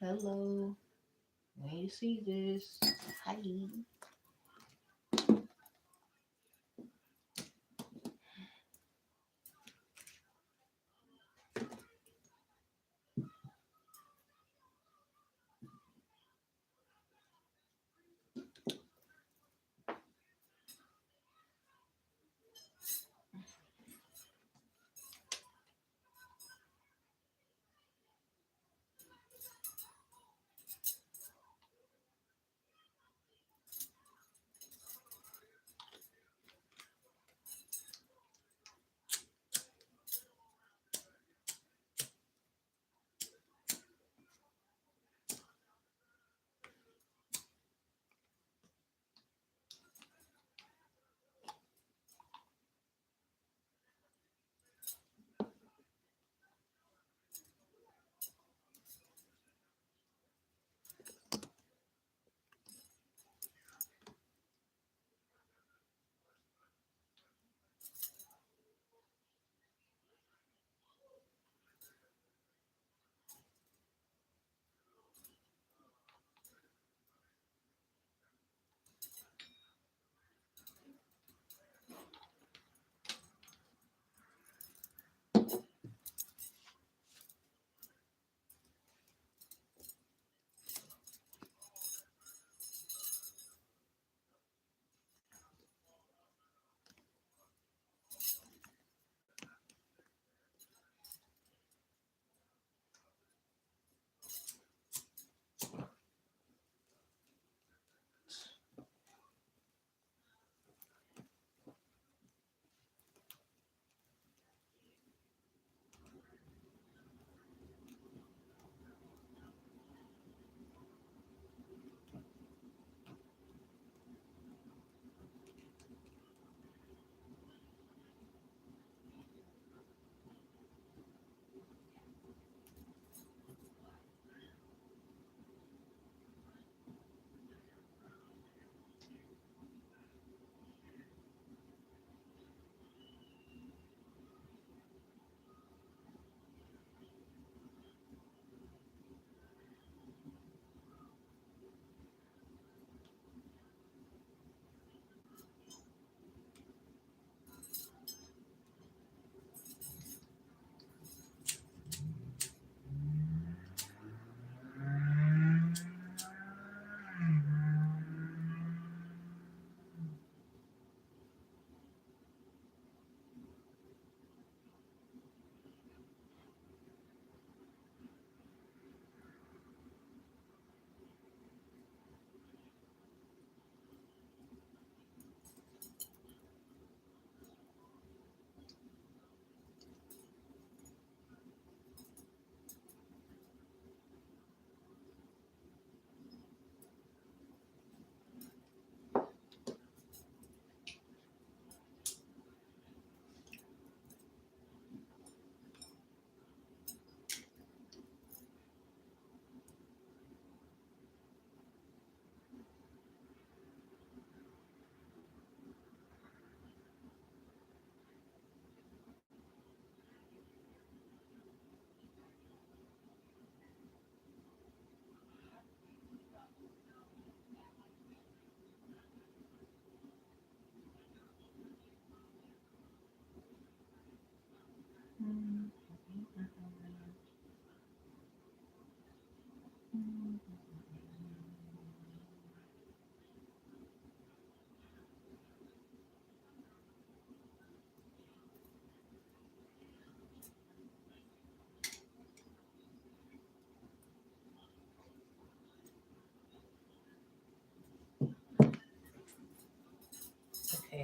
Hello. When you see this, hi.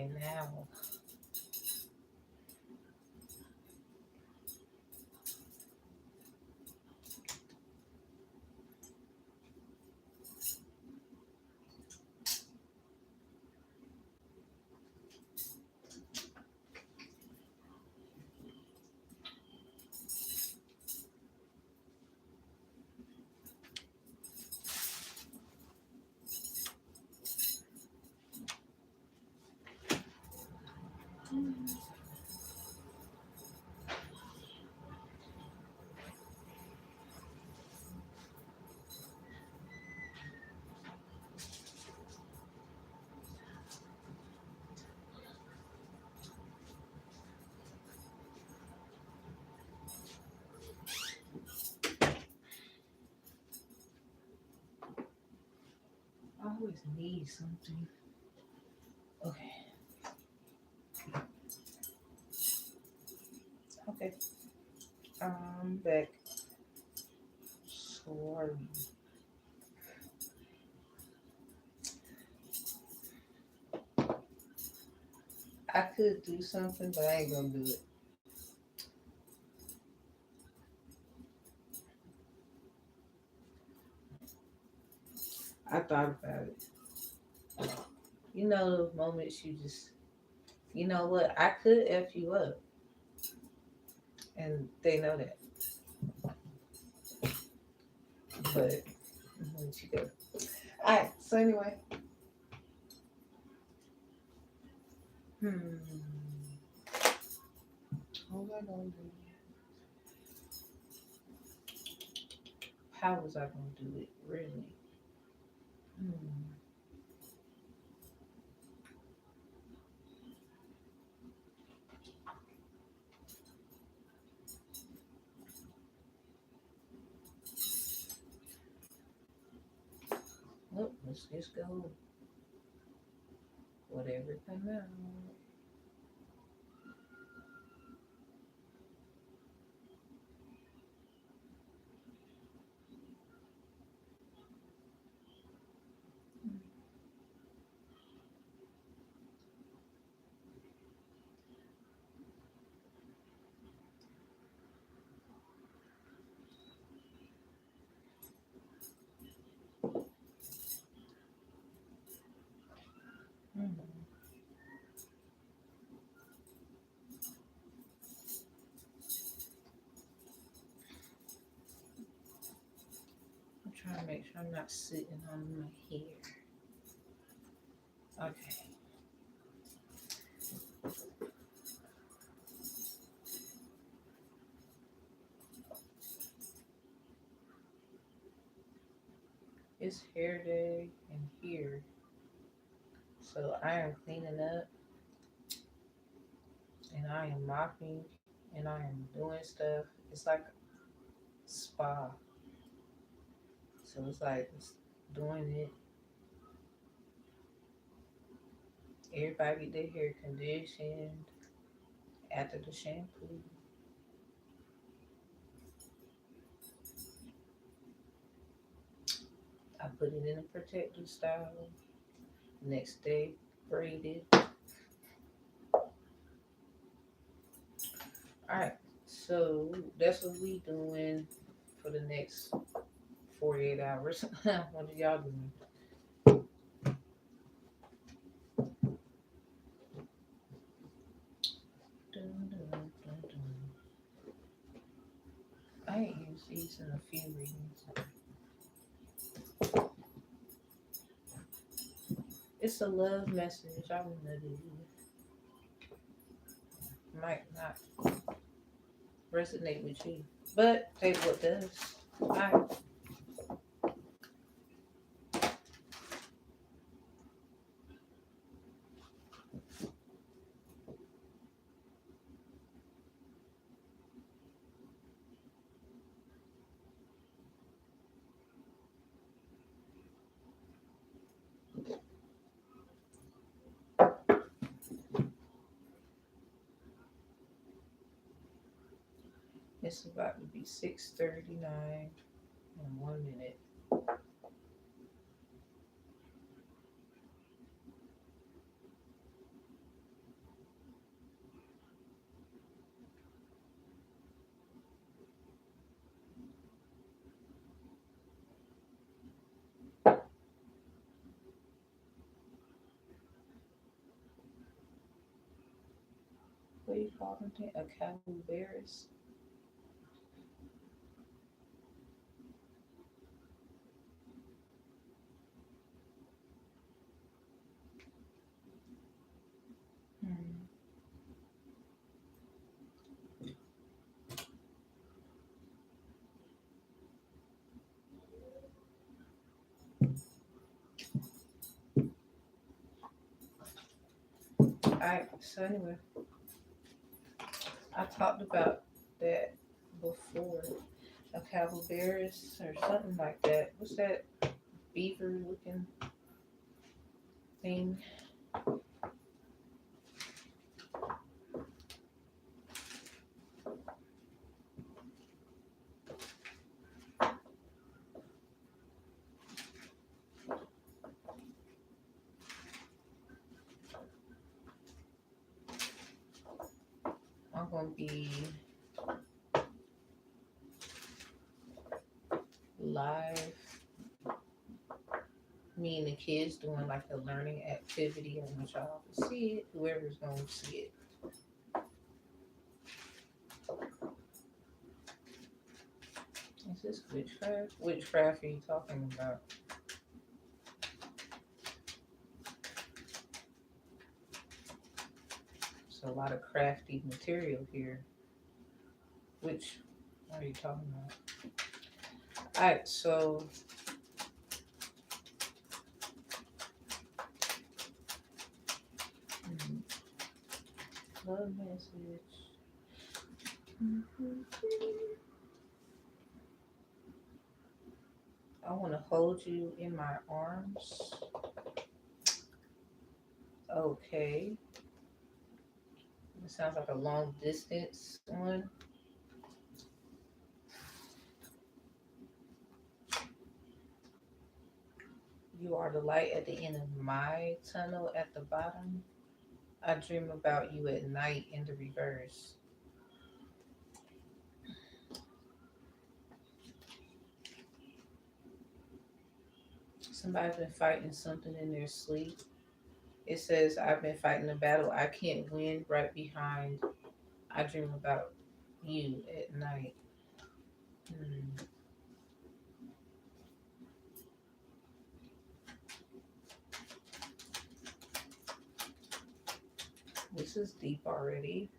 Okay, now I always need something. Okay. Okay. I'm back. Sorry. I could do something, but I ain't gonna do it. I thought about it. You know those moments you just, you know what? I could F you up, and they know that. But I'm gonna let you go. All right. So anyway, what was I gonna do? How was I gonna do it? Really? Hmm. Well, let's just go. Whatever come out. Hmm. I'm trying to make sure I'm not sitting on my hair. Okay. It's hair day and here. So I am cleaning up and I am mopping and I am doing stuff. It's like spa. So it's like it's doing it. Everybody get their hair conditioned after the shampoo. I put it in a protective style. Next day, braided. Alright, so that's what we doing for the next 48 hours. What are y'all doing? Dun, dun, dun, dun. I ain't used these in a few readings. It's a love message. I want to do. Might not resonate with you, but take what does. Alright. It's about to be 6:39 in 1 minute. What do you call them? A caballeros. Hmm. Alright, so anyway, I talked about that before. A caballeros or something like that. What's that beaver looking thing? I'm gonna be live. Me and the kids doing like a learning activity. I want y'all to see it. Whoever's gonna see it. Is this witchcraft? Witchcraft are you talking about? It's a lot of crafty material here. Which are you talking about? Alright, so love message. I want to hold you in my arms. Okay. It sounds like a long distance one. You are the light at the end of my tunnel at the bottom. I dream about you at night in the reverse. Somebody's been fighting something in their sleep. It says, I've been fighting a battle I can't win right behind. I dream about you at night. Hmm. This is deep already.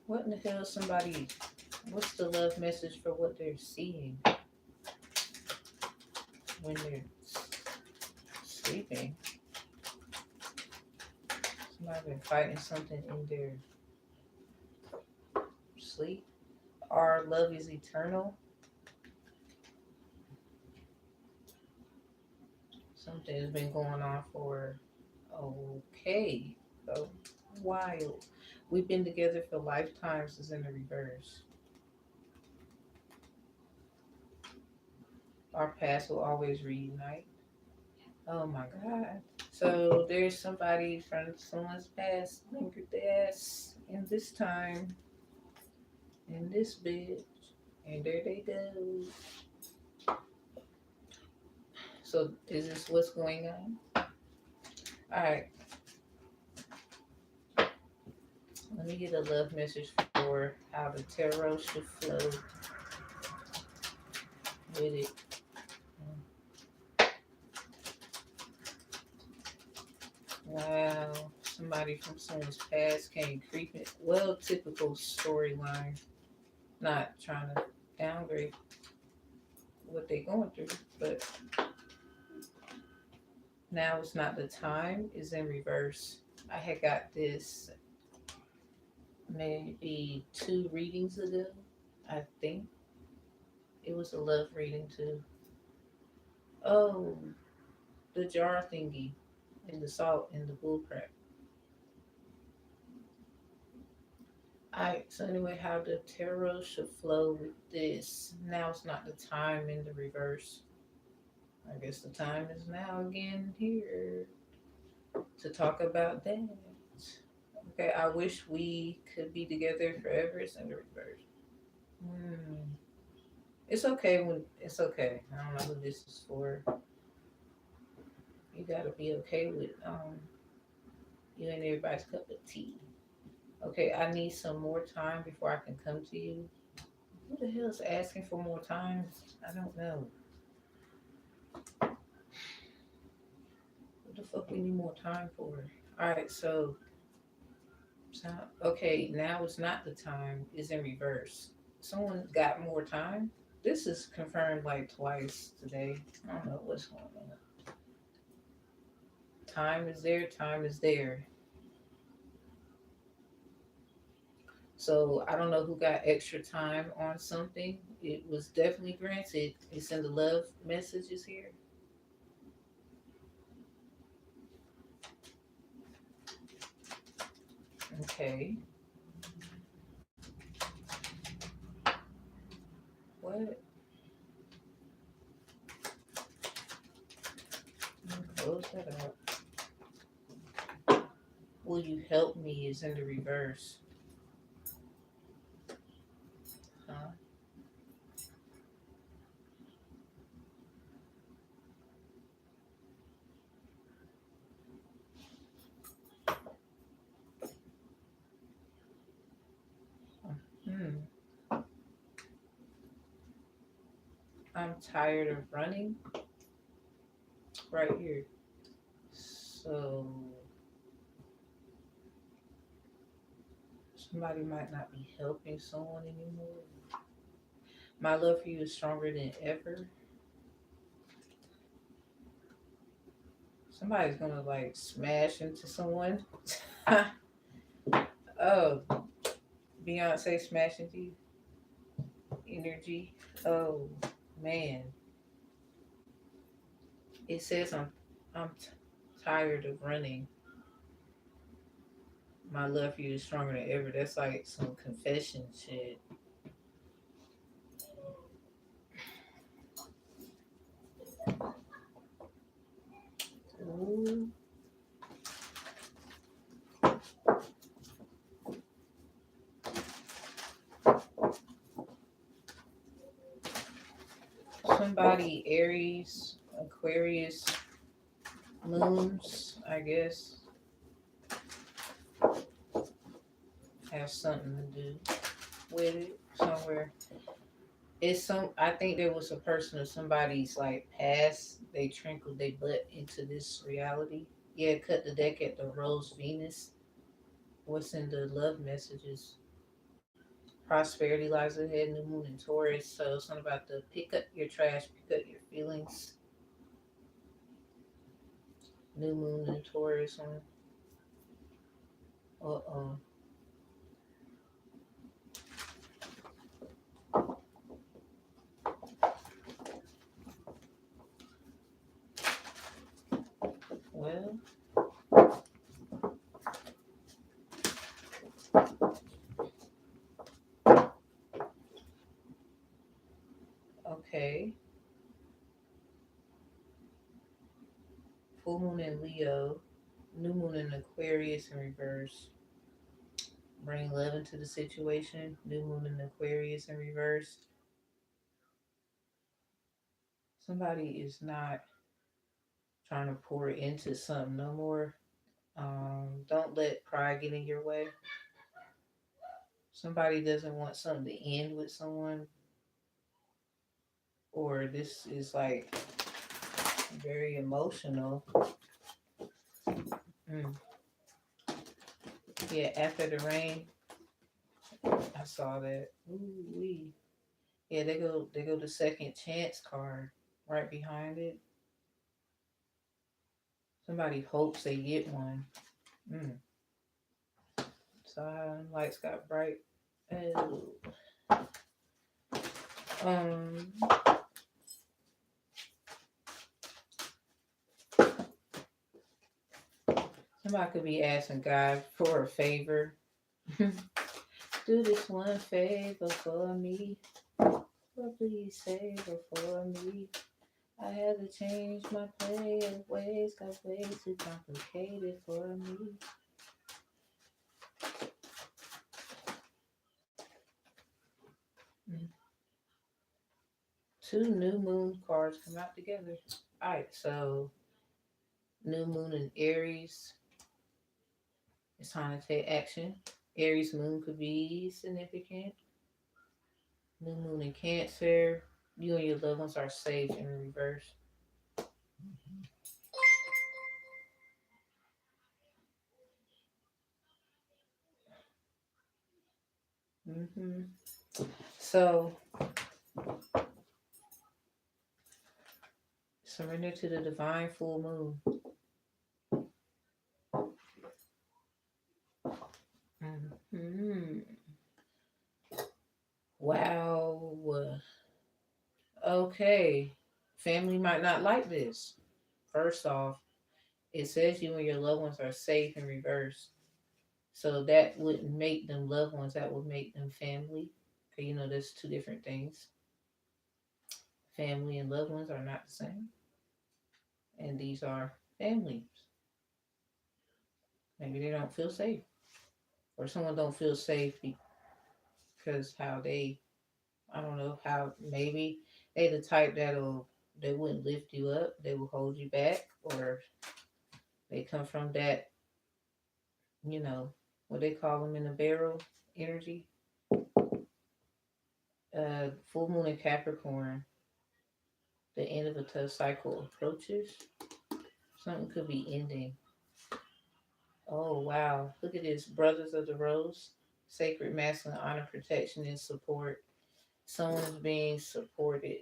What in the hell is somebody, what's the love message for what they're seeing when they're sleeping? Somebody been fighting something in their sleep. Our love is eternal. Something has been going on for okay, a while. We've been together for lifetimes is in the reverse. Our past will always reunite. Oh my God. So there's somebody from someone's past lingered their ass in this time, in this bitch, and there they go. So is this what's going on? Alright, let me get a love message for how the tarot should flow with it. Wow, somebody from someone's past came creeping. Well, typical storyline. Not trying to downgrade what they're going through, but now it's not the time, is in reverse. I had got this maybe 2 readings ago, I think. It was a love reading too. Oh, the jar thingy and the salt and the bullcrap. Alright, so anyway, how the tarot should flow with this. Now it's not the time in the reverse. I guess the time is now again here to talk about that. Okay, I wish we could be together forever. It's in the reverse. Hmm. It's okay when it's okay. I don't know who this is for. You gotta be okay with you and everybody's cup of tea. Okay, I need some more time before I can come to you. Who the hell is asking for more time? I don't know. What the fuck we need more time for? Alright, so okay, now is not the time. It's in reverse. Someone got more time? This is confirmed like twice today. I don't know what's going on. Time is there, time is there. So I don't know who got extra time on something. It was definitely granted. It's in the love messages here. Okay. What? Close that out. Will you help me is in the reverse. Huh? Hmm. I'm tired of running. Right here. So somebody might not be helping someone anymore. My love for you is stronger than ever. Somebody's gonna like smash into someone. Oh, Beyonce smash into you. Energy. Oh man, it says I'm tired of running. My love for you is stronger than ever. That's like some confession shit. Ooh. Somebody Aries, Aquarius, moons, I guess, have something to do with it somewhere. It's some. I think there was a person of somebody's like past. They trickled their butt into this reality. Yeah, cut the deck at the Rose Venus. What's in the love messages? Prosperity lies ahead. New moon in Taurus. So something about the pick up your trash, pick up your feelings. New moon in Taurus on. Uh. Well. Okay. Full moon in Leo. New moon in Aquarius in reverse. Bring love into the situation. New moon in Aquarius in reverse. Somebody is not trying to pour into something no more. Don't let pride get in your way. Somebody doesn't want something to end with someone, or this is like very emotional. Mm. Yeah, after the rain, I saw that. Ooh wee. Yeah, they go the second chance card right behind it. Somebody hopes they get one. Mm. So lights got bright. Oh. Um, Somebody could be asking God for a favor. Do this one favor for me. Oh, please favor for me. I had to change my play of ways, got way too complicated for me. Mm. Two new moon cards come out together. All right, so new moon in Aries. It's time to take action. Aries moon could be significant. New moon in Cancer. You and your loved ones are safe in reverse. hmm So surrender to the divine full moon. hmm Wow. Okay. Family might not like this. First off, it says you and your loved ones are safe in reverse. So that wouldn't make them loved ones, that would make them family. Okay, there's two different things. Family and loved ones are not the same. And these are families. Maybe they don't feel safe. Or someone don't feel safe because how I don't know, how maybe they the type they wouldn't lift you up, they will hold you back, or they come from that, you know, what they call them in the barrel energy. Full moon in Capricorn, the end of a tough cycle approaches. Something could be ending. Oh wow! Look at this, Brothers of the Rose, sacred masculine honor, protection, and support. Someone's being supported,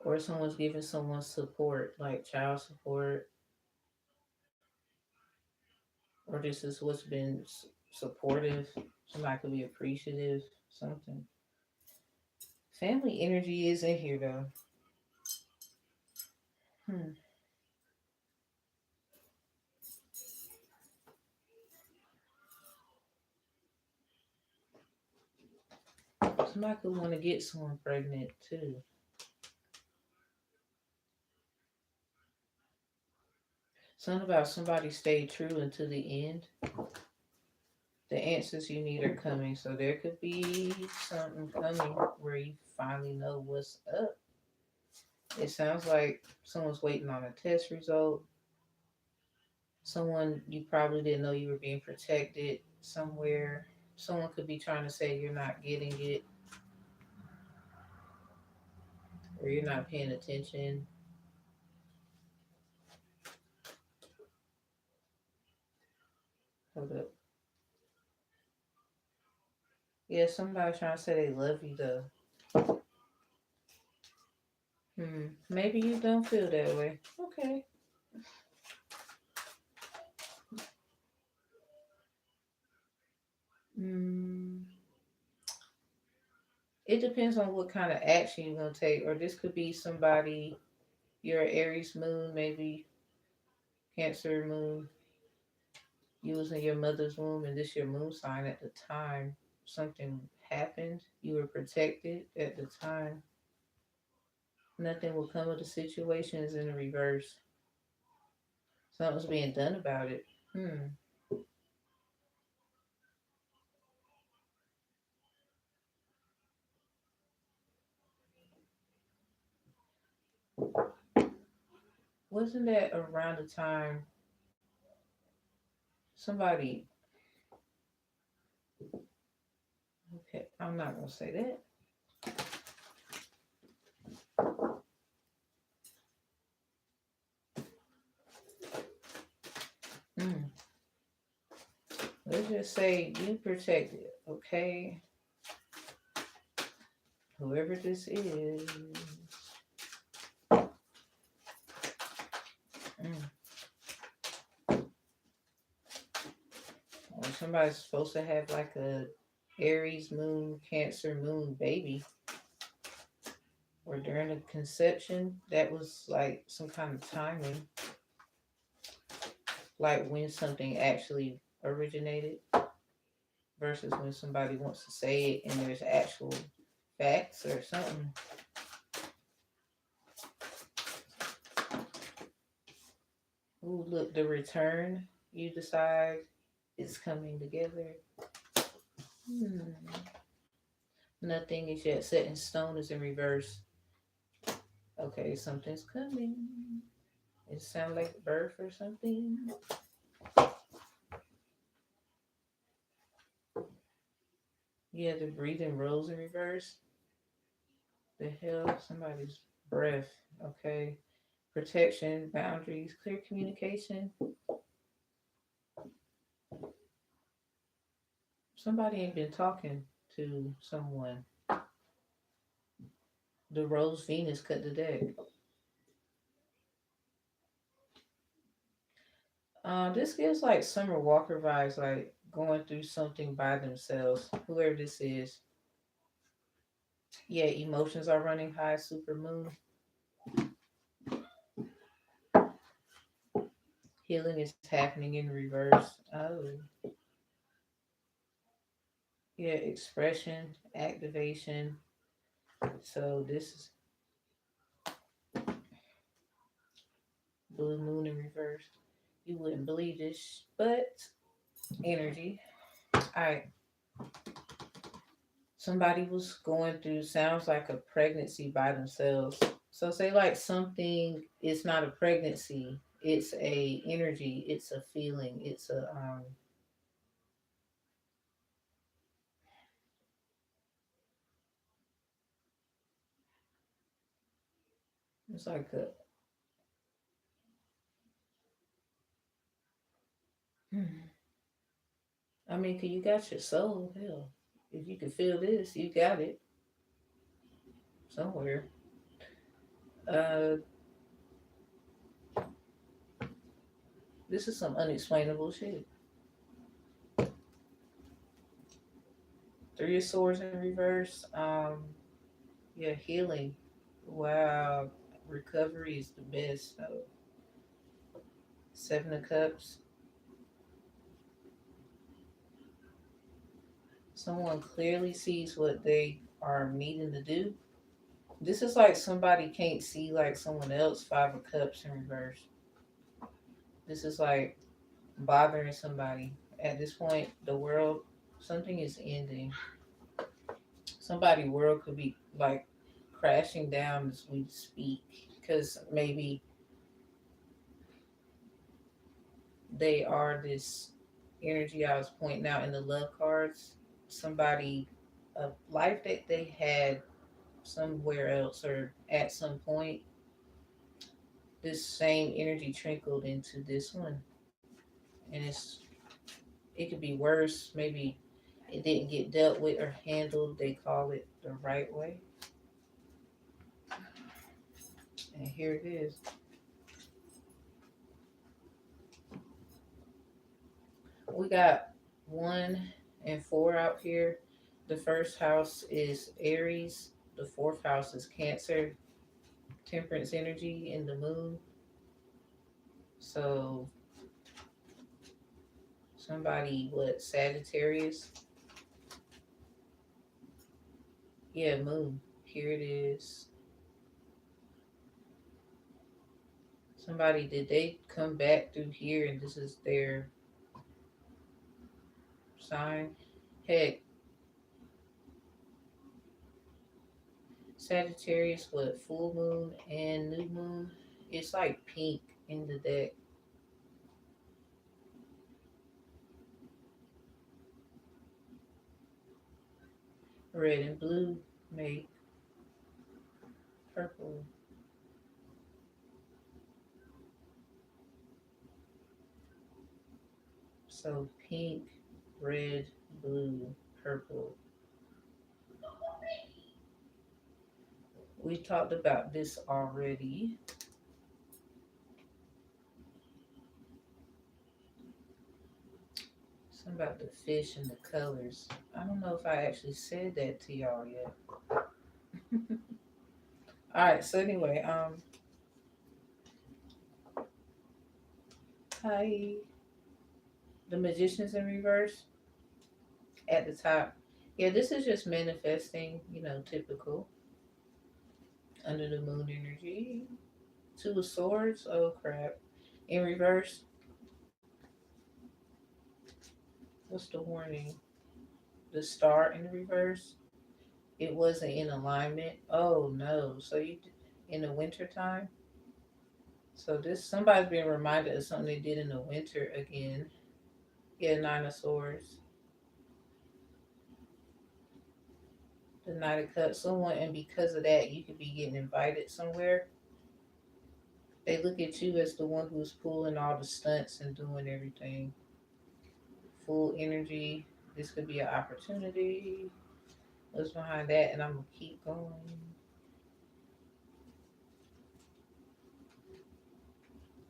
or someone's giving someone support, like child support, or this is what's been supportive. Somebody could be appreciative. Something. Family energy is in here though. Hmm. Somebody could want to get someone pregnant too. Something about somebody stay true until the end. The answers you need are coming, so there could be something coming where you finally know what's up. It sounds like someone's waiting on a test result. Someone you probably didn't know you were being protected somewhere. Someone could be trying to say you're not getting it or you're not paying attention. Hold up. Yeah, somebody trying to say they love you though. Maybe you don't feel that way. Okay. Hmm. It depends on what kind of action you're gonna take, or this could be somebody. You're Aries moon, maybe Cancer moon. You was in your mother's womb, and this your moon sign at the time. Something happened. You were protected at the time. Nothing will come of the situation is in the reverse. Something's being done about it. Hmm. Wasn't that around the time somebody? Okay, I'm not gonna say that. Hmm. Let's just say you protected. Okay, whoever this is. Mm. Or somebody's supposed to have like a Aries moon, Cancer moon baby, or during the conception, that was like some kind of timing, like when something actually originated versus when somebody wants to say it and there's actual facts or something. Ooh, look, the return. You decide it's coming together. Hmm. Nothing is yet set in stone is in reverse. Okay, something's coming. It sounds like birth or something. Yeah, the breathing rose in reverse. The hell, somebody's breath. Okay, protection, boundaries, clear communication. Somebody ain't been talking to someone. The rose Venus cut the deck. This gives like Summer Walker vibes, like going through something by themselves. Whoever this is. Yeah, emotions are running high. Super moon. Healing is happening in reverse. Oh, yeah, expression, activation. So this is blue moon in reverse. You wouldn't believe this, but energy. All right. Somebody was going through sounds like a pregnancy by themselves. So say like something it's not a pregnancy, it's a energy, it's a feeling, it's like a I mean, 'cause you got your soul, hell. If you can feel this, you got it somewhere. Uh this is some unexplainable shit. Three of Swords in reverse. Yeah, healing. Wow. Recovery is the best. Oh, Seven of Cups. Someone clearly sees what they are needing to do. This is like somebody can't see like someone else. Five of Cups in reverse. This is like bothering somebody. At this point, the world, something is ending. Somebody' world could be like crashing down as we speak because maybe they are this energy I was pointing out in the love cards. Somebody, a life that they had somewhere else or at some point, this same energy trickled into this one, and it could be worse. Maybe it didn't get dealt with or handled. They call it the right way, and here it is. We got 1 and 4 out here. The first house is Aries. The fourth house is Cancer. Temperance energy in the moon. So somebody, what, Sagittarius? Yeah, moon. Here it is. Somebody, did they come back through here and this is their sign? Heck, Sagittarius, what, full moon and new moon? It's like pink in the deck. Red and blue make purple. So pink, red, blue, purple. We talked about this already. Something about the fish and the colors. I don't know if I actually said that to y'all yet. All right. So anyway, hi. The Magician's in reverse at the top. Yeah, this is just manifesting. Typical under the moon energy. Two of Swords. Oh crap. in reverse. What's the warning? The star in reverse. It wasn't in alignment. Oh no. So you in the winter time. So this somebody's being reminded of something they did in the winter again. Yeah, Nine of Swords. The Knight of Cups. Someone, and because of that, you could be getting invited somewhere. They look at you as the one who's pulling all the stunts and doing everything. Full energy. This could be an opportunity. What's behind that? And I'm gonna keep going.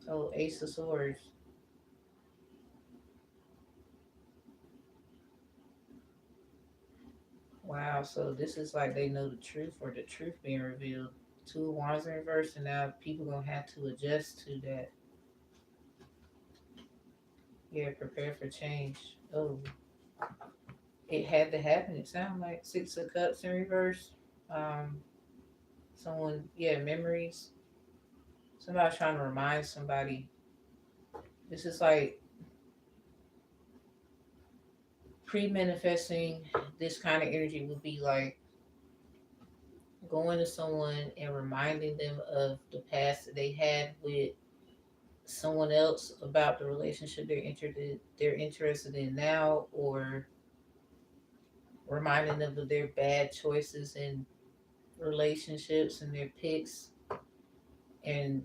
Oh, Ace of Swords. Wow, so this is like they know the truth or the truth being revealed. Two of Wands in reverse, and now people gonna have to adjust to that. Yeah, prepare for change. Oh, it had to happen. It sounds like Six of Cups in reverse. Um, someone, yeah, memories. Somebody trying to remind somebody. This is like pre-manifesting. This kind of energy would be like going to someone and reminding them of the past that they had with someone else about the relationship they're interested in now, or reminding them of their bad choices in relationships and their picks, and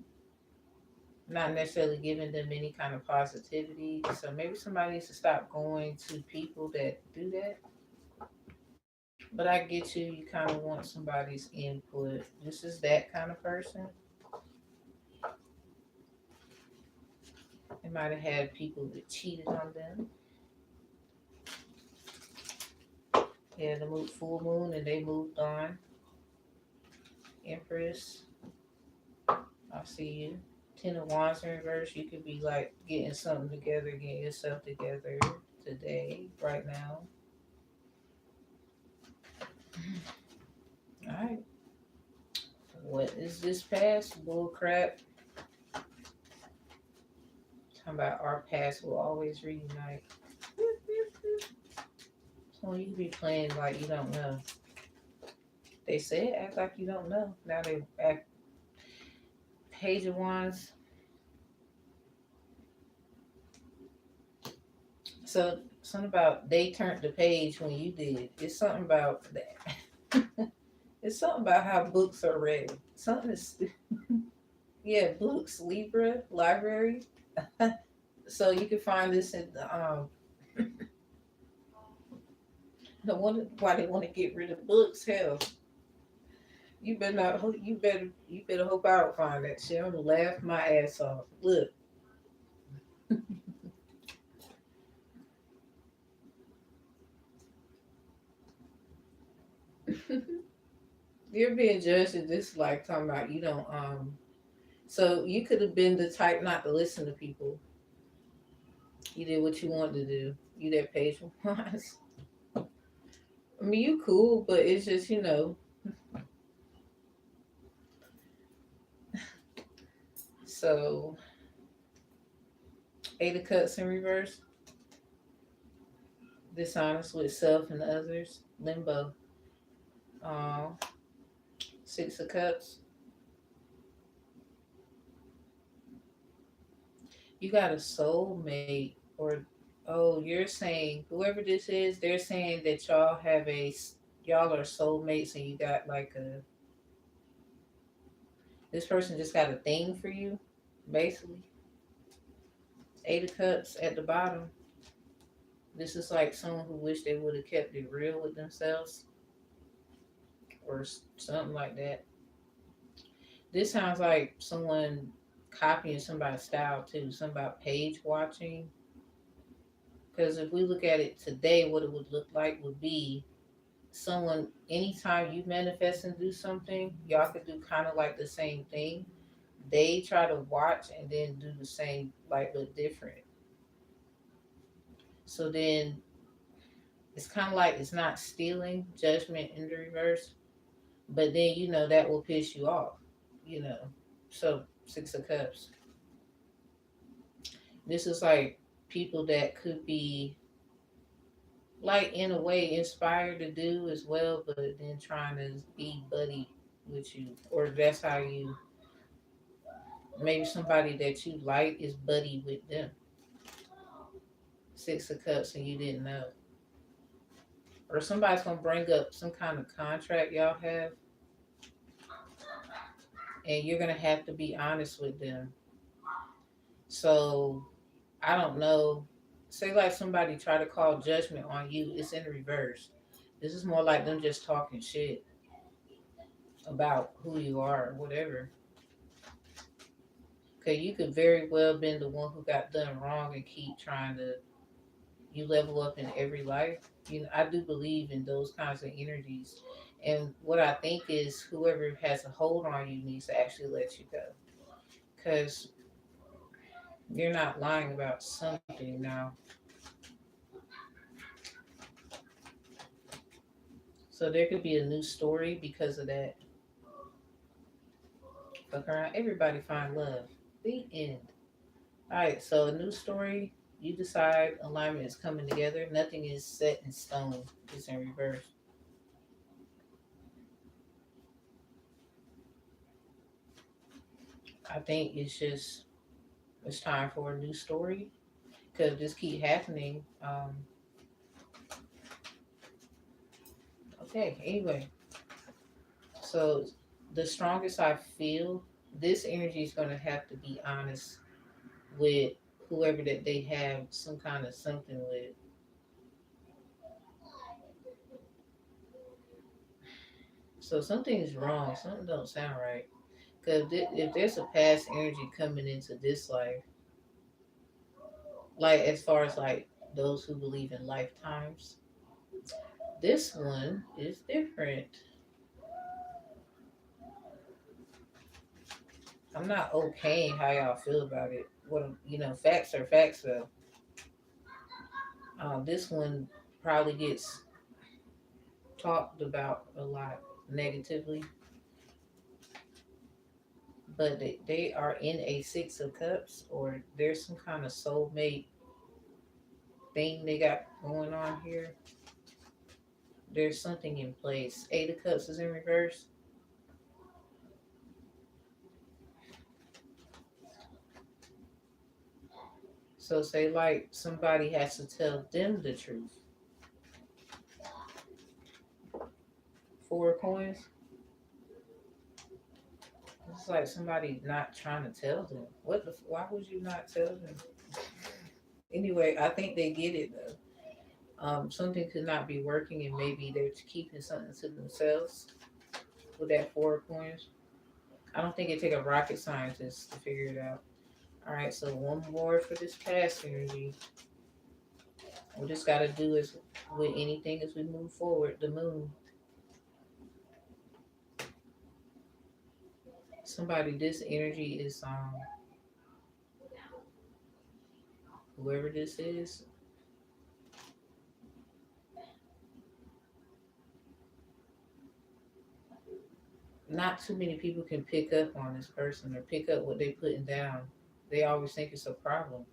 not necessarily giving them any kind of positivity. So maybe somebody needs to stop going to people that do that. But I get you, you kind of want somebody's input. This is that kind of person. They might have had people that cheated on them. Yeah, the full moon, and they moved on. Empress, I see you. Ten of Wands in reverse. You could be like getting something together, getting yourself together today, right now. All right. What is this past? Bull crap. Talking about our past will always reunite. So you be playing like you don't know. They said act like you don't know. Now they act. Page of Wands. So something about they turned the page when you did. It's something about that. It's something about how books are read. Something is, yeah, books, Libra, library. So you can find this in the one why they want to get rid of books. Hell, you better not. You better hope I don't find that shit. I'm gonna laugh my ass off. Look, you're being judged in this like talking about you don't. So you could have been the type not to listen to people. You did what you wanted to do. You that page once. I mean, you cool, but it's just So, Eight of Cups in reverse, dishonest with self and others, limbo. Uh, Six of Cups, you got a soulmate, or oh, you're saying whoever this is, they're saying that y'all are soulmates, and you got like this person just got a thing for you, basically. Eight of Cups at the bottom. This is like someone who wish they would have kept it real with themselves, or something like that. This sounds like someone copying somebody's style too, some about page watching. Because if we look at it today, what it would look like would be someone, anytime you manifest and do something, y'all could do kind of like the same thing. They try to watch and then do the same, like, but different. So then it's kind of like it's not stealing, judgment in the reverse, but then that will piss you off, you know. So, Six of Cups. This is like people that could be like in a way inspired to do as well, but then trying to be buddy with you, or that's how you, maybe somebody that you like is buddy with them. Six of Cups and you didn't know, or somebody's gonna bring up some kind of contract y'all have, and you're gonna have to be honest with them. So I don't know. Say like somebody try to call judgment on you, it's in reverse. This is more like them just talking shit about who you are or whatever. Cause you could very well been the one who got done wrong and keep trying to, you level up in every life. You know, I do believe in those kinds of energies. And what I think is whoever has a hold on you needs to actually let you go. Cause you're not lying about something now. So there could be a new story because of that. Fuck around, everybody find love. The end. Alright, so a new story. You decide alignment is coming together. Nothing is set in stone. It's in reverse. I think it's time for a new story because this keep happening. Okay, anyway, so the strongest I feel, this energy is going to have to be honest with whoever that they have some kind of something with. So something is wrong. Something don't sound right. Because if there's a past energy coming into this life, like as far as like those who believe in lifetimes, this one is different. I'm not okaying how y'all feel about it. What, facts are facts. Though this one probably gets talked about a lot negatively, but they are in a Six of Cups, or there's some kind of soulmate thing they got going on here. There's something in place. Eight of Cups is in reverse. So say like somebody has to tell them the truth. Four of Coins. It's like somebody not trying to tell them. Why would you not tell them? Anyway, I think they get it though. Something could not be working, and maybe they're keeping something to themselves with that Four of Coins. I don't think it take a rocket scientist to figure it out. All right, so one more for this past energy. We just got to do is with anything as we move forward. The moon. Somebody, this energy is whoever this is. Not too many people can pick up on this person or pick up what they putting down. They always think it's a problem.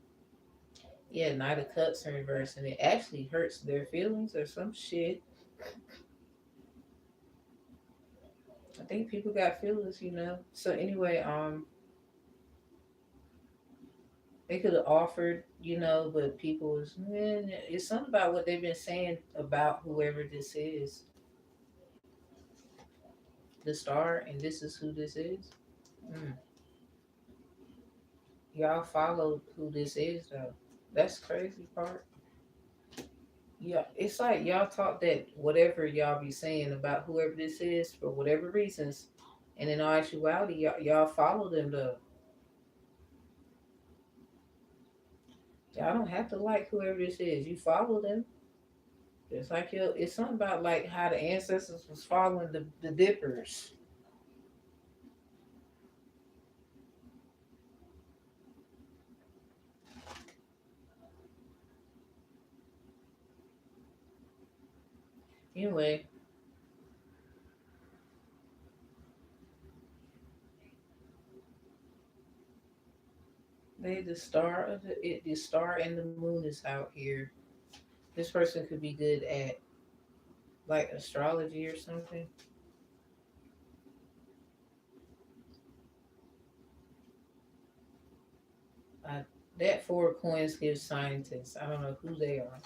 Yeah, Knight of Cups in reverse, and it actually hurts their feelings or some shit. I think people got feelings. So anyway, they could have offered, but people was, man, it's something about what they've been saying about whoever this is. The star, and this is who this is. Mm. Y'all followed who this is though. That's crazy part. Yeah, it's like y'all thought that whatever y'all be saying about whoever this is for whatever reasons, and in all actuality, y'all follow them though. Y'all don't have to like whoever this is. You follow them. It's like it's something about like how the ancestors was following the dippers. Anyway, say the star and the moon is out here. This person could be good at like astrology or something. I, that four of coins gives scientists. I don't know who they are.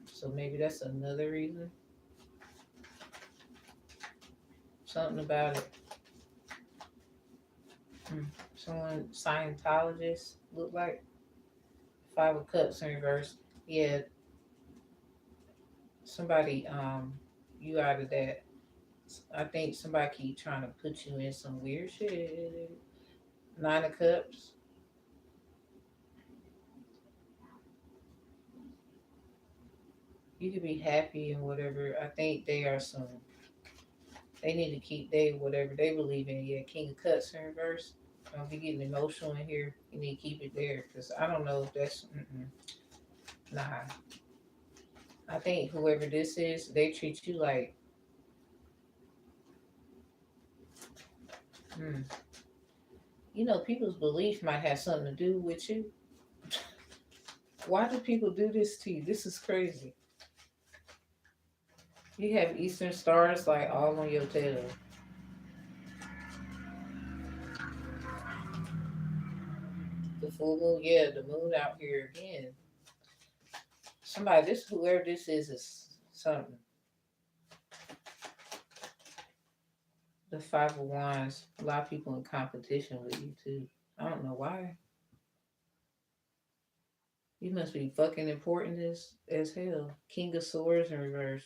So maybe that's another reason. Something about it. Hmm. Someone Scientologist look like Five of Cups in reverse. Yeah, somebody you out of that. I think somebody keep trying to put you in some weird shit. Nine of Cups. You could be happy and whatever. I think they are some. They need to keep they whatever they believe in. Yeah, King of Cups in reverse. Don't be getting emotional in here. You need to keep it there because I don't know if that's nah. I think whoever this is, they treat you like hmm. You know, people's belief might have something to do with you. Why do people do this to you? This is crazy. You have Eastern stars like all on your tail. The full moon, yeah, the moon out here again. Somebody, this whoever this is something. The Five of Wands, a lot of people in competition with you too. I don't know why. You must be fucking important as hell. King of Swords in reverse.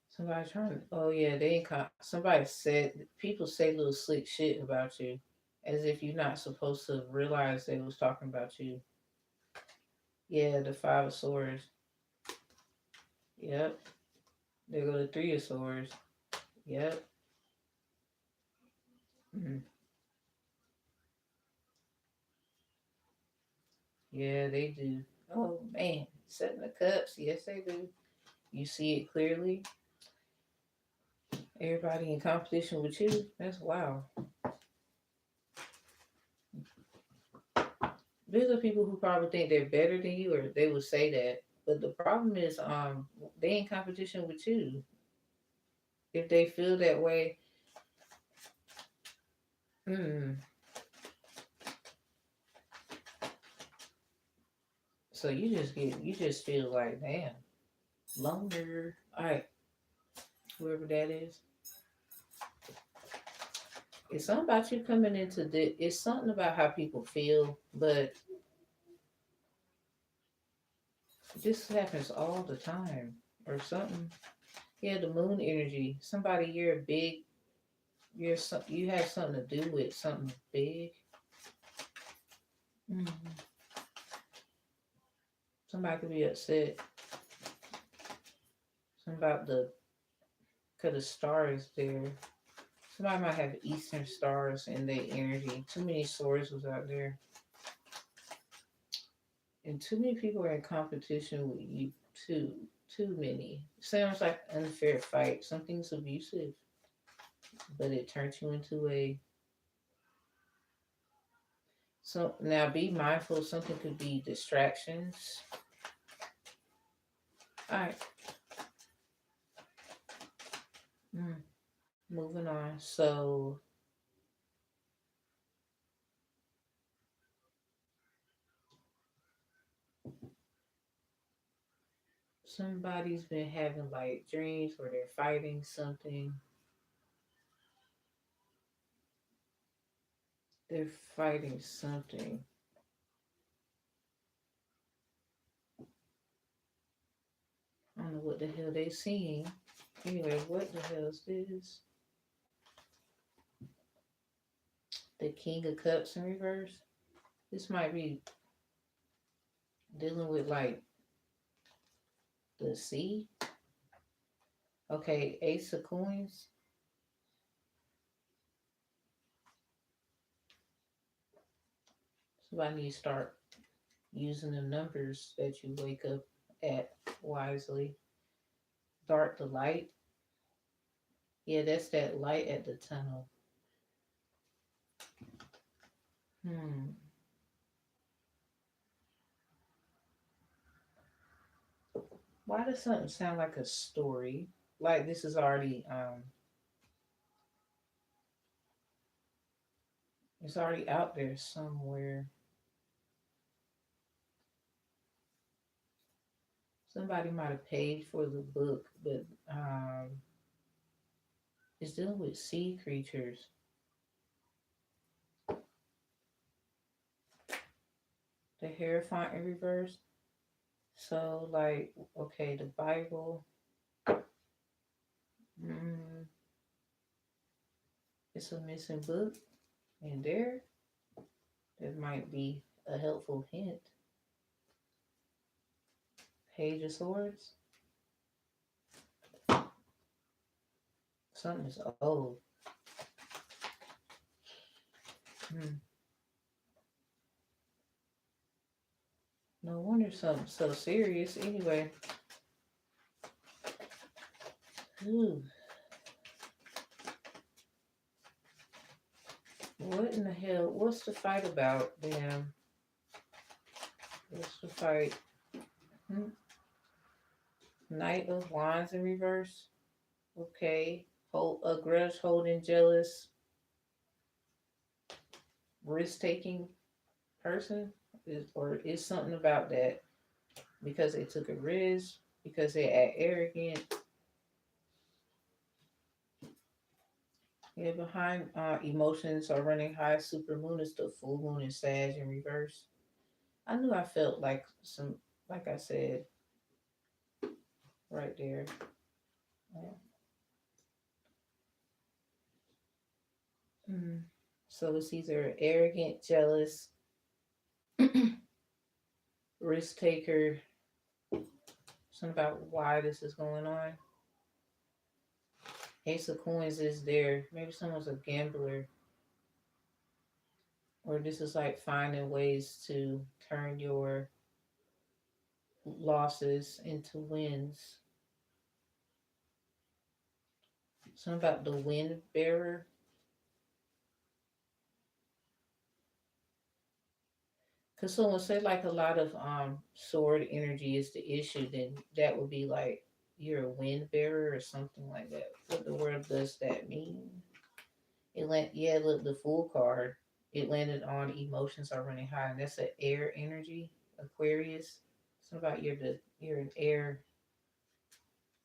Somebody trying to, oh yeah, they ain't somebody said, people say little slick shit about you as if you're not supposed to realize they was talking about you. Yeah, the Five of Swords. Yep. There go the Three of Swords. Yep. Mhm. Yeah, they do. Oh man, Seven of Cups. Yes, they do. You see it clearly. Everybody in competition with you. That's wow. There's are people who probably think they're better than you, or they would say that. But the problem is, they in competition with you. If they feel that way, mm, so you just feel like, damn, longer. All right, whoever that is. It's something about you coming into the. It's something about how people feel, but this happens all the time, or something. Yeah, the moon energy. Somebody you're big. You have something to do with something big. Mm. Somebody could be upset. Something about the because the star is there. Somebody might have Eastern stars in their energy. Too many swords was out there, and too many people are in competition with you. Too many. Sounds like an unfair fight. Something's abusive, but it turns you into a. So now be mindful. Something could be distractions. All right. Mm, moving on. So somebody's been having like dreams where they're fighting something. They're fighting something. I don't know what the hell they seeing. Anyway, what the hell is this? The King of Cups in reverse. This might be dealing with like the sea. Okay, Ace of Coins. Somebody needs to start using the numbers that you wake up at wisely. Start the light. Yeah, that's that light at the tunnel. Hmm. Why does something sound like a story? Like this is already it's already out there somewhere. Somebody might have paid for the book, but it's dealing with sea creatures. The Hierophant in reverse. So like, okay, the Bible. Mm, it's a missing book in there. That might be a helpful hint. Page of Swords. Something is old. Hmm. No wonder something so serious. Anyway, ooh, what in the hell? What's the fight about? Damn. What's the fight? Hmm? Knight of Wands in reverse. Okay. Hold a grudge holding, jealous, risk taking person. Or is something about that because they took a risk, because they act arrogant. Yeah, behind emotions are running high. Super moon is the full moon in Sag in reverse. I knew I felt like some, like I said, right there. Yeah. Mm. So it's either arrogant, jealous, risk taker. Something about why this is going on. Ace of Coins is there. Maybe someone's a gambler, or this is like finding ways to turn your losses into wins. Something about the wind bearer. Because someone said like a lot of sword energy is the issue, then that would be like you're a wind bearer or something like that. What the word does that mean? It land Yeah, look, the Fool card. It landed on emotions are running high, and that's an air energy, Aquarius. Something about you're an air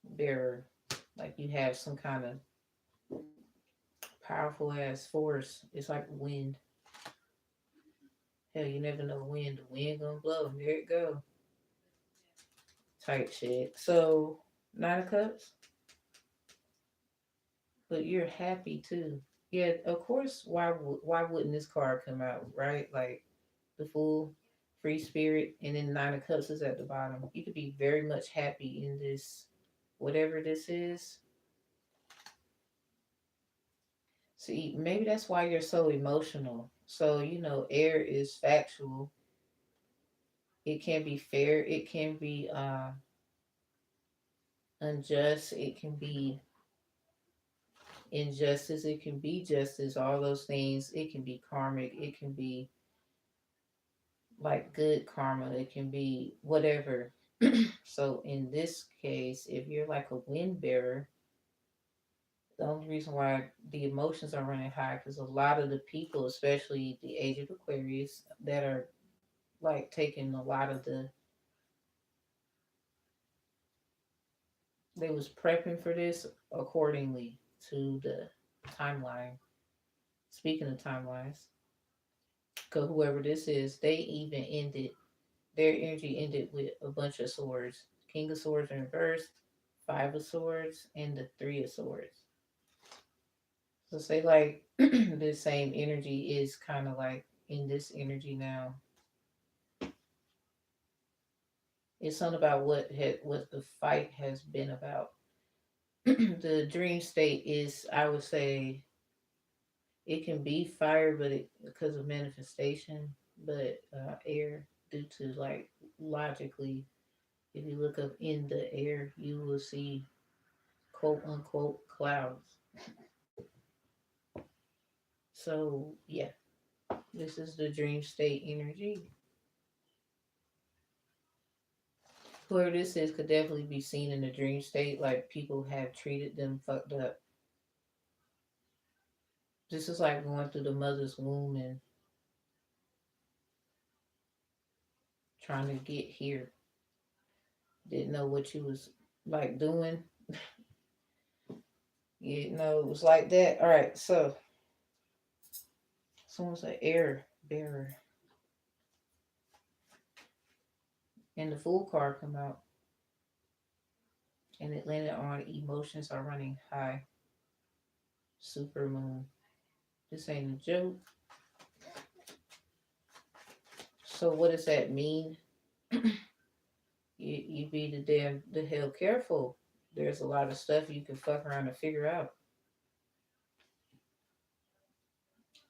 bearer, like you have some kind of powerful ass force. It's like wind. Hell, you never know when the wind gonna blow, and there it go. Type shit. So 9 of Cups, but you're happy too. Yeah, of course. Why wouldn't this card come out, right? Like the Fool, free spirit, and then 9 of Cups is at the bottom. You could be very much happy in this, whatever this is. See, maybe that's why you're so emotional. So air is factual. It can be fair. It can be unjust. It can be injustice. It can be justice. All those things. It can be karmic. It can be like good karma. It can be whatever. So in this case, if you're like a wind bearer, the only reason why the emotions are running high because a lot of the people, especially the age of Aquarius, that are like taking a lot of they was prepping for this accordingly to the timeline. Speaking of timelines, because whoever this is, they even ended their energy ended with a bunch of swords. King of Swords in reverse, 5 of Swords, and the 3 of Swords. So say like this same energy is kind of like in this energy now. It's something about what the fight has been about. The dream state is, I would say, it can be fire, but because of manifestation, but air due to like logically, if you look up in the air, you will see. quote unquote clouds. So yeah, this is the dream state energy. Whoever this is could definitely be seen in the dream state, like people have treated them fucked up. This is like going through the mother's womb and trying to get here. Didn't know what you was like doing. You know, it was like that. All right, so someone's an air bearer, and the Fool card come out, and it landed on emotions are running high. Super moon. This ain't a joke. So what does that mean? You be the hell careful. There's a lot of stuff you can fuck around and figure out.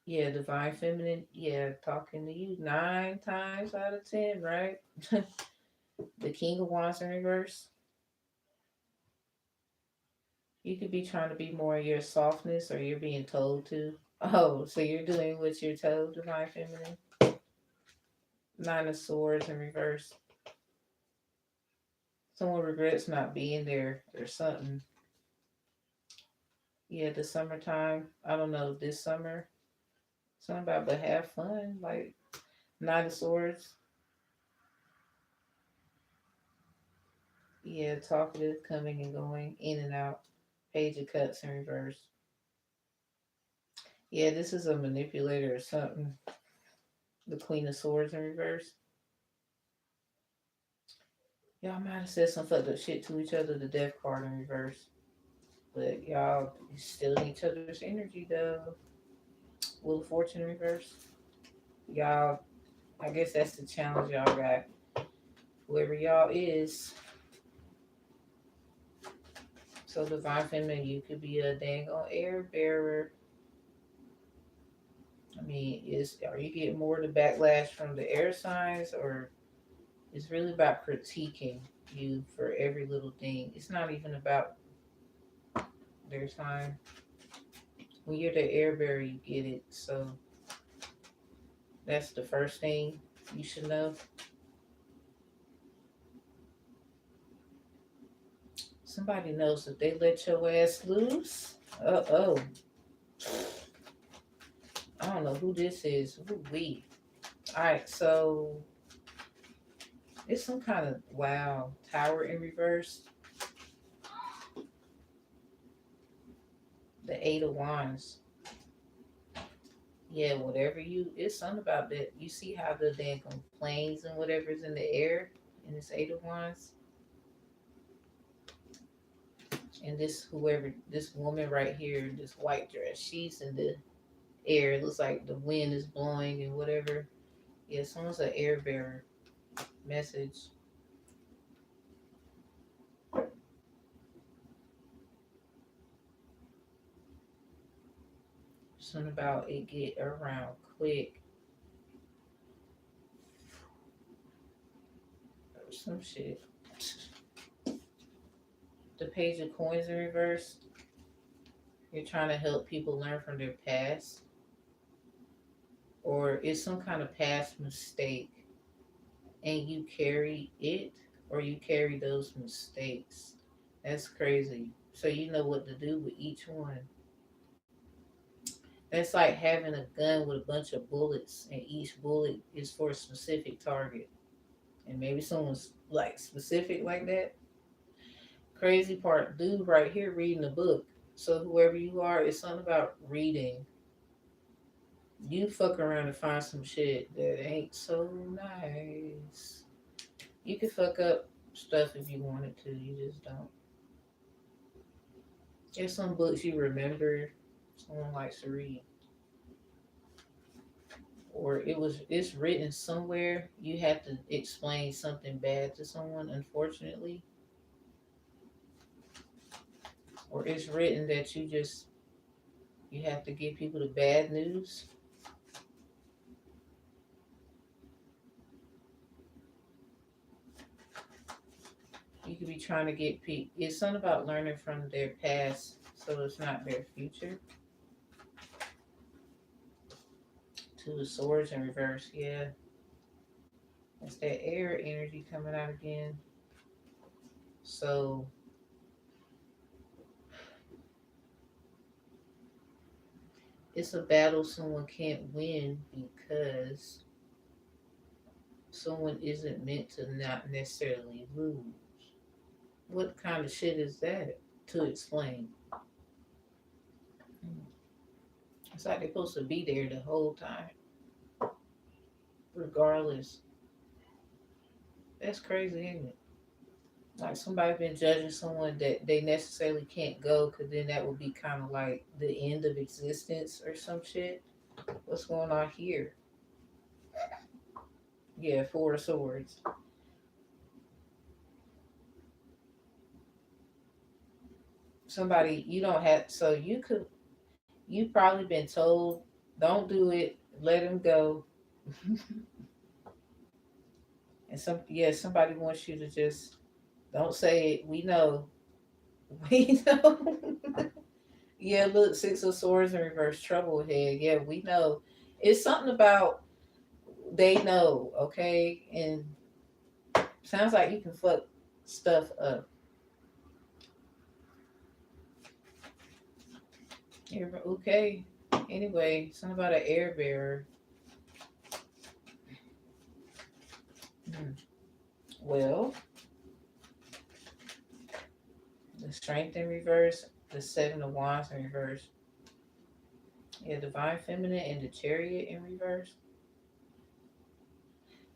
Yeah, divine feminine. Yeah, talking to you 9 times out of 10, right? The King of Wands in reverse. You could be trying to be more your softness, or you're being told to. Oh, so you're doing what you're told, divine feminine. 9 of Swords in reverse. Someone regrets not being there or something. Yeah, the summertime. I don't know, this summer. Something about but have fun. Like 9 of Swords. Yeah, talkative, coming and going, in and out. Page of Cups in reverse. Yeah, this is a manipulator or something. The Queen of Swords in reverse. Y'all might have said some fucked up shit to each other. The Death card in reverse. But y'all still in each other's energy though. Wheel of Fortune in reverse. Y'all, I guess that's the challenge y'all got. Whoever y'all is. So divine feminine, you could be a dang on air bearer. I mean, are you getting more of the backlash from the air signs, or it's really about critiquing you for every little thing? It's not even about their sign. When you're the air bearer, you get it. So that's the first thing you should know. Somebody knows that they let your ass loose. Oh. I don't know who this is. Who we? Alright, so it's some kind of tower in reverse. The 8 of Wands. Yeah, whatever it's something about that. You see how the dang planes and whatever's in the air in this 8 of Wands? And this woman right here, this white dress, she's in the air. It looks like the wind is blowing and whatever. Yeah, someone's an air bearer. Message. Something about it get around quick. Or some shit. The Page of Coins in reverse. You're trying to help people learn from their past. Or it's some kind of past mistake. And you carry it, or you carry those mistakes. That's crazy. So you know what to do with each one. That's like having a gun with a bunch of bullets, and each bullet is for a specific target. And maybe someone's like specific like that. Crazy part, dude, right here reading a book. So whoever you are, it's something about reading. You fuck around and find some shit that ain't so nice. You can fuck up stuff if you wanted to. You just don't. There's some books you remember someone likes to read, or it's written somewhere. You have to explain something bad to someone, unfortunately, or it's written that you have to give people the bad news. You could be trying to get people. It's something about learning from their past, so it's not their future. Two of Swords in reverse, yeah. It's that air energy coming out again. So it's a battle someone can't win because someone isn't meant to not necessarily lose. What kind of shit is that to explain? It's like they're supposed to be there the whole time, regardless. That's crazy, isn't it? Like somebody been judging someone that they necessarily can't go, because then that would be kind of like the end of existence or some shit. What's going on here? Yeah, Four of Swords. Somebody you don't have, so you've probably been told, don't do it, let him go. And somebody wants you to just don't say it. We know. We know. Yeah, look, Six of Swords in reverse, trouble ahead. Yeah, we know. It's something about they know, okay? And sounds like you can fuck stuff up. Okay. Anyway, something about an air bearer. Hmm. Well, the Strength in reverse, the Seven of Wands in reverse. Yeah, Divine Feminine and the Chariot in reverse.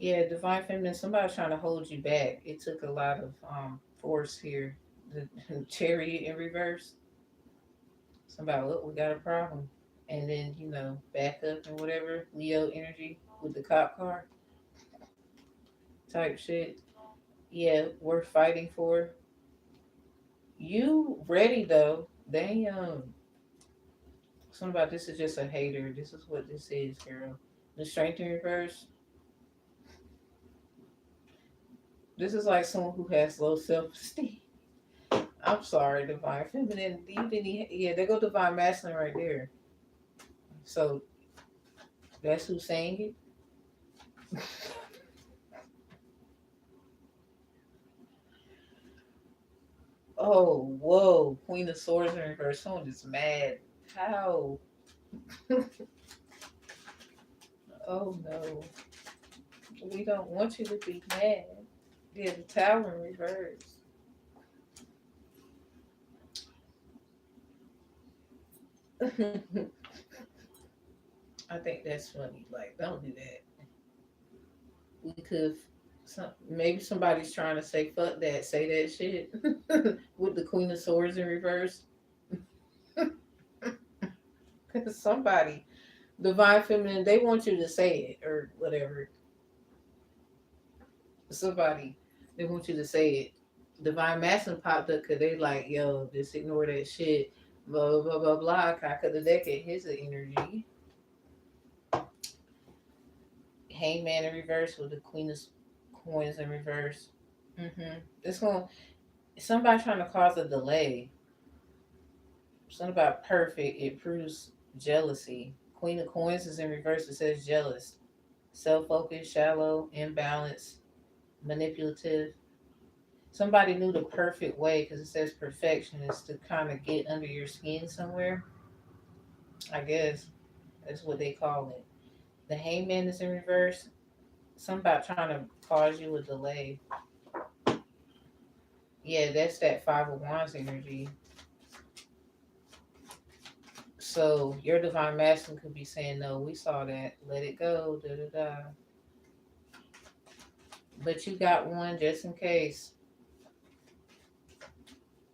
Yeah, Divine Feminine, somebody's trying to hold you back. It took a lot of force here. The Chariot in reverse. Somebody, look, we got a problem. And then, back up and whatever. Leo energy with the cop car type shit. Yeah, worth fighting for. You ready though. Damn. Something about this is just a hater. This is what this is, girl. The Strength in reverse. This is like someone who has low self esteem. I'm sorry, Divine Feminine. You didn't yeah, there go Divine Masculine right there. So that's who's saying it. Oh, whoa. Queen of Swords in reverse. Someone is mad. How? Oh no. We don't want you to be mad. Yeah, the Tower in reverse. I think that's funny. Like, don't do that. We could, maybe somebody's trying to say fuck that, say that shit with the Queen of Swords in reverse. Somebody, Divine Feminine, they want you to say it or whatever. Somebody, they want you to say it. Divine Masculine popped up because they like, yo, just ignore that shit. Blah blah blah blah blah. Cock of the decade. Here's the energy. Hangman in reverse with the Queen of Coins in reverse. This one, somebody trying to cause a delay. Something about perfect. It proves jealousy. Queen of Coins is in reverse. It says jealous, self-focused, shallow, imbalanced, manipulative. Somebody knew the perfect way because it says perfection is to kind of get under your skin somewhere. I guess that's what they call it. The Hangman is in reverse. Something about trying to cause you a delay. Yeah, that's that Five of Wands energy. So your Divine Masculine could be saying, no, we saw that. Let it go. Da da da. But you got one just in case.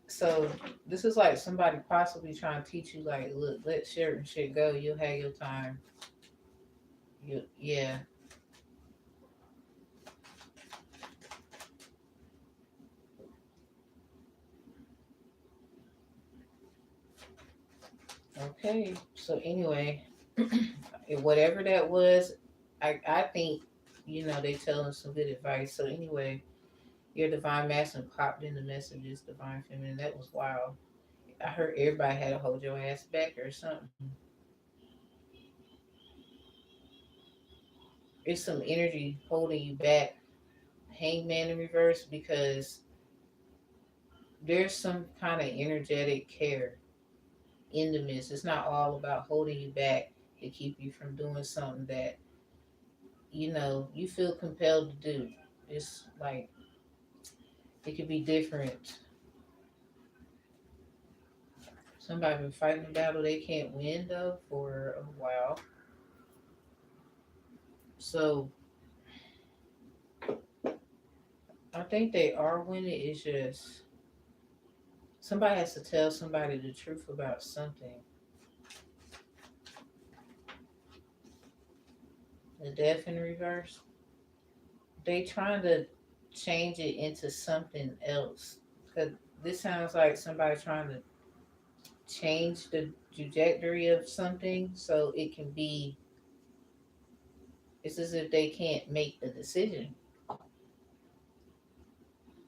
So this is like somebody possibly trying to teach you, like, look, let certain shit go. You'll have your time. Yeah. Okay. So anyway, whatever that was, I think they telling some good advice. So anyway, Your divine masculine popped in the messages, divine feminine. That was wild. I heard everybody had to hold your ass back or something. It's some energy holding you back. Hangman in reverse because there's some kind of energetic care in the midst. It's not all about holding you back to keep you from doing something that you feel compelled to do. It's like it could be different. Somebody been fighting a battle they can't win though for a while. So I think they are winning. It's just somebody has to tell somebody the truth about something. The death in reverse. They trying to change it into something else. Cause this sounds like somebody trying to change the trajectory of something so it can be. It's as if they can't make the decision.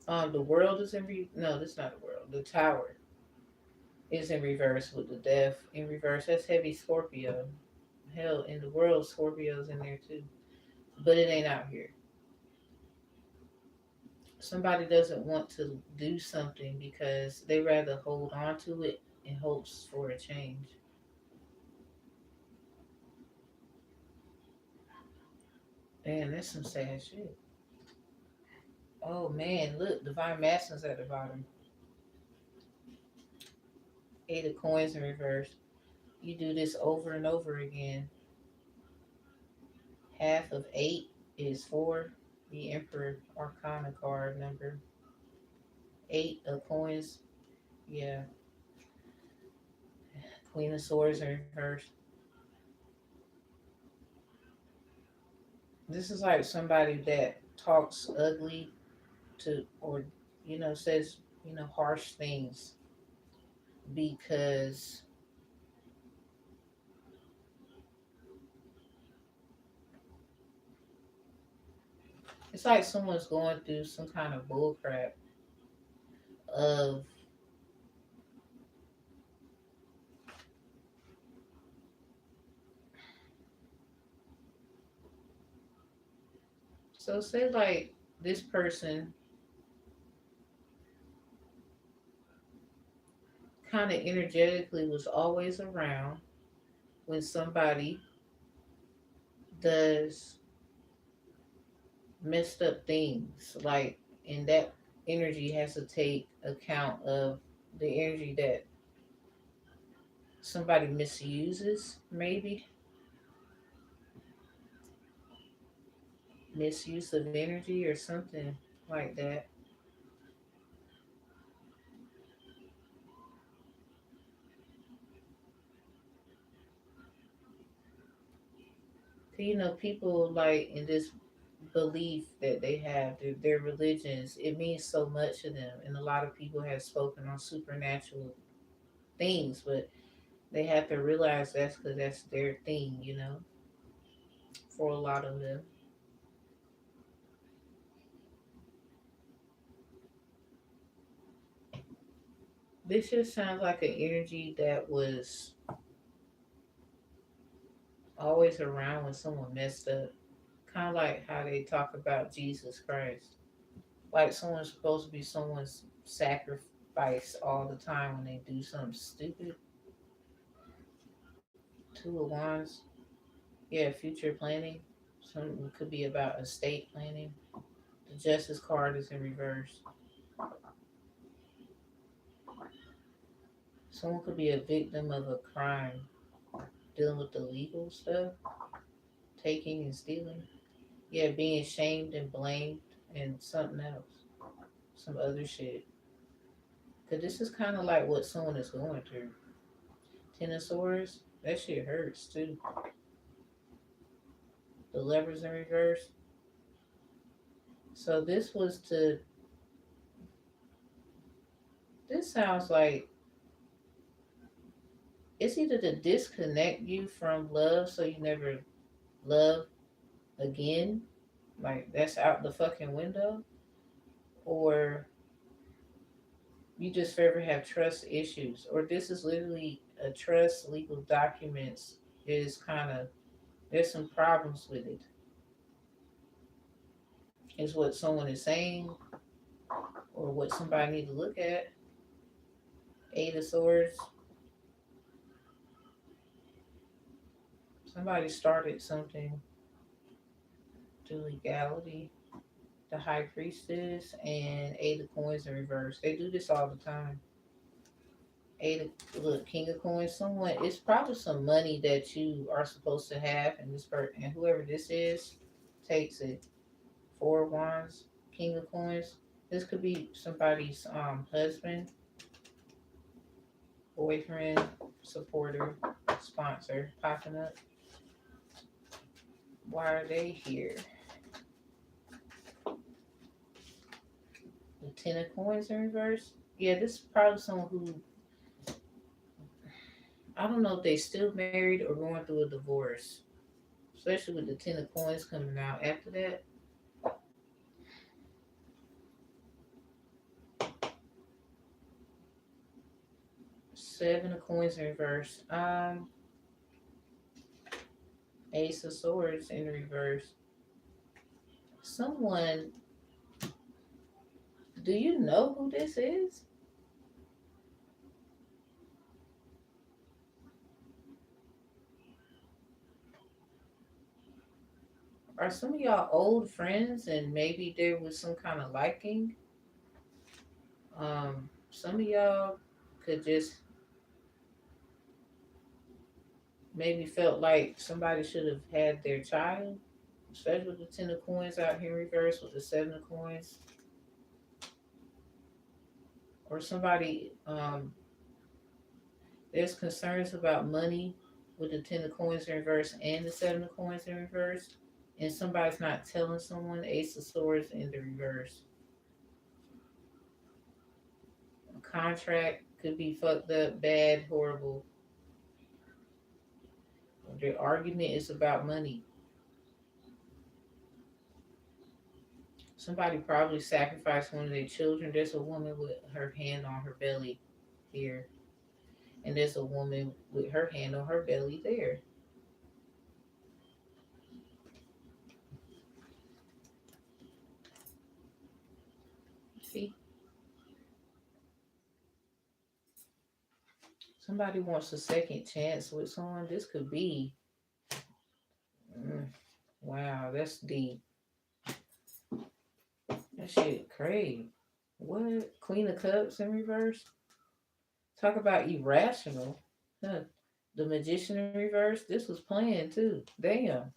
The world is in no, that's not the world. The tower is in reverse with the death in reverse. That's heavy Scorpio. Hell, in the world, Scorpio's in there too, but it ain't out here. Somebody doesn't want to do something because they rather hold on to it in hopes for a change. Man, that's some sad shit. Oh man, look, divine masculine's at the bottom. Eight of coins in reverse. You do this over and over again. Half of eight is four. The Emperor Arcana card number. Eight of coins. Yeah. Queen of Swords in reverse. This is like somebody that talks ugly to, or, says, harsh things because it's like someone's going through some kind of bullcrap of so say like this person kind of energetically was always around when somebody does messed up things like, and that energy has to take account of the energy that somebody misuses, maybe misuse of energy or something like that. People like in this belief that they have, their religions, it means so much to them, and a lot of people have spoken on supernatural things, but they have to realize that's because that's their thing, for a lot of them. This just sounds like an energy that was always around when someone messed up. Kind of like how they talk about Jesus Christ. Like someone's supposed to be someone's sacrifice all the time when they do something stupid. Two of Wands. Yeah, future planning. Some could be about estate planning. The Justice card is in reverse. Someone could be a victim of a crime, dealing with the legal stuff, taking and stealing. Yeah, being shamed and blamed and something else, some other shit. Cause this is kind of like what someone is going through. Ten of Swords, that shit hurts too. The Lovers in reverse. So this was to. This sounds like it's either to disconnect you from love so you never love again, like that's out the fucking window, or you just forever have trust issues, or this is literally a trust legal documents is kind of there's some problems with it. Is what someone is saying, or what somebody need to look at. Eight of Swords. Somebody started something to legality. The High Priestess and Eight of Coins in reverse. They do this all the time. Look, King of Coins. Someone, it's probably some money that you are supposed to have, and this person and whoever this is takes it. Four of Wands, King of Coins. This could be somebody's husband, boyfriend, supporter, sponsor popping up. Why are they here? The Ten of Coins in reverse. Yeah, this is probably someone who, I don't know if they still married or going through a divorce. Especially with the Ten of Coins coming out after that. Seven of Coins in reverse. Ace of Swords in reverse. Someone, do you know who this is? Are some of y'all old friends and maybe there was some kind of liking? Some of y'all could just maybe felt like somebody should have had their child, especially with the Ten of Coins out here in reverse with the Seven of Coins. Or somebody, there's concerns about money with the Ten of Coins in reverse and the Seven of Coins in reverse, and somebody's not telling someone. Ace of Swords in the reverse. A contract could be fucked up, bad, horrible. The argument is about money. Somebody probably sacrificed one of their children. There's a woman with her hand on her belly here, and there's a woman with her hand on her belly there. See, somebody wants a second chance with someone. This could be. Mm, wow, that's deep. That shit crazy. What? Queen of Cups in reverse? Talk about irrational. Huh. The Magician in reverse? This was planned too. Damn.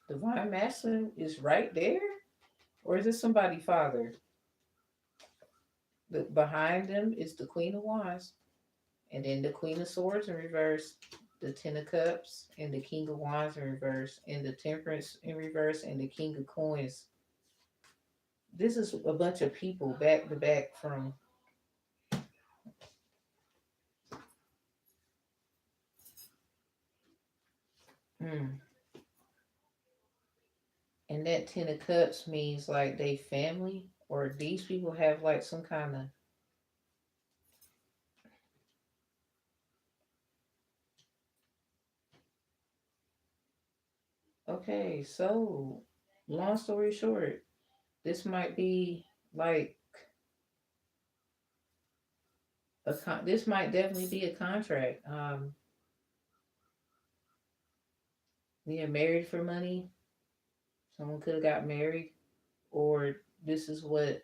Divine Masculine is right there? Or is this somebody father? Behind them is the Queen of Wands. And then the Queen of Swords in reverse. The Ten of Cups and the King of Wands in reverse. And the Temperance in reverse and the King of Coins. This is a bunch of people back to back from. Hmm. And that Ten of Cups means like they family, or these people have like some kind of. Okay, so long story short, this might be like this might definitely be a contract. Yeah, married for money. Someone could have got married, or this is what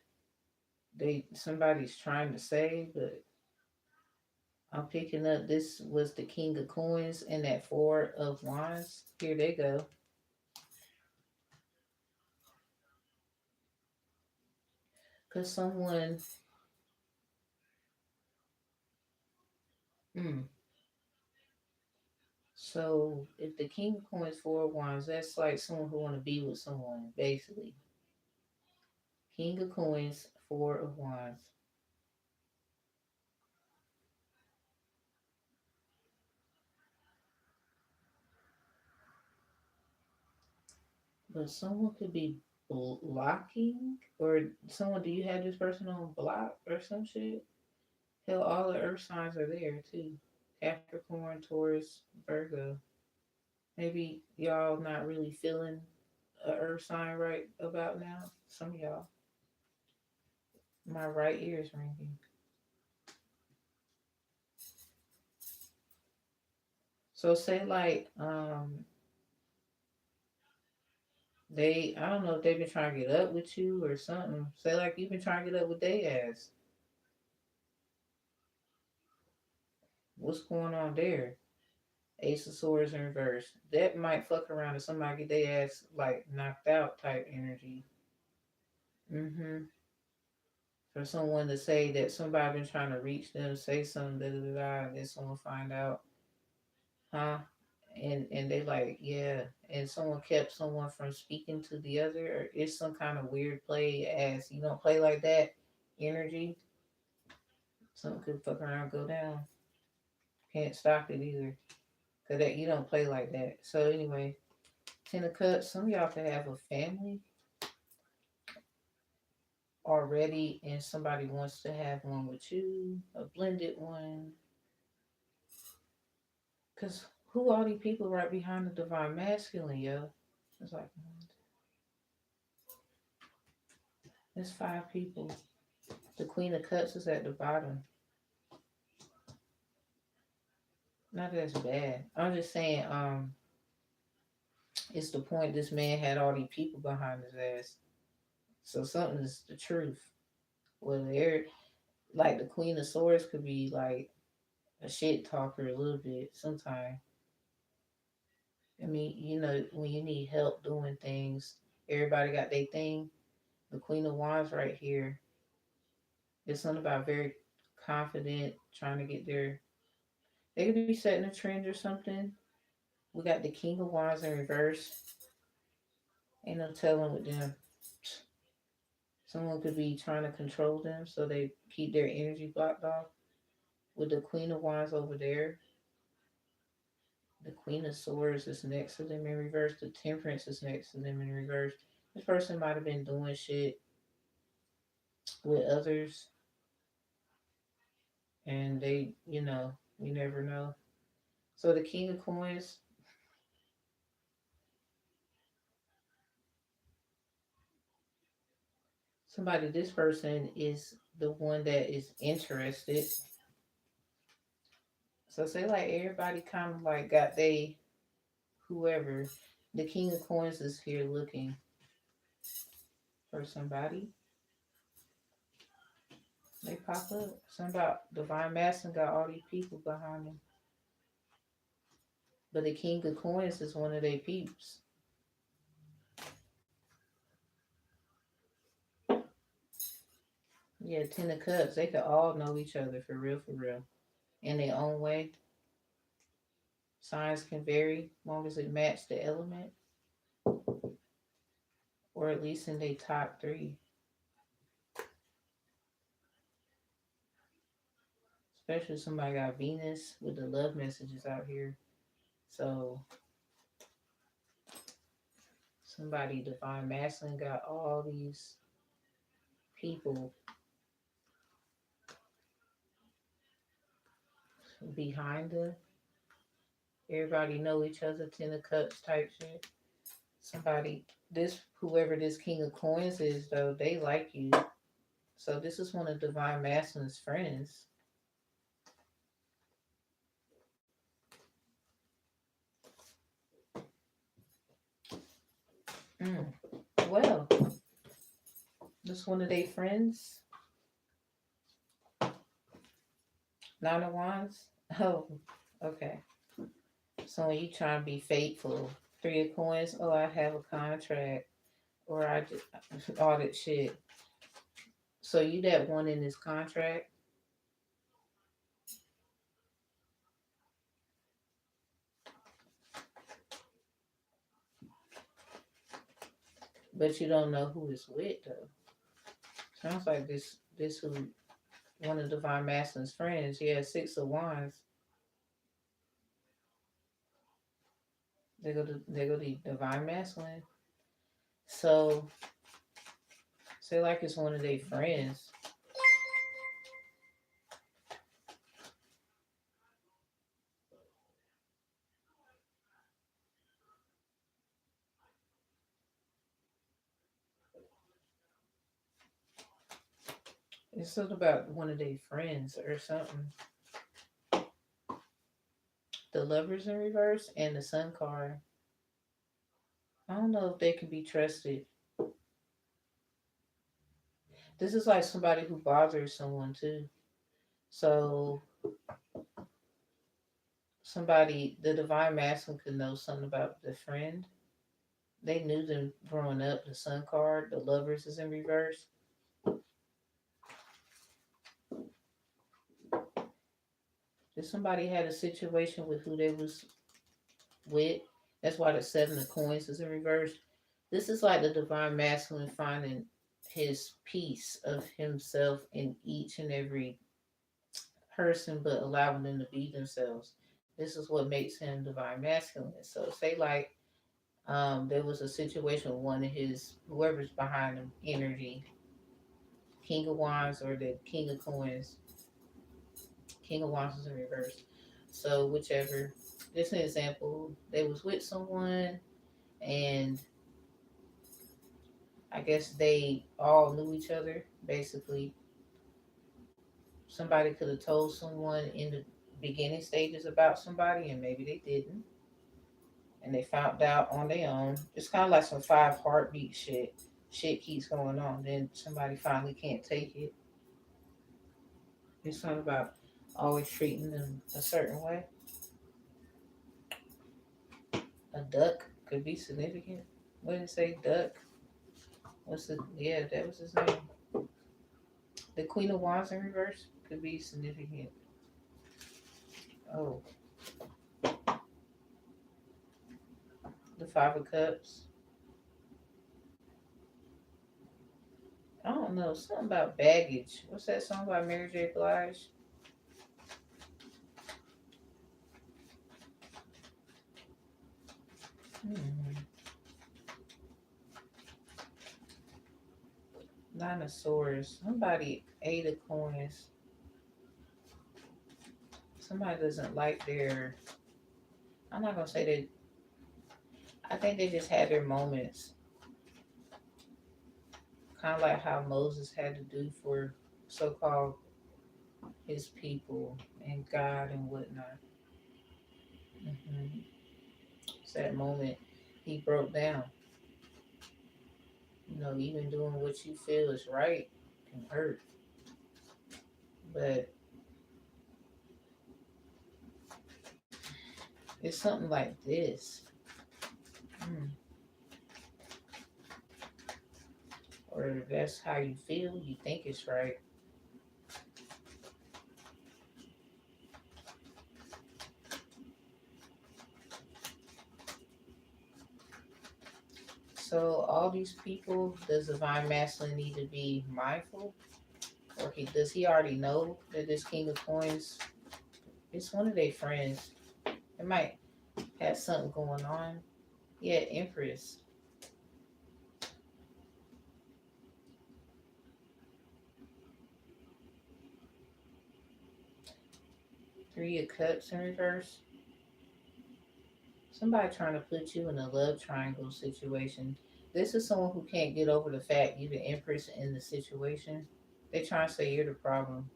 somebody's trying to say, but I'm picking up this was the King of Coins and that Four of Wands. Here they go. Cause someone, hmm. So if the King of Coins, Four of Wands, that's like someone who want to be with someone, basically. King of Coins, Four of Wands. But someone could be. blocking or someone? Do you have this person on block or some shit? Hell, all the Earth signs are there too. Capricorn, Taurus, Virgo. Maybe y'all not really feeling a Earth sign right about now. Some of y'all. My right ear is ringing. So say like they, I don't know if they've been trying to get up with you or something. Say like you've been trying to get up with they ass. What's going on there? Ace of Swords in reverse. That might fuck around if somebody get their ass like knocked out type energy. Mm-hmm. For someone to say that somebody been trying to reach them, say something, da da da, da, and then someone find out, huh? And they like, yeah, and someone kept someone from speaking to the other, or it's some kind of weird play as you don't play like that energy. Something could fuck around, go down. Can't stop it either, cause that you don't play like that. So anyway, Ten of Cups. Some of y'all could have a family already, and somebody wants to have one with you, a blended one. Cause who are these people right behind the divine masculine, yo? It's like there's five people. The Queen of Cups is at the bottom. Not that's bad. I'm just saying, it's the point this man had all these people behind his ass. So something is the truth. Well, they're like the Queen of Swords could be like a shit talker a little bit sometimes. I mean, you know, when you need help doing things, everybody got their thing. The Queen of Wands right here. It's something about very confident, trying to get there. They could be setting a trend or something. We got the King of Wands in reverse. Ain't no telling with them. Someone could be trying to control them so they keep their energy blocked off. With the Queen of Wands over there, the Queen of Swords is next to them in reverse. The Temperance is next to them in reverse. This person might have been doing shit with others and they, you know, you never know. So the King of Coins, somebody, this person is the one that is interested. So say like everybody kind of like got they whoever. The King of Coins is here looking for somebody. They pop up. Something about Divine Masculine got all these people behind them. But the King of Coins is one of their peeps. Yeah, Ten of Cups. They could all know each other for real, for real. In their own way. Signs can vary as long as it match the element. Or at least in their top three. Especially if somebody got Venus with the love messages out here. So somebody Divine Masculine got all these people behind them. Everybody know each other, Ten of Cups type shit. Somebody, this whoever this King of Coins is though, they like you. So this is one of Divine Masculine's friends. Mm. Well, this one of their friends. Nine of Wands. Oh, okay. So when you try to be faithful, Three of Coins. Oh, I have a contract, or I just all that shit. So you that one in this contract, but you don't know who it's with though. Sounds like this who one of Divine Masculine's friends. Yeah, Six of Wands. They go to Divine Masculine. So Say like it's one of their friends. It's something about one of their friends or something. The lovers in reverse and the sun card. I don't know if they can be trusted. This is like somebody who bothers someone too. So somebody, the divine masculine could know something about the friend. They knew them growing up. The sun card, the lovers is in reverse. If somebody had a situation with who they was with, that's why the seven of coins is in reverse. This is like the divine masculine finding his piece of himself in each and every person, but allowing them to be themselves. This is what makes him divine masculine. So say like there was a situation with one of his whoever's behind him energy, King of Wands or the King of Coins. King of Wands is in reverse. So whichever. Just an example, they was with someone and I guess they all knew each other. Basically, somebody could have told someone in the beginning stages about somebody, and maybe they didn't, and they found out on their own. It's kind of like some five heartbeat shit. Shit keeps going on, then somebody finally can't take it. It's something about always treating them a certain way. A duck could be significant. What did it say? Duck. What's the? Yeah, that was his name. The Queen of Wands in reverse could be significant. Oh, the Five of Cups. I don't know. Something about baggage. What's that song by Mary J. Blige? Hmm. Nine of Swords. Somebody, Eight of Coins. Somebody doesn't like their. I'm not gonna say that. I think they just had their moments. Kind of like how Moses had to do for so-called his people and God and whatnot. Hmm. It's that moment he broke down. Even doing what you feel is right can hurt. But it's something like this. Mm. Or if that's how you feel, you think it's right. So all these people, does divine masculine need to be mindful? Or does he already know that this King of Coins is one of their friends? It might have something going on. Yeah, Empress. Three of Cups in reverse. Somebody trying to put you in a love triangle situation. This is someone who can't get over the fact you're the Empress in the situation. They trying to say you're the problem.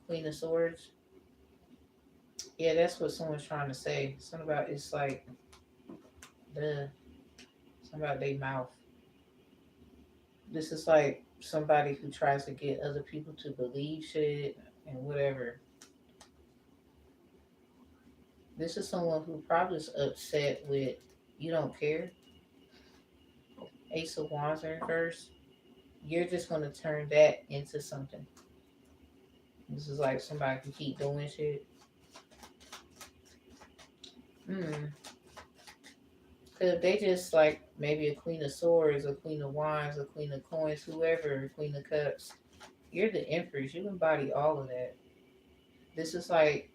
Queen of Swords. Yeah, that's what someone's trying to say. Something about it's like the something about their mouth. This is like somebody who tries to get other people to believe shit and whatever. This is someone who probably is upset with you don't care. Ace of Wands in reverse. You're just gonna turn that into something. This is like somebody who keep doing shit. Hmm. Cause they just like maybe a Queen of Swords, a Queen of Wands, a Queen of Coins, whoever, Queen of Cups. You're the Empress. You embody all of that. This is like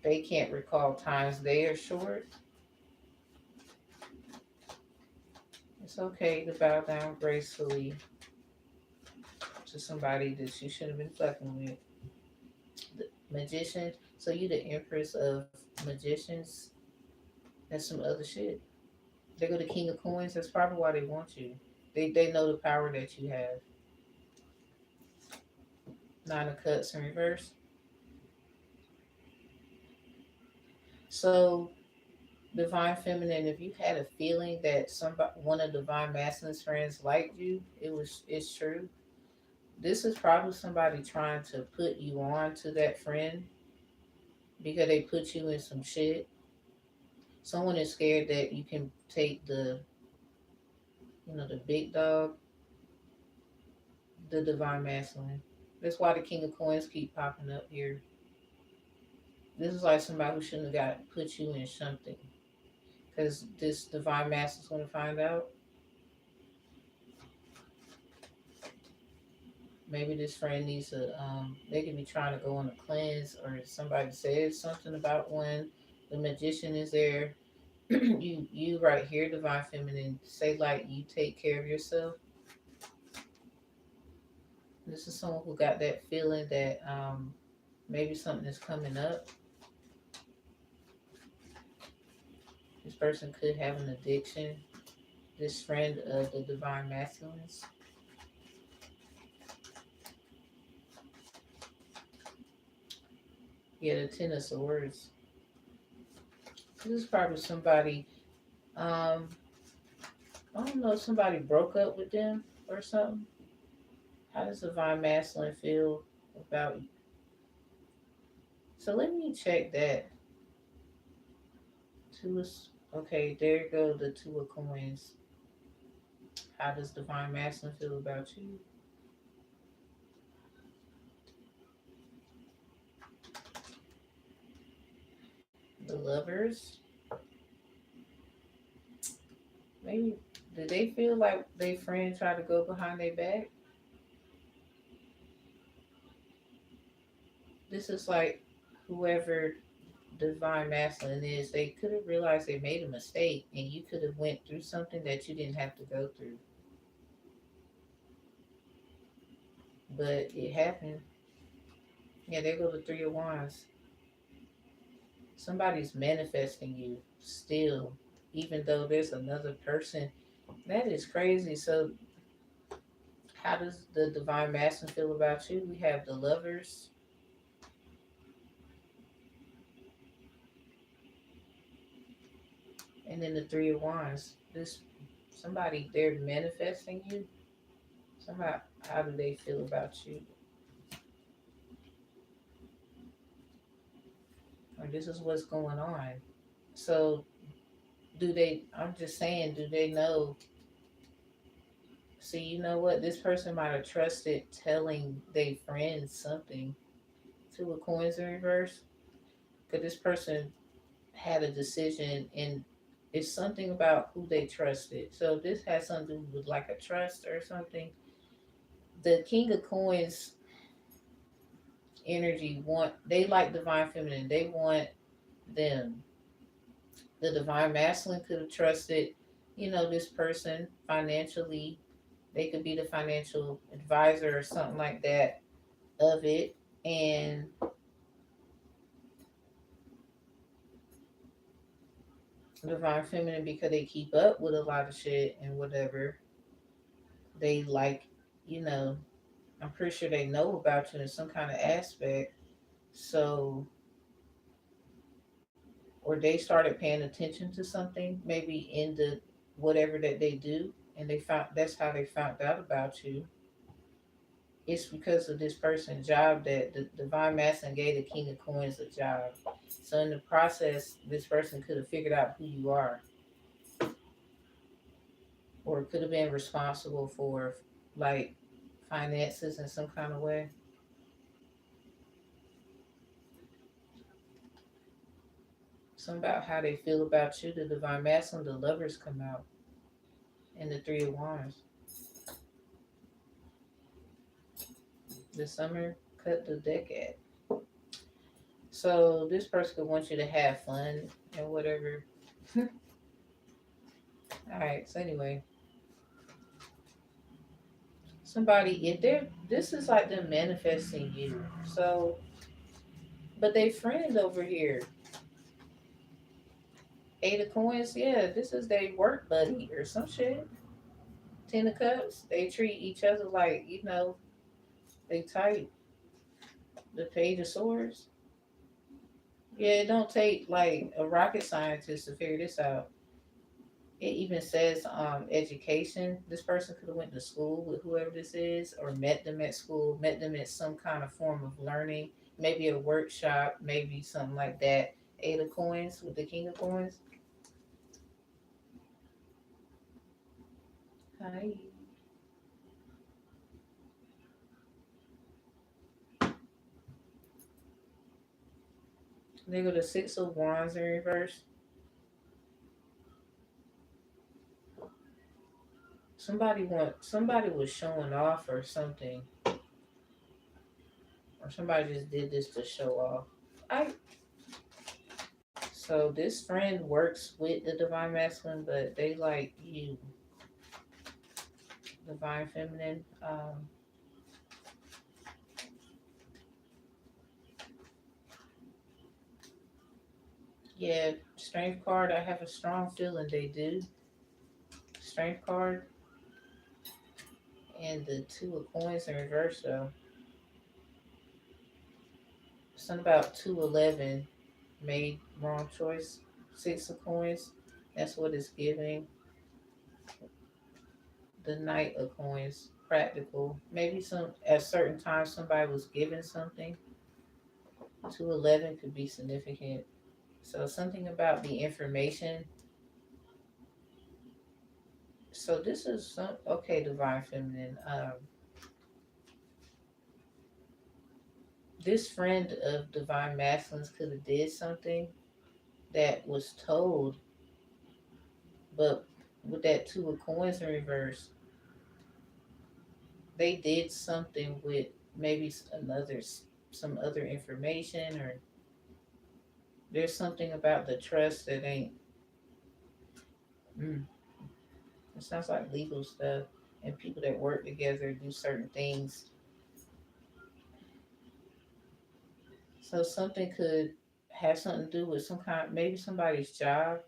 they can't recall times they are short. It's okay to bow down gracefully. to somebody that you should have been fucking with. The magician. So you the empress of magicians. That's some other shit. They go to King of Coins. That's probably why they want you. They know the power that you have. Nine of Cups in reverse. So divine feminine, if you had a feeling that somebody, one of divine masculine's friends liked you, it's true. This is probably somebody trying to put you on to that friend because they put you in some shit. Someone is scared that you can take the big dog, the divine masculine. That's why the King of Coins keep popping up here. This is like somebody who shouldn't have got put you in something. Because this divine masculine's going to find out. Maybe this friend needs they could be trying to go on a cleanse, or somebody says something about when the magician is there. you right here, divine feminine, say like you take care of yourself. This is someone who got that feeling that maybe something is coming up. This person could have an addiction. This friend of the divine masculines. Yeah, the Ten of Swords. This is probably somebody, um, I don't know if somebody broke up with them or something. How does divine masculine feel about you? So let me check that. Okay, there go the Two of Coins. How does divine masculine feel about you? The Lovers. Maybe do they feel like their friend tried to go behind their back? This is like whoever divine masculine is, they could have realized they made a mistake and you could have went through something that you didn't have to go through. But it happened. Yeah, there go the Three of Wands. Somebody's manifesting you still, even though there's another person. That is crazy. So how does the divine masculine feel about you? We have the Lovers, and then the Three of Wands. This somebody, they're manifesting you. Somehow, how do they feel about you? Or this is what's going on. So do they? I'm just saying, do they know? See, you know what? This person might have trusted telling their friends something. Two of Coins in reverse. Because this person had a decision, and it's something about who they trusted. So this has something to do with like a trust or something. The King of Coins energy they like divine feminine. They want them. The divine masculine could have trusted, this person financially. They could be the financial advisor or something like that of it. And divine feminine, because they keep up with a lot of shit and whatever, they like, you know, I'm pretty sure they know about you in some kind of aspect. So, or they started paying attention to something, maybe in the whatever that they do, and they found that's how they found out about you. It's because of this person's job that the divine masculine gave the King of Coins a job. So in the process, this person could have figured out who you are, or could have been responsible for like finances in some kind of way. Something about how they feel about you. The divine masculine, the Lovers come out, and the Three of Wands. The Summer cut the deck at. So this person could want you to have fun and whatever. All right. So anyway, Somebody, if they're, this is like them manifesting you. So, but they friend over here. Eight of coins, yeah, this is their work buddy or some shit. Ten of cups, they treat each other like, they tight. The page of swords. Yeah, it don't take like a rocket scientist to figure this out. It even says education. This person could have went to school with whoever this is, or met them at school, met them at some kind of form of learning, maybe a workshop, maybe something like that. Eight of coins with the king of coins. Hi. They go to six of wands in reverse. Somebody was showing off or something, or somebody just did this to show off. I So this friend works with the divine masculine, but they like you, divine feminine. Yeah, strength card. I have a strong feeling they do. Strength card and the two of coins in reverse though. Something about 211 made wrong choice. Six of coins. That's what it's giving. The knight of coins. Practical. Maybe some at certain times somebody was given something. 211 could be significant. So something about the information. So this is some okay, divine feminine. This friend of divine masculines could have did something that was told, but with that two of coins in reverse, they did something with maybe another some other information, or there's something about the trust that ain't. Mm, it sounds like legal stuff, and people that work together do certain things. So something could have something to do with some kind, maybe somebody's job.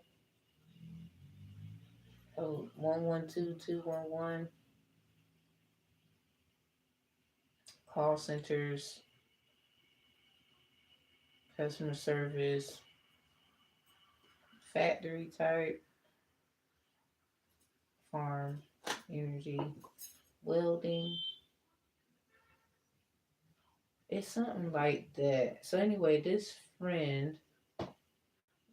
Oh, 112 211 call centers, customer service, factory type, farm, energy, welding. It's something like that. So anyway, this friend,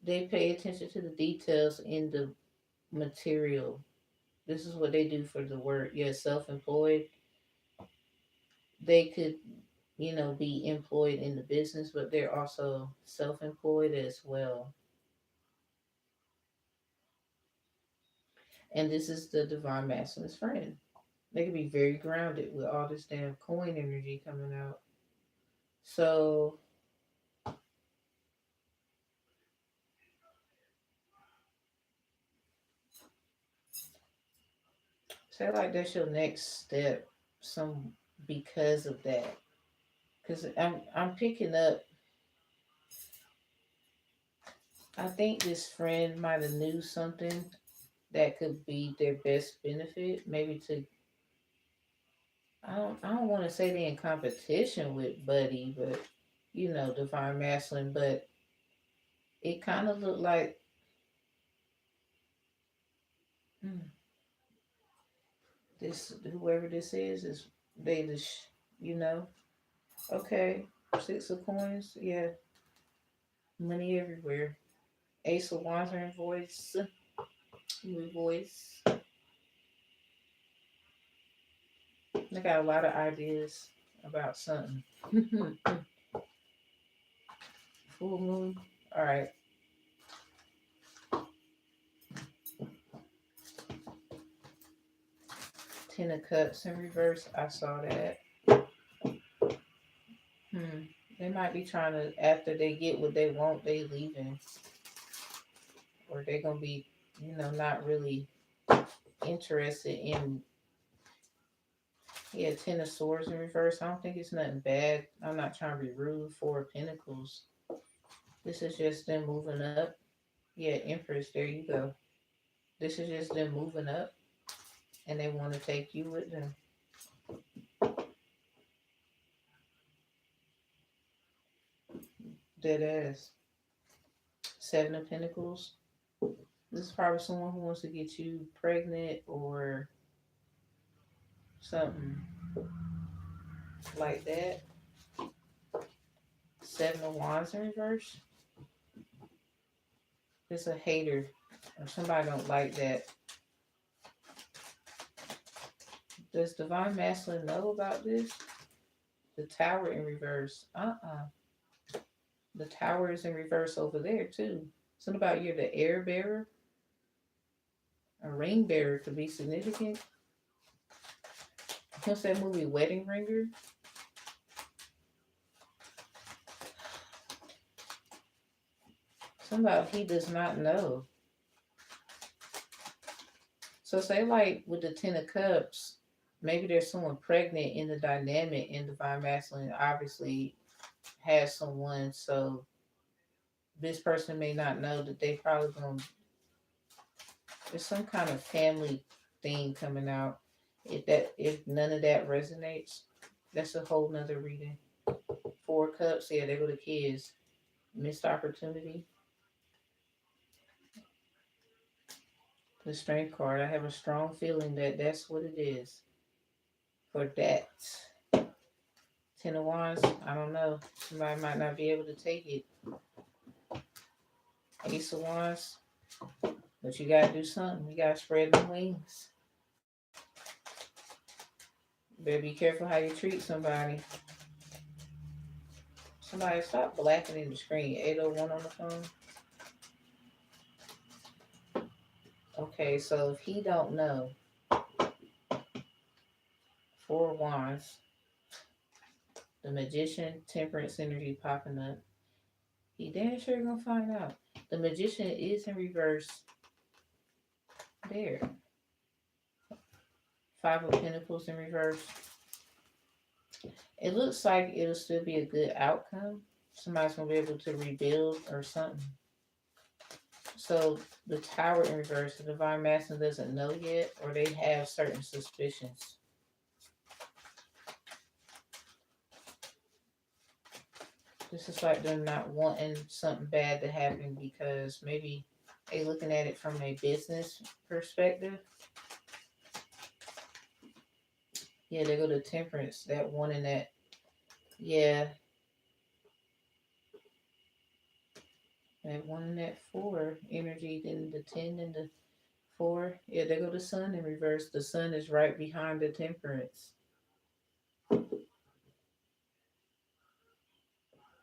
they pay attention to the details in the material. This is what they do for the work. Yeah, self-employed. They could, be employed in the business, but they're also self-employed as well. And this is the divine masculine's friend. They can be very grounded with all this damn coin energy coming out. So say like that's your next step, some because of that. Because I'm picking up. I think this friend might have knew something that could be their best benefit. Maybe to I don't want to say they're in competition with Buddy, but divine masculine. But it kind of looked like hmm, this whoever this is they just you know okay, six of coins, yeah, money everywhere. Ace of wands in voice, new voice. They got a lot of ideas about something. Full moon. All right. Ten of cups in reverse. I saw that. Hmm. They might be trying to after they get what they want, they leaving, or they gonna be, not really interested in Yeah, Ten of Swords in reverse. I don't think it's nothing bad. I'm not trying to be rude. Four of Pentacles. This is just them moving up. Yeah, Empress. There you go. This is just them moving up, and they want to take you with them. Dead ass. Seven of Pentacles. This is probably someone who wants to get you pregnant or something like that. Seven of Wands in reverse. It's a hater or somebody don't like that. Does Divine Masculine know about this? The Tower in reverse. The Tower is in reverse over there too. Something about you're the air bearer. A ring bearer could be significant. What's that movie, Wedding Ringer? Something about he does not know. So say like with the Ten of Cups, maybe there's someone pregnant in the dynamic, and Divine Masculine obviously has someone, so this person may not know that they probably gonna, there's some kind of family thing coming out. If none of that resonates, that's a whole nother reading. Four Cups, yeah, they go to kids. Missed opportunity. The Strength card, I have a strong feeling that that's what it is for that. Ten of Wands, I don't know. Somebody might not be able to take it. Ace of Wands, but you gotta do something. You gotta spread the wings. You better be careful how you treat somebody. Somebody stop blackening the screen. 801 on the phone. Okay, so if he don't know, Four of Wands, the Magician, Temperance energy popping up. He damn sure gonna find out. The Magician is in reverse. There. Five of Pentacles in reverse. It looks like it'll still be a good outcome. Somebody's gonna be able to rebuild or something. So the Tower in reverse, the Divine Masculine doesn't know yet, or they have certain suspicions. This is like them not wanting something bad to happen because maybe they looking at it from a business perspective. Yeah, they go to Temperance, that one and that. Yeah. That one and that four energy, then the 10 and the four. Yeah, they go to Sun in reverse. The Sun is right behind the Temperance.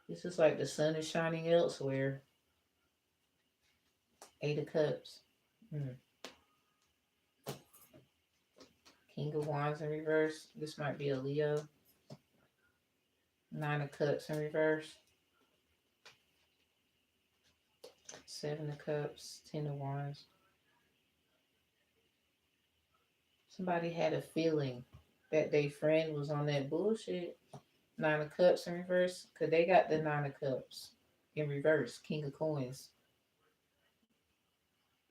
This is like the sun is shining elsewhere. Eight of Cups. King of Wands in reverse. This might be a Leo. Nine of Cups in reverse. Seven of Cups. Ten of Wands. Somebody had a feeling that their friend was on that bullshit. Nine of Cups in reverse. Because they got the Nine of Cups in reverse. King of Coins.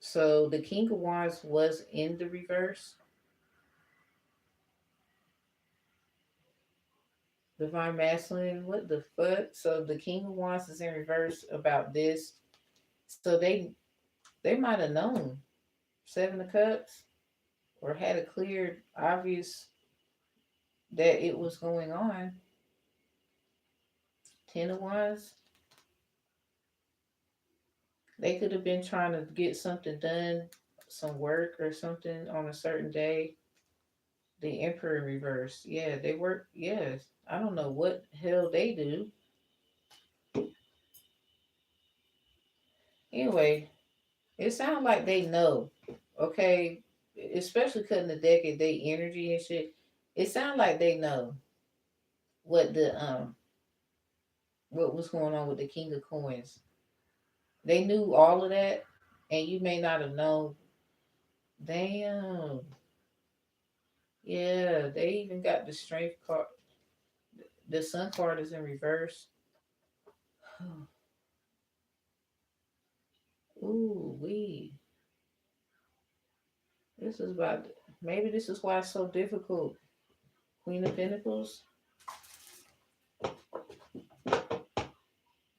So the King of Wands was in the reverse. Divine Masculine, what the fuck? So the King of Wands is in reverse about this. So they might have known. Seven of Cups, or had a clear, obvious that it was going on. Ten of Wands, they could have been trying to get something done, some work or something on a certain day. The Emperor in reverse. Yeah, they work. Yes. I don't know what hell they do. Anyway, it sounds like they know. Okay. Especially cutting the deck at their energy and shit. It sounds like they know what the what was going on with the King of Coins. They knew all of that, and you may not have known. Damn. Yeah, they even got the strength card. The sun card is in reverse. Ooh, we. This is about. Maybe this is why it's so difficult. Queen of Pentacles.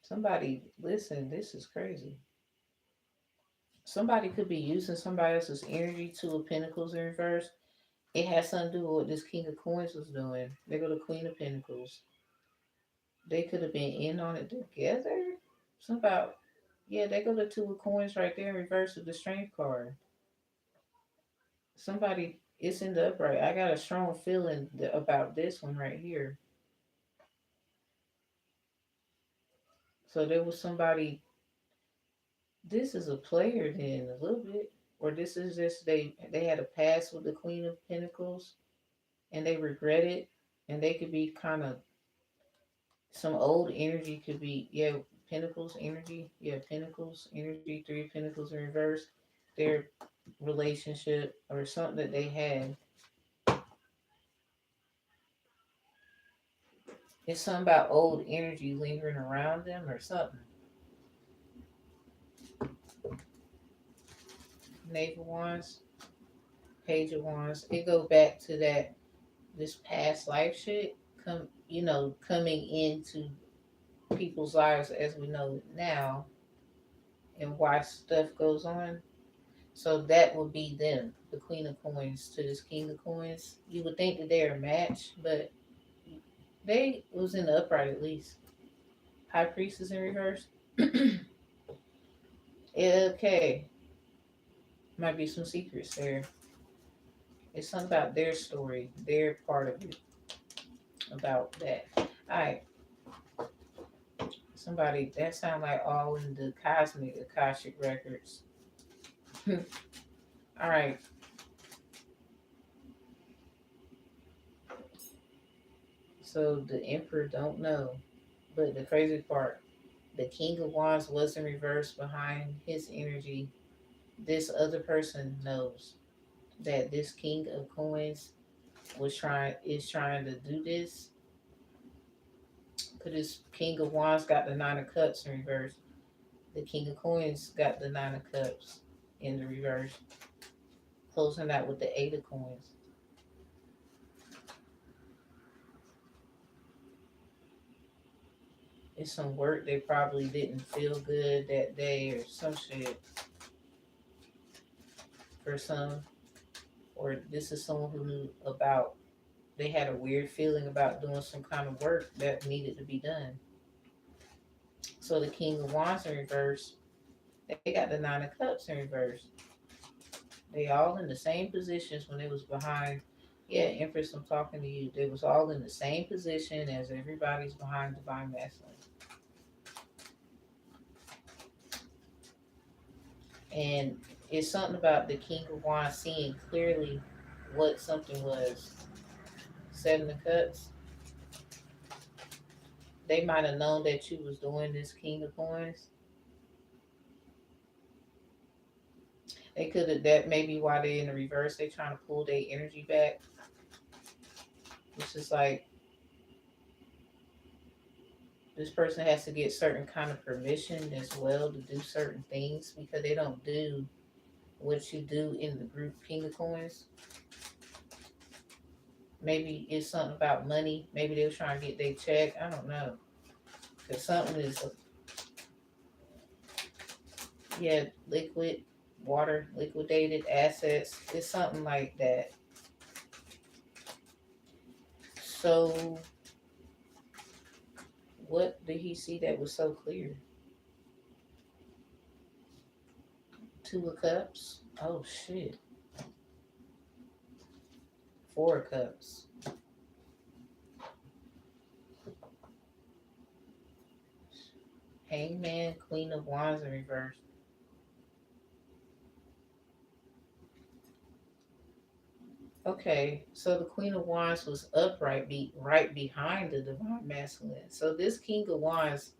Somebody, listen, this is crazy. Somebody could be using somebody else's energy. Two of Pentacles in reverse. It has something to do with what this King of Coins was doing. They go to Queen of Pentacles. They could have been in on it together. Somehow, yeah, they go to Two of Coins right there in reverse with the Strength card. Somebody, it's in the upright. I got a strong feeling about this one right here. So there was somebody. This is a player then a little bit, or this is just they had a past with the Queen of Pentacles and they regret it, and they could be kind of some old energy could be, yeah, Pentacles energy, yeah, Pentacles energy, Three of Pentacles in reverse, their relationship or something that they had. It's something about old energy lingering around them or something. Knave of Wands, Page of Wands. It go back to that this past life shit coming into people's lives as we know it now, and why stuff goes on. So that would be them, the Queen of Coins to this King of Coins. You would think that they're a match, but they was in the upright at least. High Priestess in reverse. Okay, might be some secrets there. It's something about their story, their part of it, about that. All right, somebody that sound like all in the cosmic Akashic records. All right, so the Emperor don't know, but the crazy part, the King of Wands was in reverse behind his energy. This other person knows that this King of Coins is trying to do this. Cause this King of Wands got the Nine of Cups in reverse. The King of Coins got the Nine of Cups in the reverse, closing out with the Eight of Coins. It's some work they probably didn't feel good that day or some shit for some, or this is someone who knew about. They had a weird feeling about doing some kind of work that needed to be done. So the King of Wands in reverse, they got the Nine of Cups in reverse. They all in the same positions when they was behind. Yeah, Empress, I'm talking to you. They was all in the same position as everybody's behind Divine Masculine. And it's something about the King of Wands seeing clearly what something was. Seven of Cups. They might have known that you was doing this King of Coins. They could have, that may be why they in the reverse. They trying to pull their energy back. It's just like this person has to get certain kind of permission as well to do certain things because they don't do what you do in the group King of Coins. Maybe it's something about money. Maybe they were trying to get their check. I don't know. Because something is, yeah, liquid, water, liquidated assets. It's something like that. So, what did he see that was so clear? Two of Cups. Oh, shit. Four of Cups. Hangman, Queen of Wands in reverse. Okay, so the Queen of Wands was upright, right behind the Divine Masculine. So this King of Wands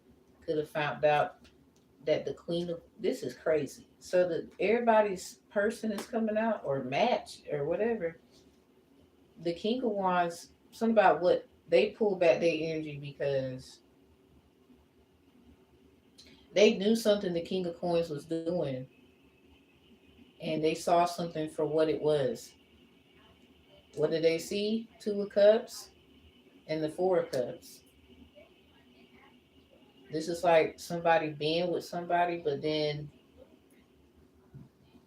could have found out that the Queen of, this is crazy. So that everybody's person is coming out or match or whatever. The King of Wands, something about what they pull back their energy because they knew something the King of Coins was doing, and they saw something for what it was. What did they see? Two of Cups and the Four of Cups. This is like somebody being with somebody, but then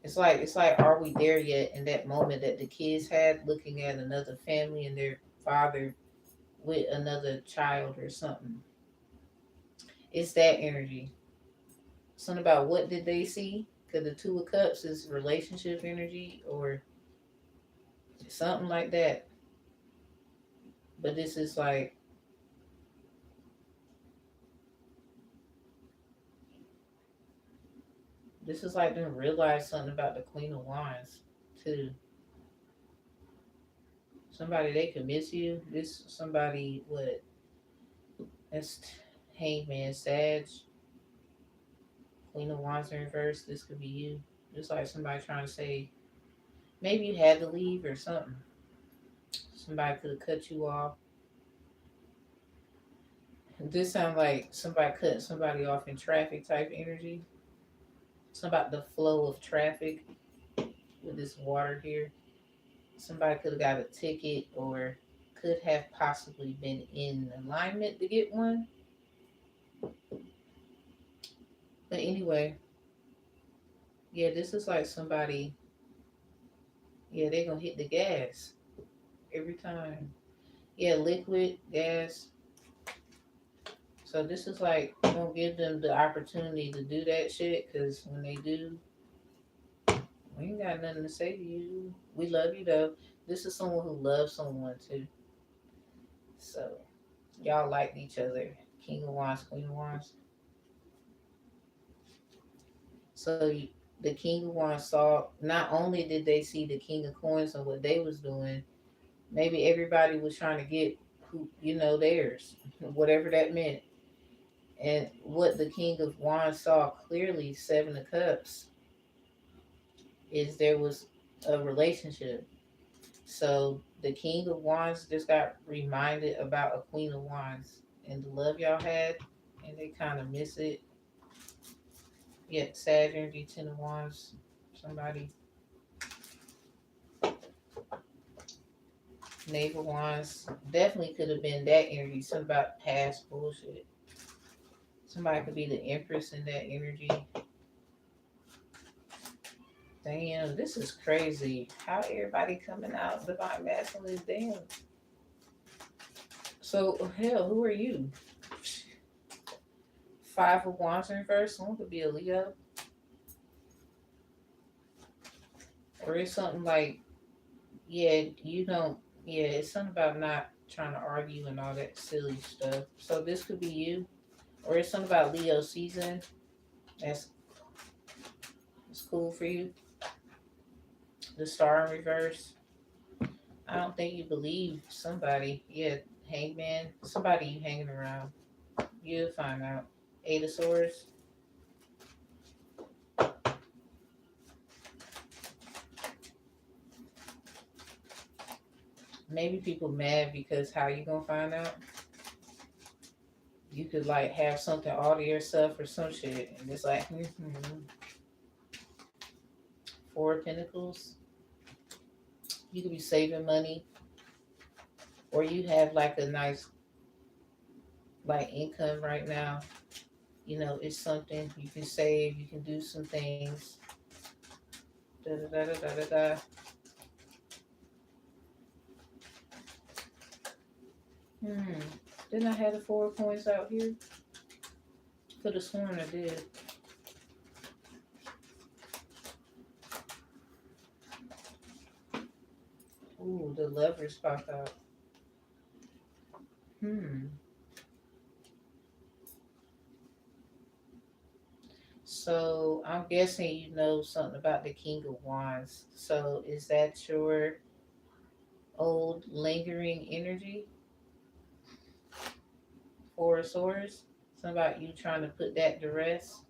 it's like, are we there yet? In that moment that the kids had, looking at another family and their father with another child or something. It's that energy. Something about what did they see? Because the Two of Cups is relationship energy or something like that. But this is like, this is like them realize something about the Queen of Wands too. Somebody they could miss you. This somebody what? That's Hangman, Sag, Queen of Wands in reverse. This could be you. Just like somebody trying to say maybe you had to leave or something. Somebody could have cut you off. This sounds like somebody cutting somebody off in traffic type energy. Something about the flow of traffic with this water here. Somebody could have got a ticket or could have possibly been in alignment to get one. But anyway, yeah, this is like somebody, yeah, they're going to hit the gas every time. Yeah, liquid, gas. So this is like, don't give them the opportunity to do that shit because when they do, we ain't got nothing to say to you. We love you though. This is someone who loves someone too. So y'all like each other. King of Wands, Queen of Wands. So the King of Wands saw, not only did they see the King of Coins and what they was doing, maybe everybody was trying to get who theirs, whatever that meant. And what the King of Wands saw clearly, Seven of Cups, is there was a relationship. So the King of Wands just got reminded about a Queen of Wands and the love y'all had, and they kind of miss it. Yet Saturn, the Ten of Wands, somebody. Knave of Wands definitely could have been that energy. Something about past bullshit. Somebody could be the Empress in that energy. Damn, this is crazy. How everybody coming out divine masculine? Damn. So hell, who are you? Five of Wands in reverse. Someone could be a Leo, or it's something like, yeah, you don't. Yeah, it's something about not trying to argue and all that silly stuff. So this could be you, or it's something about Leo season. That's cool for you. The Star in reverse. I don't think you believe somebody. Yeah, Hangman. Somebody you hanging around. You'll find out. Eight of Swords. Maybe people mad because how you gonna find out? You could like have something all to yourself or some shit, and it's like, Four of Pentacles. You could be saving money, or you have like a nice like income right now. It's something you can save. You can do some things. Da da da da da da. Didn't I have the Four of Coins out here? Could have sworn I did. Ooh, the Lovers popped out. So I'm guessing you know something about the King of Wands. So is that your old lingering energy? Four of Swords? Something about you trying to put that to rest?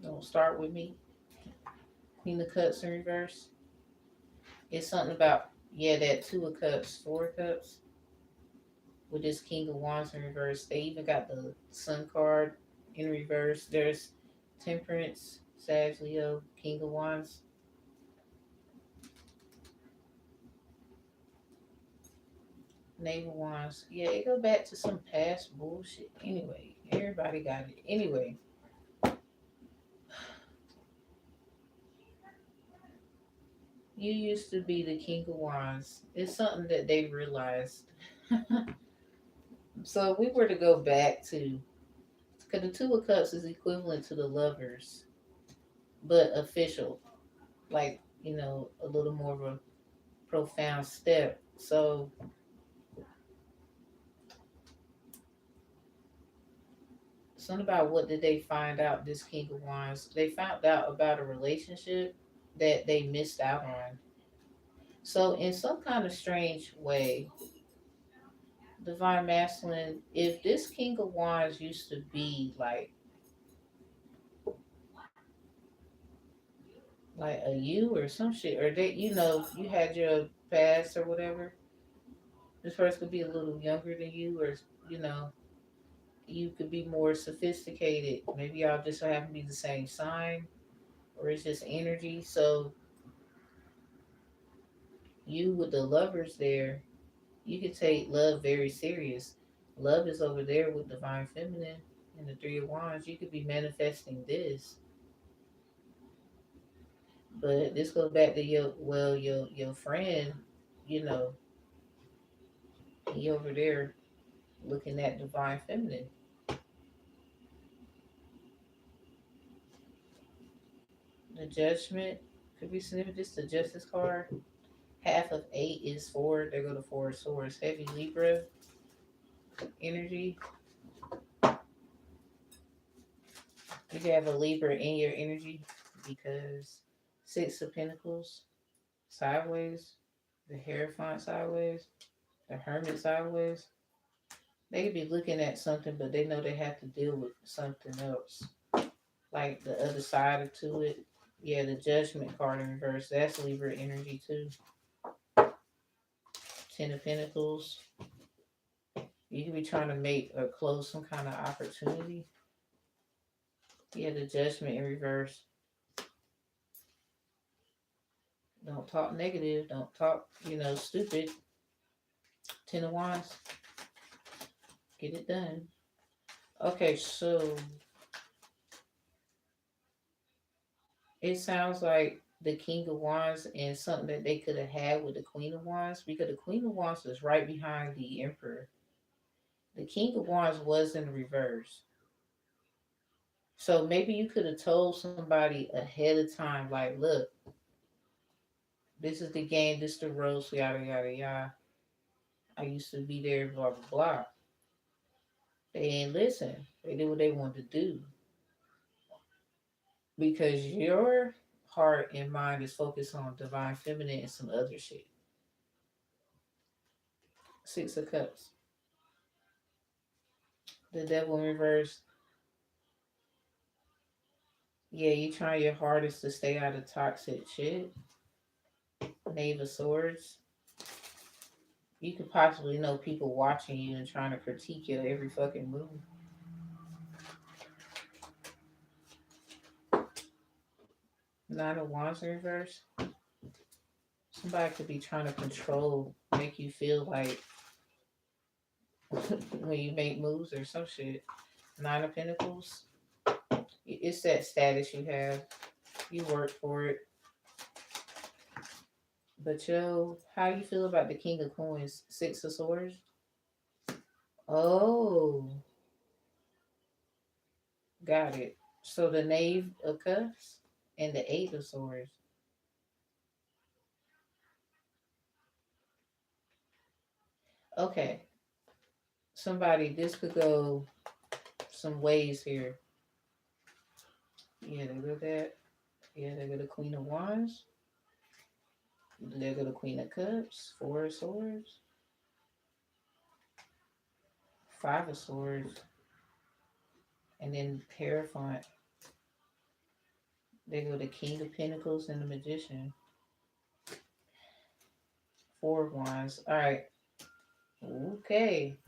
Don't start with me. Queen of Cups in reverse. It's something about Yeah, that Two of Cups, Four of Cups with this King of Wands in reverse. They even got the Sun card in reverse. There's Temperance, Sag, Leo, King of Wands, Knave of Wands. Yeah, it go back to some past bullshit. Anyway, everybody got it. Anyway, you used to be the King of Wands. It's something that they realized. So if we were to go back to, because the Two of Cups is equivalent to the Lovers, but official, like, a little more of a profound step. So something about what did they find out, this King of Wands? They found out about a relationship that they missed out on. So in some kind of strange way, Divine Masculine, if this King of Wands used to be like a you or some shit, or that you had your past or whatever, this person could be a little younger than you, or you know, you could be more sophisticated. Maybe y'all just happen to be the same sign, or it's just energy. So you with the Lovers there, you could take love very serious. Love is over there with Divine Feminine and the Three of Wands. You could be manifesting this, but this goes back to your friend. You know, he over there looking at Divine Feminine. The Judgment could be significant. This the Justice card. Half of eight is four. There go the Four of Swords. Heavy Libra energy. You can have a Libra in your energy because Six of Pentacles sideways, the Hierophant sideways, the Hermit sideways. They could be looking at something, but they know they have to deal with something else, like the other side to it. Yeah, the Judgment card in reverse. That's Libra energy too. Ten of Pentacles. You could be trying to make or close some kind of opportunity. Yeah, the Judgment in reverse. Don't talk negative. Don't talk, stupid. Ten of Wands. Get it done. Okay, so it sounds like the King of Wands and something that they could have had with the Queen of Wands, because the Queen of Wands was right behind the Emperor. The King of Wands was in reverse. So maybe you could have told somebody ahead of time, like, look, this is the game, this is the rules, yada, yada, yada. I used to be there, blah, blah, blah. They ain't listen. They did what they wanted to do because your heart and mind is focused on Divine Feminine and some other shit. Six of Cups. The Devil in reverse. Yeah, you try your hardest to stay out of toxic shit. Knave of Swords. You could possibly know people watching you and trying to critique your every fucking move. Nine of Wands in reverse. Somebody could be trying to control, make you feel like when you make moves or some shit. Nine of Pentacles. It's that status you have. You work for it. But how you feel about the King of Coins? Six of Swords. Oh, got it. So the Knave of Cups and the Eight of Swords. Okay, somebody, this could go some ways here. Yeah, they go that. Yeah, they go the Queen of Wands. They go the Queen of Cups. Four of Swords. Five of Swords. And then Hierophant. They go the King of Pentacles and the Magician. Four of Wands. All right. Okay.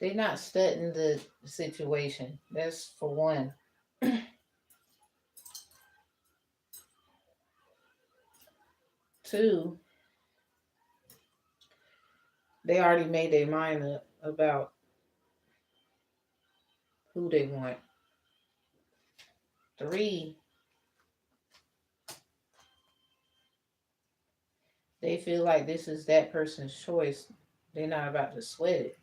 They're not studying the situation. That's for one. Two, they already made their mind up about who they want. Three, they feel like this is that person's choice. They're not about to sweat it.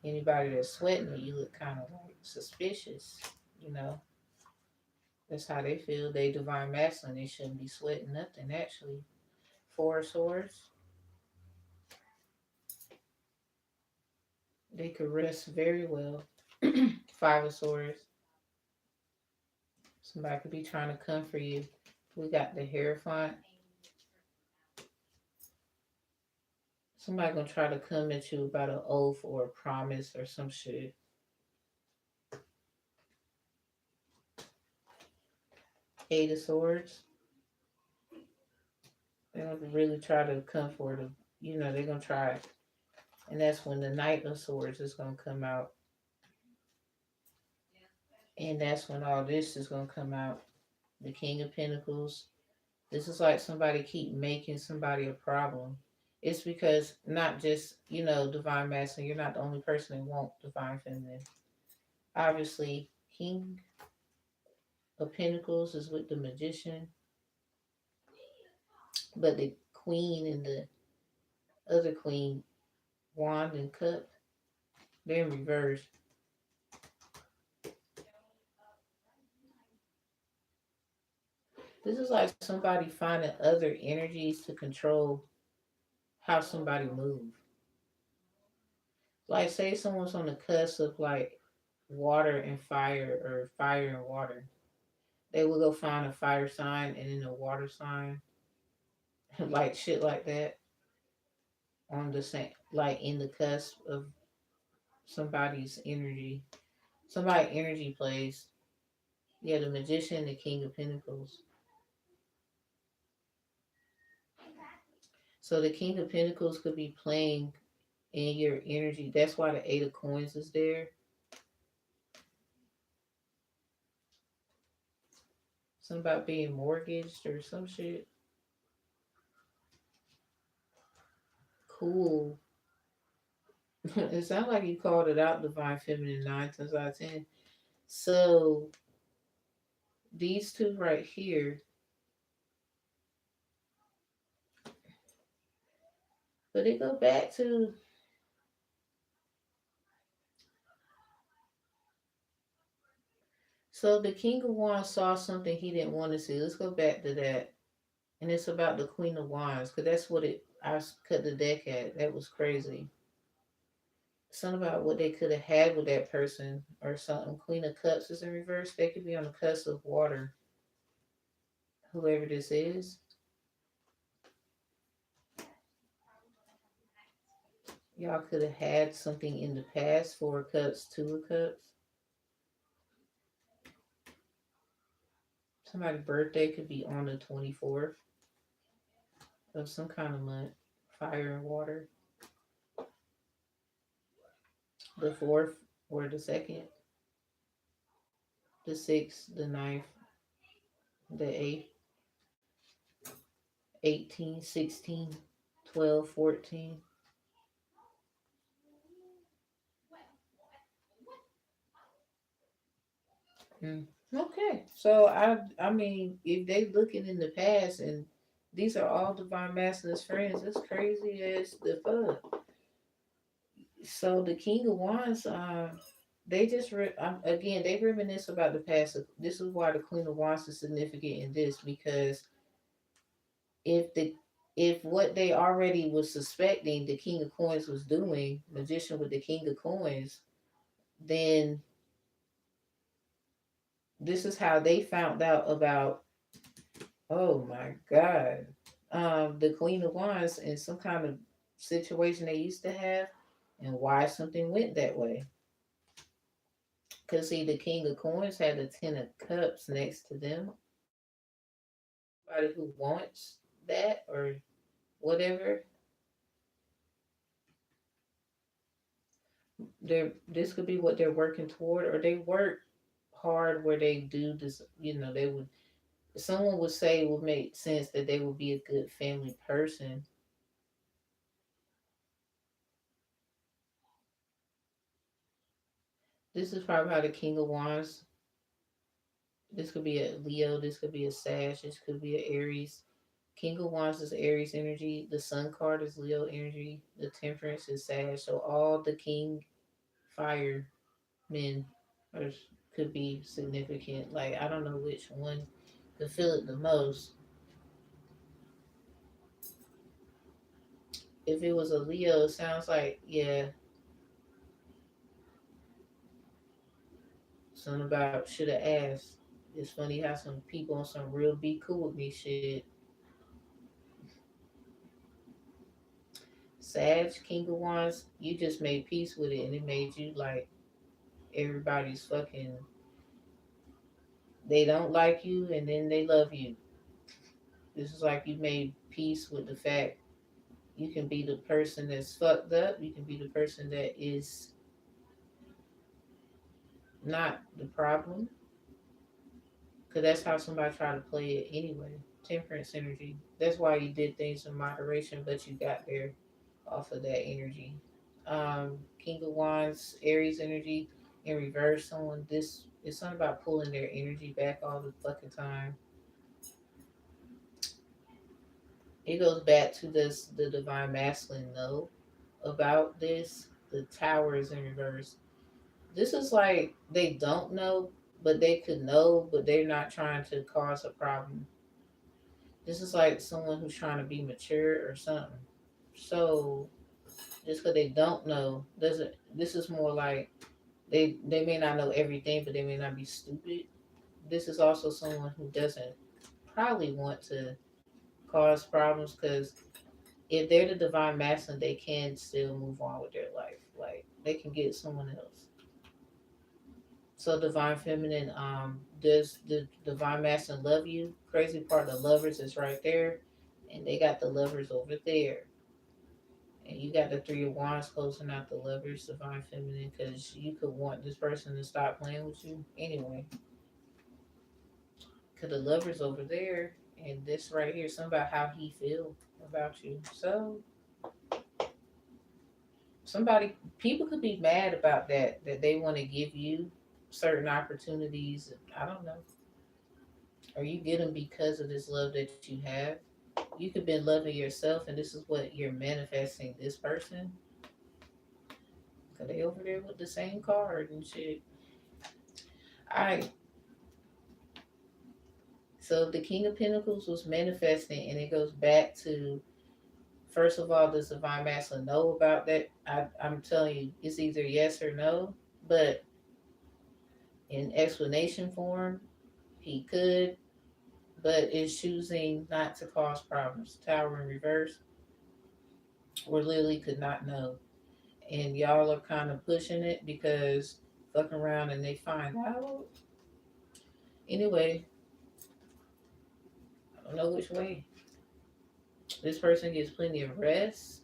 Anybody that's sweating it, you look kind of like suspicious. You know, that's how they feel. They divine masculine. They shouldn't be sweating nothing, actually. Four of Swords, they could rest very well. Five of Swords, somebody could be trying to come for you. We got the Hierophant. Somebody gonna try to come at you about an oath or a promise or some shit. Eight of Swords. They're gonna really try to come for the, they're gonna try. And that's when the Knight of Swords is gonna come out. And that's when all this is gonna come out. The King of Pentacles. This is like somebody keep making somebody a problem. It's because not just, divine masculine, you're not the only person that won't divine feminine. Obviously, King of Pentacles is with the Magician, but the Queen and the other Queen, Wand and Cup, they're in reverse. This is like somebody finding other energies to control how somebody moves. Like, say someone's on the cusp of like water and fire or fire and water. They will go find a fire sign and then a water sign, like shit like that, on the same, like in the cusp of somebody's energy. Somebody energy plays. Yeah, the Magician, the King of Pentacles. So the King of Pentacles could be playing in your energy. That's why the Eight of Coins is there. Something about being mortgaged or some shit. Cool. It sounds like you called it out, Divine Feminine, 9 times out of 10. So these two right here, but it go back to, so the King of Wands saw something he didn't want to see. Let's go back to that. And it's about the Queen of Wands, because that's what I cut the deck at. That was crazy. Something about what they could have had with that person or something. Queen of Cups is in reverse. They could be on the cusp of water, whoever this is. Y'all could have had something in the past. Four of Cups, Two of Cups. Somebody's birthday could be on the 24th of some kind of month. Fire and water. The 4th or the 2nd. The 6th, the ninth, the 8th, 18, 16, 12, 14. Mm. Okay. So I mean, if they looking in the past and these are all divine masculine's friends, it's crazy as the fuck. So the King of Wands, they just again they reminisce about the past. This is why the Queen of Wands is significant in this, because if the if what they already was suspecting the King of Coins was doing, Magician with the King of Coins, then this is how they found out about, oh my God, the Queen of Wands and some kind of situation they used to have and why something went that way. Because see, the King of Coins had the Ten of Cups next to them. Anybody who wants that or whatever, this could be what they're working toward, or they work hard where they do this. They would. Someone would say it would make sense that they would be a good family person. This is probably how the King of Wands. This could be a Leo. This could be a Sag. This could be an Aries. King of Wands is Aries energy. The Sun card is Leo energy. The Temperance is Sag. So all the King fire men are, could be significant. Like I don't know which one could feel it the most. If it was a Leo, it sounds like yeah, something about should have asked. It's funny how some people on some real be cool with me shit. Sag, King of Wands, you just made peace with it and it made you like everybody's fucking. They don't like you and then they love you. This is like you made peace with the fact you can be the person that's fucked up. You can be the person that is not the problem. Because that's how somebody tried to play it anyway. Temperance energy. That's why you did things in moderation, but you got there off of that energy. King of Wands, Aries energy in reverse. Someone this it's something about pulling their energy back all the fucking time. It goes back to this the divine masculine know about this. The tower is in reverse. This is like they don't know, but they could know, but they're not trying to cause a problem. This is like someone who's trying to be mature or something. So just because they don't know doesn't. This is more like they may not know everything, but they may not be stupid. This is also someone who doesn't probably want to cause problems because if they're the divine masculine, they can still move on with their life. Like they can get someone else. So divine feminine, does the divine masculine love you? Crazy part, the lovers is right there, and they got the lovers over there. And you got the Three of Wands closing out the lovers, divine feminine, because you could want this person to stop playing with you anyway. Because the lovers over there, and this right here, something about how he feel about you. So somebody, people could be mad about that they want to give you certain opportunities. I don't know. Or you get them because of this love that you have. You could be loving yourself, and this is what you're manifesting this person. Cause they over there with the same card and shit. All right. So the King of Pentacles was manifesting, and it goes back to first of all, does divine masculine know about that? I'm telling you, it's either yes or no. But in explanation form, he could, but is choosing not to cause problems. Tower in reverse, or Lily could not know. And y'all are kind of pushing it because fucking around and they find out. Anyway, I don't know which way. This person gets plenty of rest.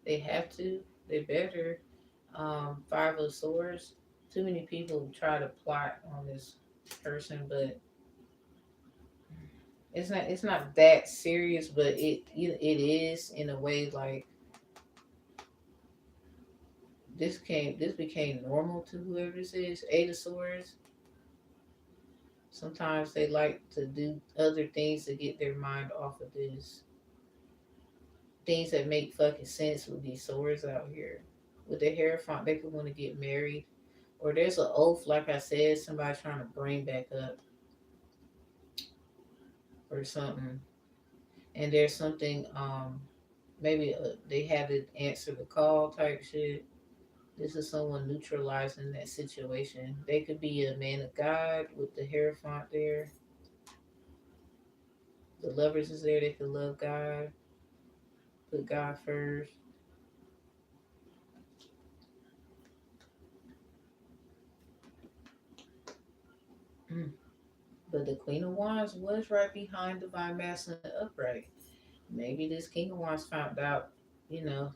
They have to. They better. Five of Swords. Too many people try to plot on this person, but it's not that serious. But it is in a way like this became normal to whoever this is. Eight of Swords. Sometimes they like to do other things to get their mind off of this. Things that make fucking sense with these swords out here. With the Hierophant, they could want to get married. Or there's an oath, like I said, somebody trying to bring back up or something. And there's something, maybe they had to answer the call type shit. This is someone neutralizing that situation. They could be a man of God with the Hierophant there. The lovers is there, they could love God, put God first. But the Queen of Wands was right behind Divine Masculine upright. Maybe this King of Wands found out, you know,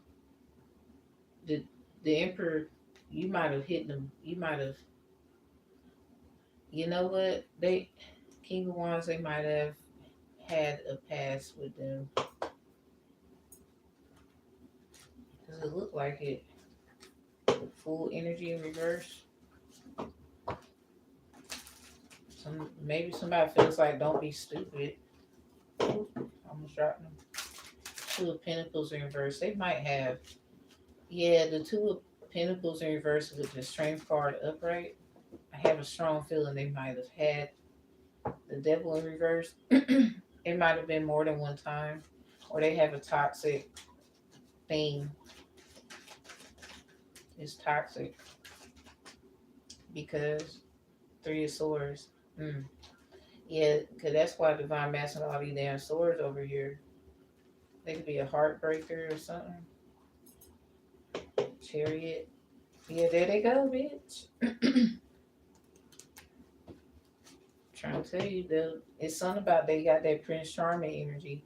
the Emperor, you might have hit them. You might have, you know what? King of Wands, they might have had a past with them. Does it look like it? Full energy in reverse. Maybe somebody feels like don't be stupid. Ooh, almost dropped them. Two of Pentacles in reverse. They might have. Yeah, the Two of Pentacles in reverse with the Strength card upright. I have a strong feeling they might have had the Devil in reverse. It might have been more than one time, or they have a toxic thing. It's toxic because Three of Swords. Mm. Yeah, because that's why Divine Masculine all these damn swords over here. They could be a heartbreaker or something. Chariot. Yeah, there they go, bitch. Trying to tell you, though, it's something about they got that Prince Charming energy.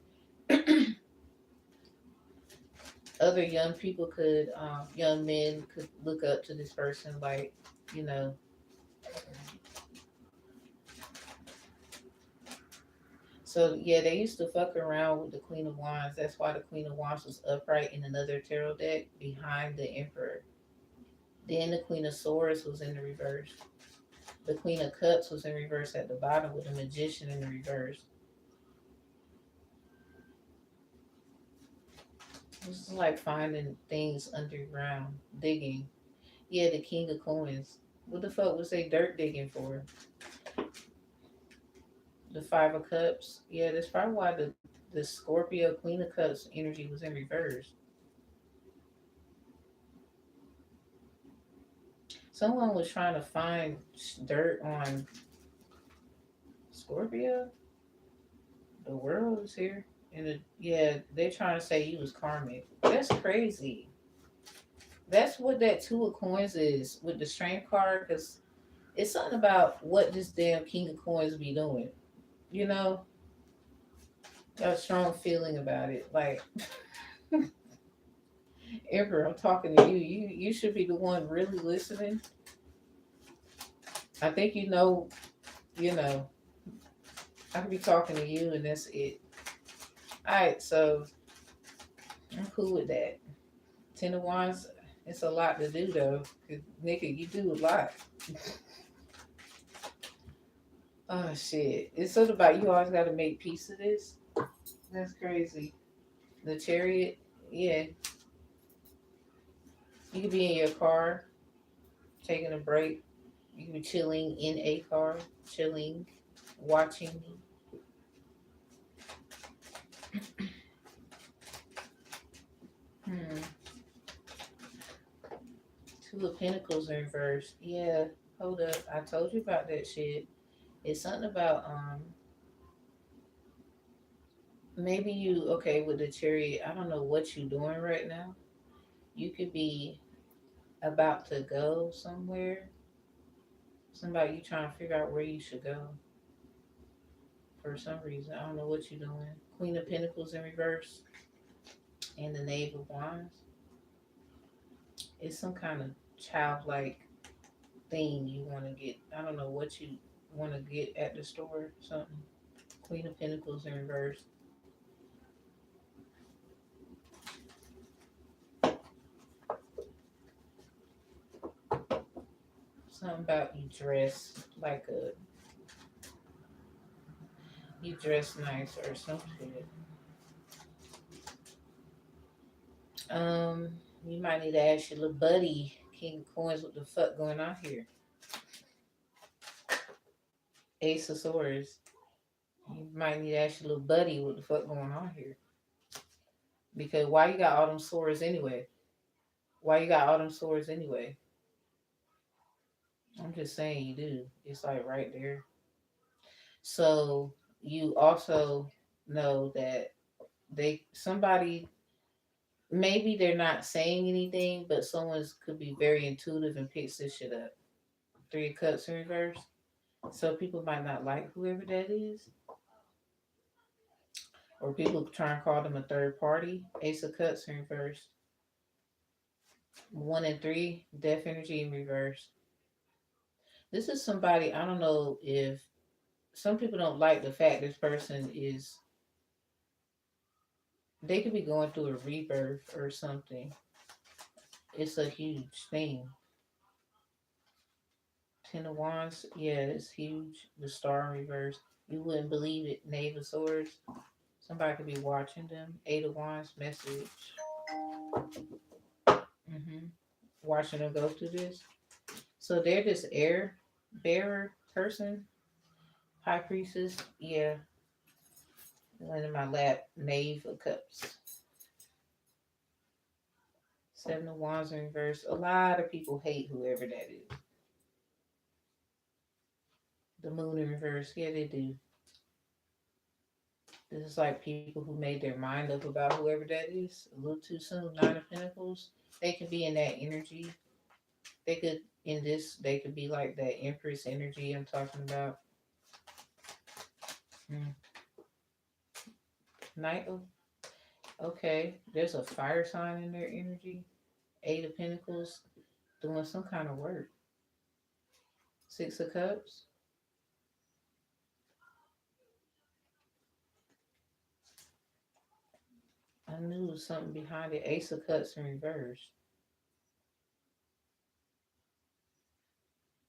Other young people could, young men could look up to this person, like, you know. So yeah, they used to fuck around with the Queen of Wands. That's why the Queen of Wands was upright in another tarot deck behind the Emperor. Then the Queen of Swords was in the reverse. The Queen of Cups was in reverse at the bottom with the Magician in the reverse. This is like finding things underground, digging. Yeah, the King of Coins. What the fuck was they dirt digging for? The Five of Cups. Yeah, that's probably why the Scorpio Queen of Cups energy was in reverse. Someone was trying to find dirt on Scorpio. The world is here. And yeah, they're trying to say you was karmic. That's crazy. That's what that Two of Coins is with the Strength card, because it's something about what this damn King of Coins be doing. You know, got a strong feeling about it. Like, Emperor, I'm talking to you. You should be the one really listening. I think you know. You know, I could be talking to you, and that's it. All right, so I'm cool with that. Ten of Wands, it's a lot to do though. 'Cause, nigga, you do a lot. Oh shit. It's something about you always gotta make peace of this. That's crazy. The Chariot, yeah. You could be in your car, taking a break. You could be chilling in a car, chilling, watching. Hmm. Two of Pentacles in reverse. Yeah. Hold up. I told you about that shit. It's something about maybe you okay with the Chariot. I don't know what you're doing right now. You could be about to go somewhere. Somebody you trying to figure out where you should go for some reason. I don't know what you're doing. Queen of Pentacles in reverse and the Knave of Wands. It's some kind of childlike thing you want to get. I don't know what you want to get at the store or something. Queen of Pentacles in reverse. Something about you dress like a you dress nice or some shit. You might need to ask your little buddy, King of Coins, what the fuck going on here? Ace of Swords. You might need to ask your little buddy what the fuck going on here. Because why you got all them swords anyway? Why you got all them swords anyway? I'm just saying you do. It's like right there. So you also know that somebody maybe they're not saying anything, but someone could be very intuitive and picks this shit up. Three of Cups in reverse. So people might not like whoever that is, or people try and call them a third party. Ace of Cups in reverse. 1 and 3, death energy in reverse. This is somebody, I don't know if some people don't like the fact this person is, they could be going through a rebirth or something. It's a huge thing. 10 of Wands, yeah, it's huge. The star in reverse. You wouldn't believe it. Knave of Swords. Somebody could be watching them. 8 of Wands, message. hmm Watching them go through this. So they're this air bearer person. High Priestess, yeah. One in my lap. Knave of Cups. 7 of Wands in reverse. A lot of people hate whoever that is. The Moon in reverse, yeah, they do. This is like people who made their mind up about whoever that is a little too soon. 9 of Pentacles. They could be in that energy. They could in this. They could be like that Empress energy I'm talking about. Mm. Knight of. Okay, there's a fire sign in their energy. 8 of Pentacles doing some kind of work. 6 of Cups. I knew there was something behind it. Ace of Cups in reverse.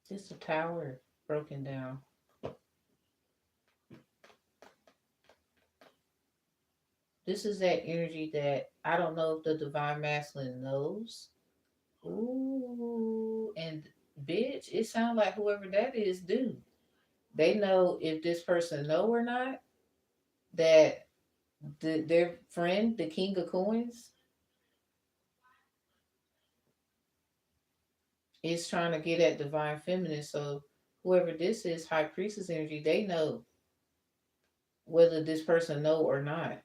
Just a tower broken down. This is that energy that I don't know if the divine masculine knows. Ooh, and bitch, it sounds like whoever that is, do. They know if this person know or not that their friend, the King of Coins, is trying to get at divine feminine. So whoever this is, high priestess energy, they know whether this person know or not.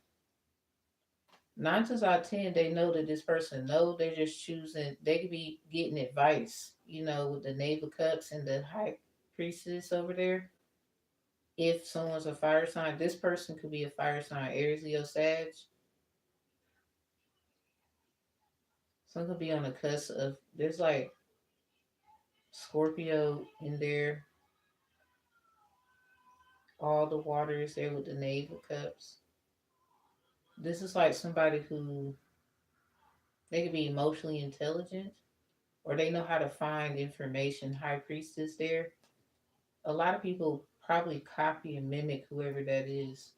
9 times out of 10, they know that this person know. They're just choosing. They could be getting advice, with the Knave of Cups and the High Priestess over there. If someone's a fire sign, this person could be a fire sign, Aries, Leo, Sag. Some could be on the cusp of. There's like Scorpio in there. All the water is there with the Knave of Cups. This is like somebody who they could be emotionally intelligent, or they know how to find information. High Priestess there. A lot of people probably copy and mimic whoever that is.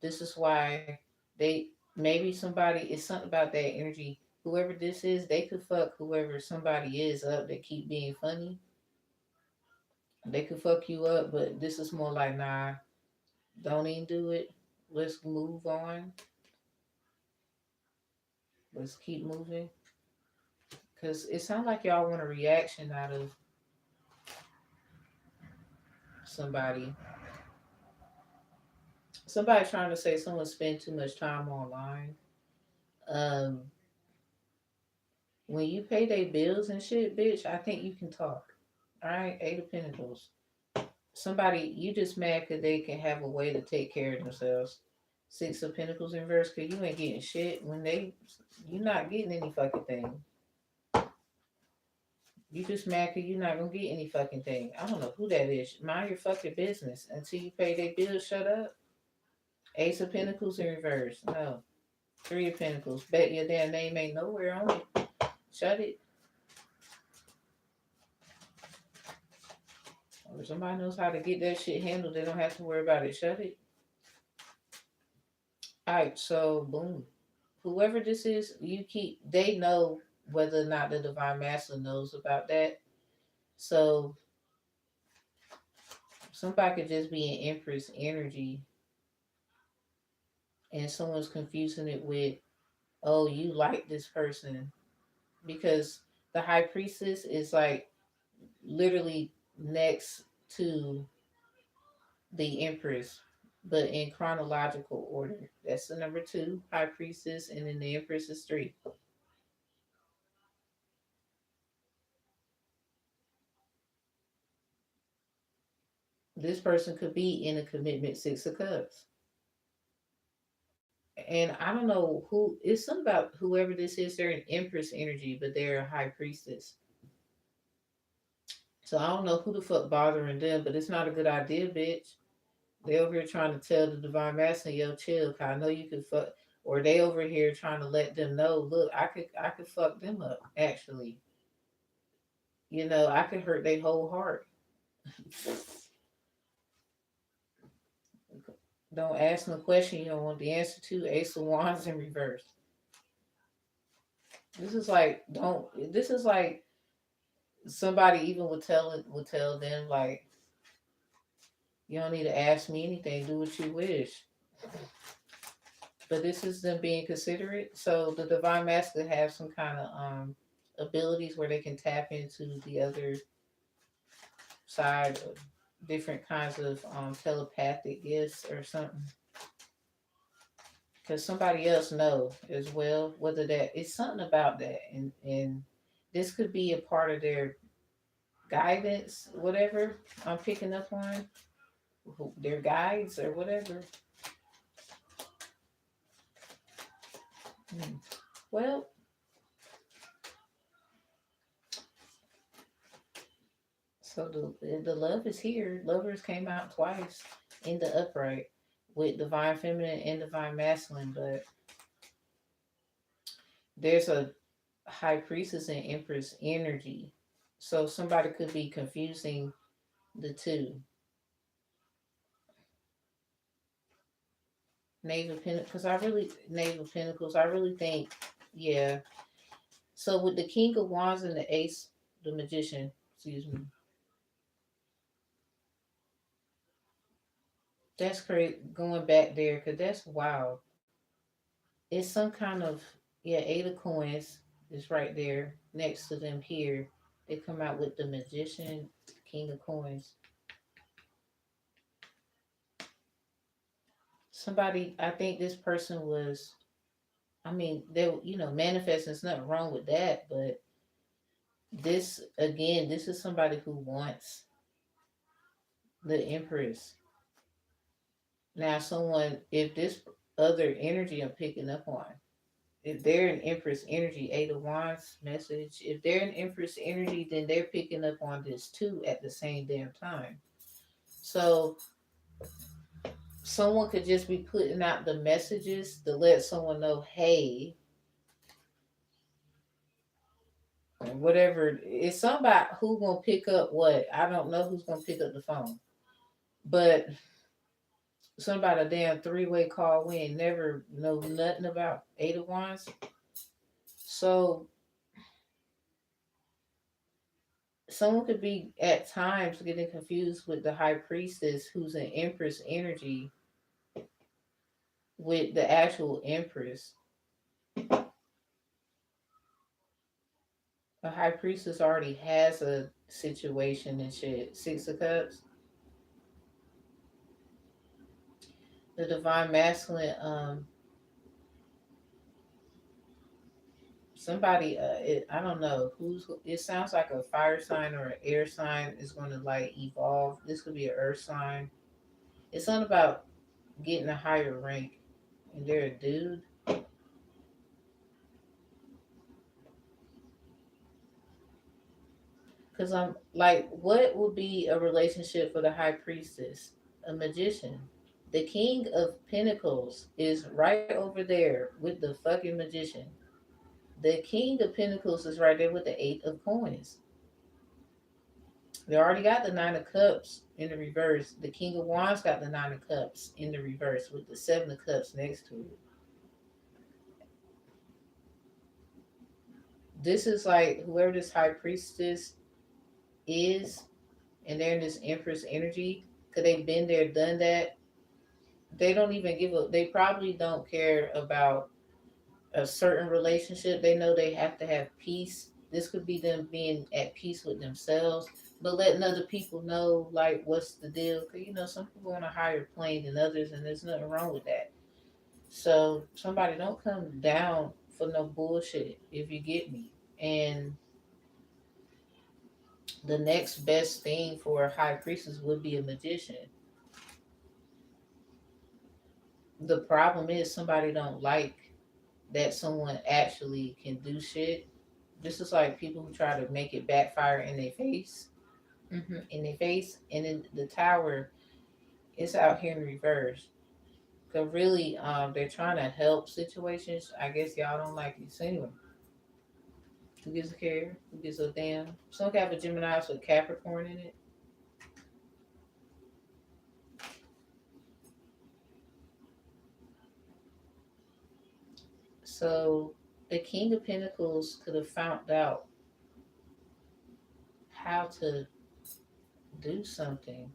This is why they maybe somebody it's something about that energy. Whoever this is, they could fuck whoever somebody is up that keep being funny. They could fuck you up, but this is more like nah, don't even do it. Let's move on. Let's keep moving. Cause it sounds like y'all want a reaction out of somebody. Somebody trying to say someone spend too much time online. Um, when you pay their bills and shit, bitch, I think you can talk. All right, 8 of Pentacles. Somebody, you just mad because they can have a way to take care of themselves. 6 of Pentacles in reverse because you ain't getting shit when you not getting any fucking thing. You just mad because you're not gonna get any fucking thing. I don't know who that is. Mind your fucking business until you pay their bills. Shut up. Ace of Pentacles in reverse. No. 3 of Pentacles. Bet your damn name ain't nowhere on it. Shut it. Or somebody knows how to get that shit handled. They don't have to worry about it. Shut it. All right. So boom. Whoever this is, they know whether or not the divine master knows about that. So somebody could just be an empress energy and someone's confusing it with, oh, you like this person. Because the high priestess is like literally next to the empress, but in chronological order. That's the number 2, high priestess, and then the empress is 3. This person could be in a commitment, Six of Cups. And I don't know who, it's something about whoever this is, they're an Empress energy, but they're a High Priestess. So I don't know who the fuck bothering them, but it's not a good idea, bitch. They over here trying to tell the divine masculine, yo, chill, 'cause I know you could fuck, or they over here trying to let them know, look, I could fuck them up, actually. I could hurt their whole heart. Don't ask no question you don't want the answer to. Ace of Wands in reverse. This is like don't. This is like somebody even would tell them like you don't need to ask me anything. Do what you wish. But this is them being considerate. So the divine masculine have some kind of abilities where they can tap into the other side of different kinds of telepathic gifts or something. Because somebody else know as well whether that it's something about that, and this could be a part of their guidance, whatever I'm picking up on, their guides or whatever. Hmm. Well, so the love is here. Lovers came out twice in the upright with divine feminine and divine masculine, but there's a high priestess and empress energy. So somebody could be confusing the two. Knave of Pentacles, because Knave of Pentacles, I really think, yeah. So with the King of Wands and the Ace, the Magician, excuse me, that's crazy. Going back there, because that's wild. It's some kind of, yeah, Eight of Coins is right there next to them here. They come out with the Magician, King of Coins. Somebody, I think this person was, I mean, manifesting, there's nothing wrong with that, but this, again, this is somebody who wants the Empress. Now, someone, if this other energy I'm picking up on, if they're an Empress energy, Eight of Wands message, if they're an Empress energy, then they're picking up on this too at the same damn time. So, someone could just be putting out the messages to let someone know, hey, whatever. It's somebody who gonna pick up what. I don't know who's gonna pick up the phone, but somebody a damn three-way call. We ain't never know nothing about Eight of Wands. So someone could be at times getting confused with the high priestess who's an empress energy with the actual empress. A high priestess already has a situation and shit. Six of Cups. The divine masculine, somebody, I don't know who's. It sounds like a fire sign or an air sign is going to like evolve. This could be an earth sign. It's something about getting a higher rank, and they're a dude. Because I'm like, what would be a relationship for the high priestess? A magician. The king of pentacles is right over there with the fucking magician. The king of pentacles is right there with the eight of coins. They already got the nine of cups in the reverse. The king of wands got the nine of cups in the reverse with the seven of cups next to it. This is like whoever this high priestess is, and they're in this empress energy, because they've been there, done that. They don't even give a. They probably don't care about a certain relationship. They know they have to have peace. This could be them being at peace with themselves, but letting other people know like what's the deal. Because some people on a higher plane than others, and there's nothing wrong with that. So somebody don't come down for no bullshit if you get me. And The next best thing for a high priestess would be a magician. The problem is somebody don't like that someone actually can do shit. This is like people who try to make it backfire in their face. In their face. And in the tower, it's out here in reverse. Cause really, they're trying to help situations. I guess y'all don't like it. So anyway, who gives a care? Who gives a damn? Some have a Gemini with Capricorn in it. So the King of Pentacles could have found out how to do something.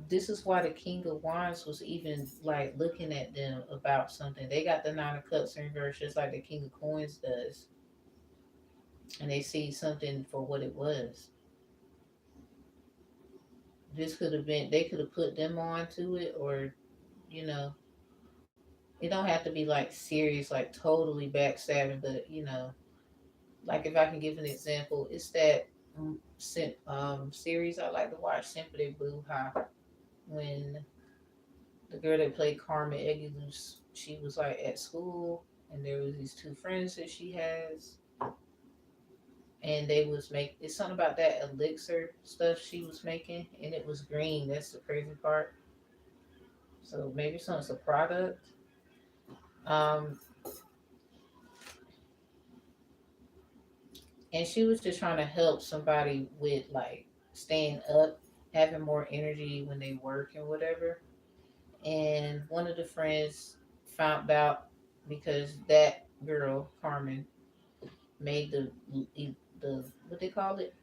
This is why the King of Wands was even like looking at them about something. They got the Nine of Cups in reverse, just like the King of Coins does, and they see something for what it was. This could have been, they could have put them on to it, or you know, it don't have to be like serious, like totally backstabbing, but like if I can give an example, it's that series I like to watch, Simply Blue High, when the girl that played Carmen Eggers, she was like at school, and there was these two friends that she has, and they was make it's something about that elixir stuff she was making, and it was green. That's the crazy part. So maybe something's a product. Um, and she was just trying to help somebody with like staying up, having more energy when they work and whatever. And one of the friends found out because that girl Carmen made the what they call it,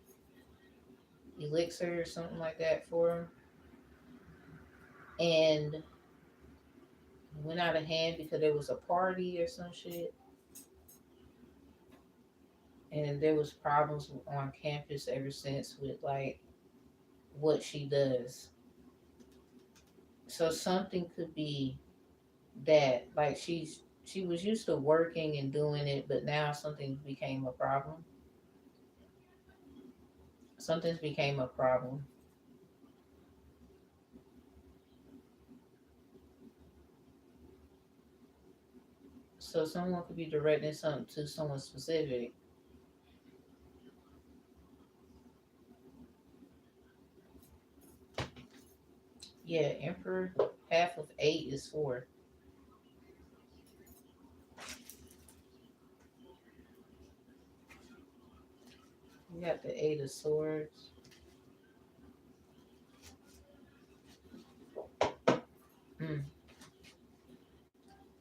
elixir or something like that for him, and went out of hand because there was a party or some shit, and there was problems on campus ever since with like what she does. So something could be that like she was used to working and doing it, but now something became a problem. Something's became a problem. So someone could be directing something to someone specific. Yeah, Emperor, half of 8 is 4. You got the 8 of Swords. Mm.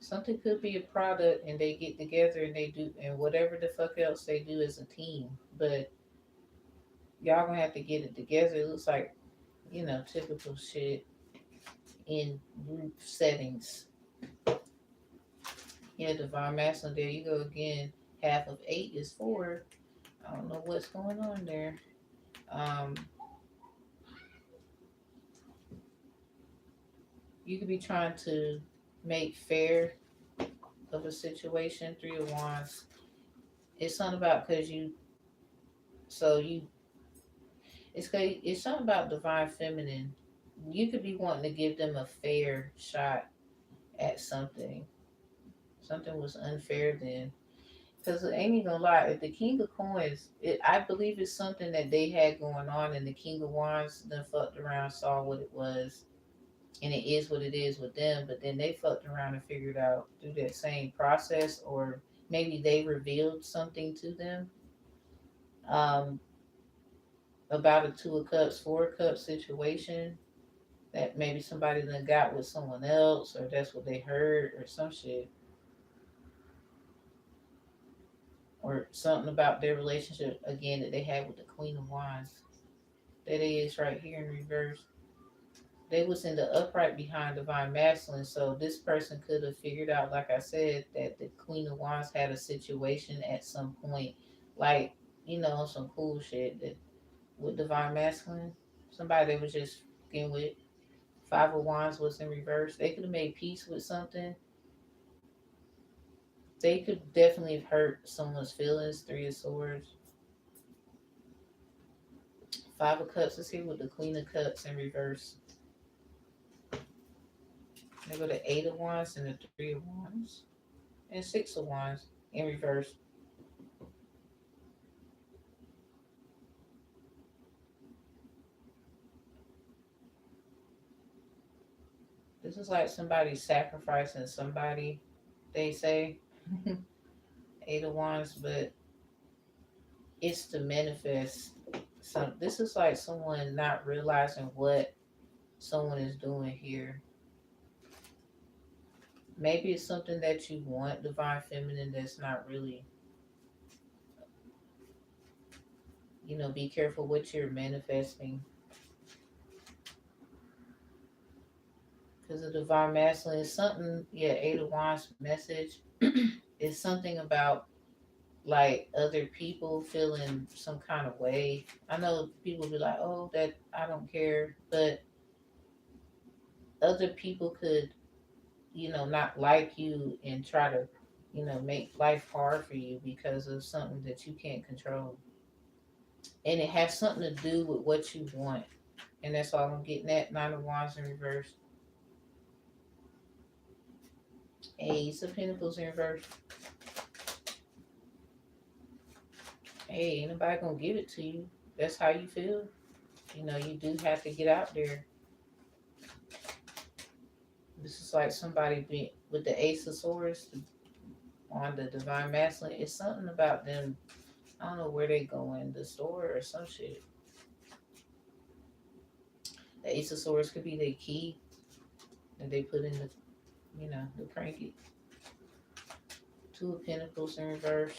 Something could be a product and they get together and they do, and whatever the fuck else they do as a team. But y'all gonna have to get it together. It looks like, typical shit in group settings. Yeah, Divine Masculine, there you go again. Half of 8 is 4. I don't know what's going on there. Um, you could be trying to make fair of a situation. 3 of Wands. It's something about because so you, it's something about divine feminine. You could be wanting to give them a fair shot at something. Something was unfair then. Because ain't even gonna lie, if the King of Coins, I believe it's something that they had going on, and the King of Wands then fucked around, saw what it was, and it is what it is with them. But then they fucked around and figured out through that same process, or maybe they revealed something to them um, about a 2 of Cups, 4 of Cups situation that maybe somebody then got with someone else, or that's what they heard, or some shit, or something about their relationship again that they had with the Queen of Wands. That is right here in reverse. They was in the upright behind divine masculine, so this person could have figured out, like I said, that the Queen of Wands had a situation at some point, like some cool shit that with divine masculine, somebody that was just fucking with. 5 of Wands was in reverse. They could have made peace with something. They could definitely have hurt someone's feelings. 3 of Swords. Five of Cups is here with the Queen of Cups in reverse. They go the Eight of Wands and the Three of Wands. And Six of Wands in reverse. This is like somebody sacrificing somebody, they say. Eight of Wands, but it's to manifest some. This is like someone not realizing what someone is doing here. Maybe it's something that you want, divine feminine, that's not really, be careful what you're manifesting. Because the divine masculine is something, yeah, Eight of Wands message is something about like other people feeling some kind of way. I know people be like, oh, that I don't care, but other people could, not like you and try to, make life hard for you because of something that you can't control. And it has something to do with what you want. And that's all I'm getting at. Nine of Wands in reverse. Ace of Pentacles in reverse. Hey, ain't nobody gonna give it to you. That's how you feel. You do have to get out there. This is like somebody being with the Ace of Swords on the divine masculine. It's something about them. I don't know where they go in the store or some shit. The Ace of Swords could be their key that they put in the cranky. Two of Pentacles in reverse.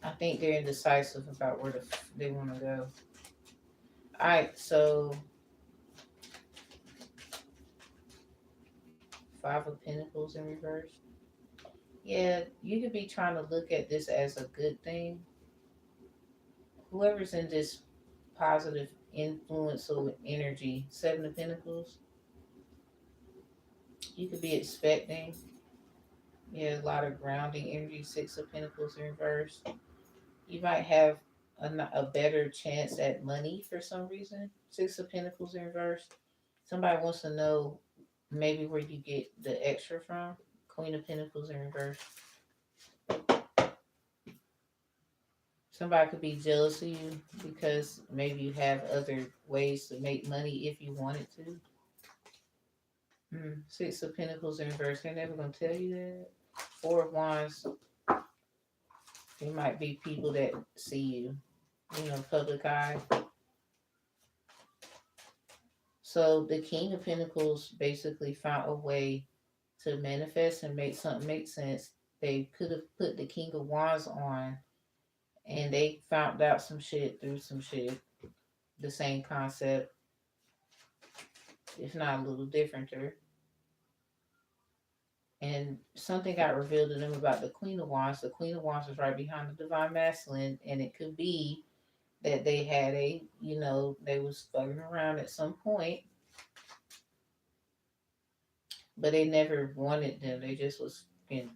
I think they're indecisive about where they want to go. All right, so Five of Pentacles in reverse. Yeah, you could be trying to look at this as a good thing. Whoever's in this positive influence or energy, Seven of Pentacles, you could be expecting. Yeah, a lot of grounding energy. Six of Pentacles in reverse. You might have a better chance at money for some reason. Six of Pentacles in reverse. Somebody wants to know maybe where you get the extra from. Queen of Pentacles in reverse. Somebody could be jealous of you because maybe you have other ways to make money if you wanted to. Six of Pentacles in reverse. They're never going to tell you that. Four of Wands. There might be people that see you, public eye. So the King of Pentacles basically found a way to manifest and make something make sense. They could have put the King of Wands on and they found out some shit through some shit. The same concept, if not a little differenter. And something got revealed to them about the Queen of Wands. The Queen of Wands was right behind the Divine Masculine, and it could be that they had they was fucking around at some point, but they never wanted them. They just was in.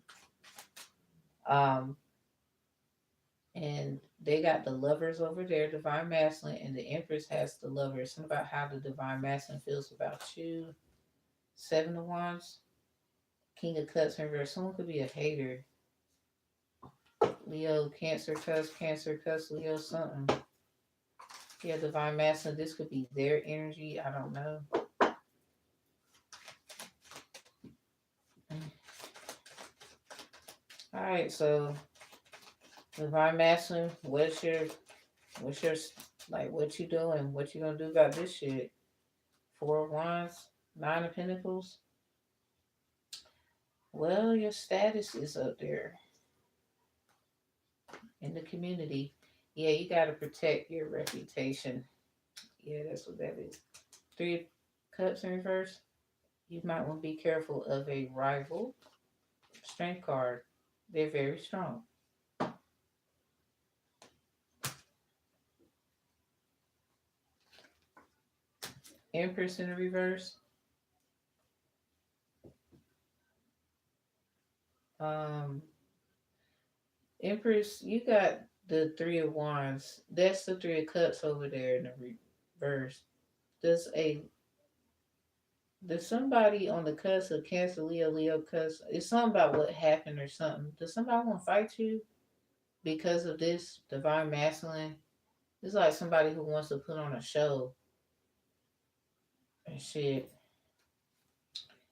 And they got the lovers over there, Divine Masculine, and the Empress has the lovers. Something about how the Divine Masculine feels about you. Seven of Wands, King of Cups in reverse. Someone could be a hater. Leo, Cancer, Leo, something. Yeah, Divine Masculine. This could be their energy. I don't know. All right, so Divine Masculine, what's your like what you doing? What you gonna do about this shit? Four of Wands, Nine of Pentacles. Well, your status is up there in the community. Yeah, you gotta protect your reputation. Yeah, that's what that is. Three of Cups in reverse. You might want to be careful of a rival. Strength card. They're very strong. Empress in the reverse. Empress, you got the Three of Wands. That's the Three of Cups over there in the reverse. Does a There's somebody on the cusp of Cancer, Leo cusp. It's something about what happened or something. Does somebody want to fight you because of this divine masculine? It's like somebody who wants to put on a show and shit.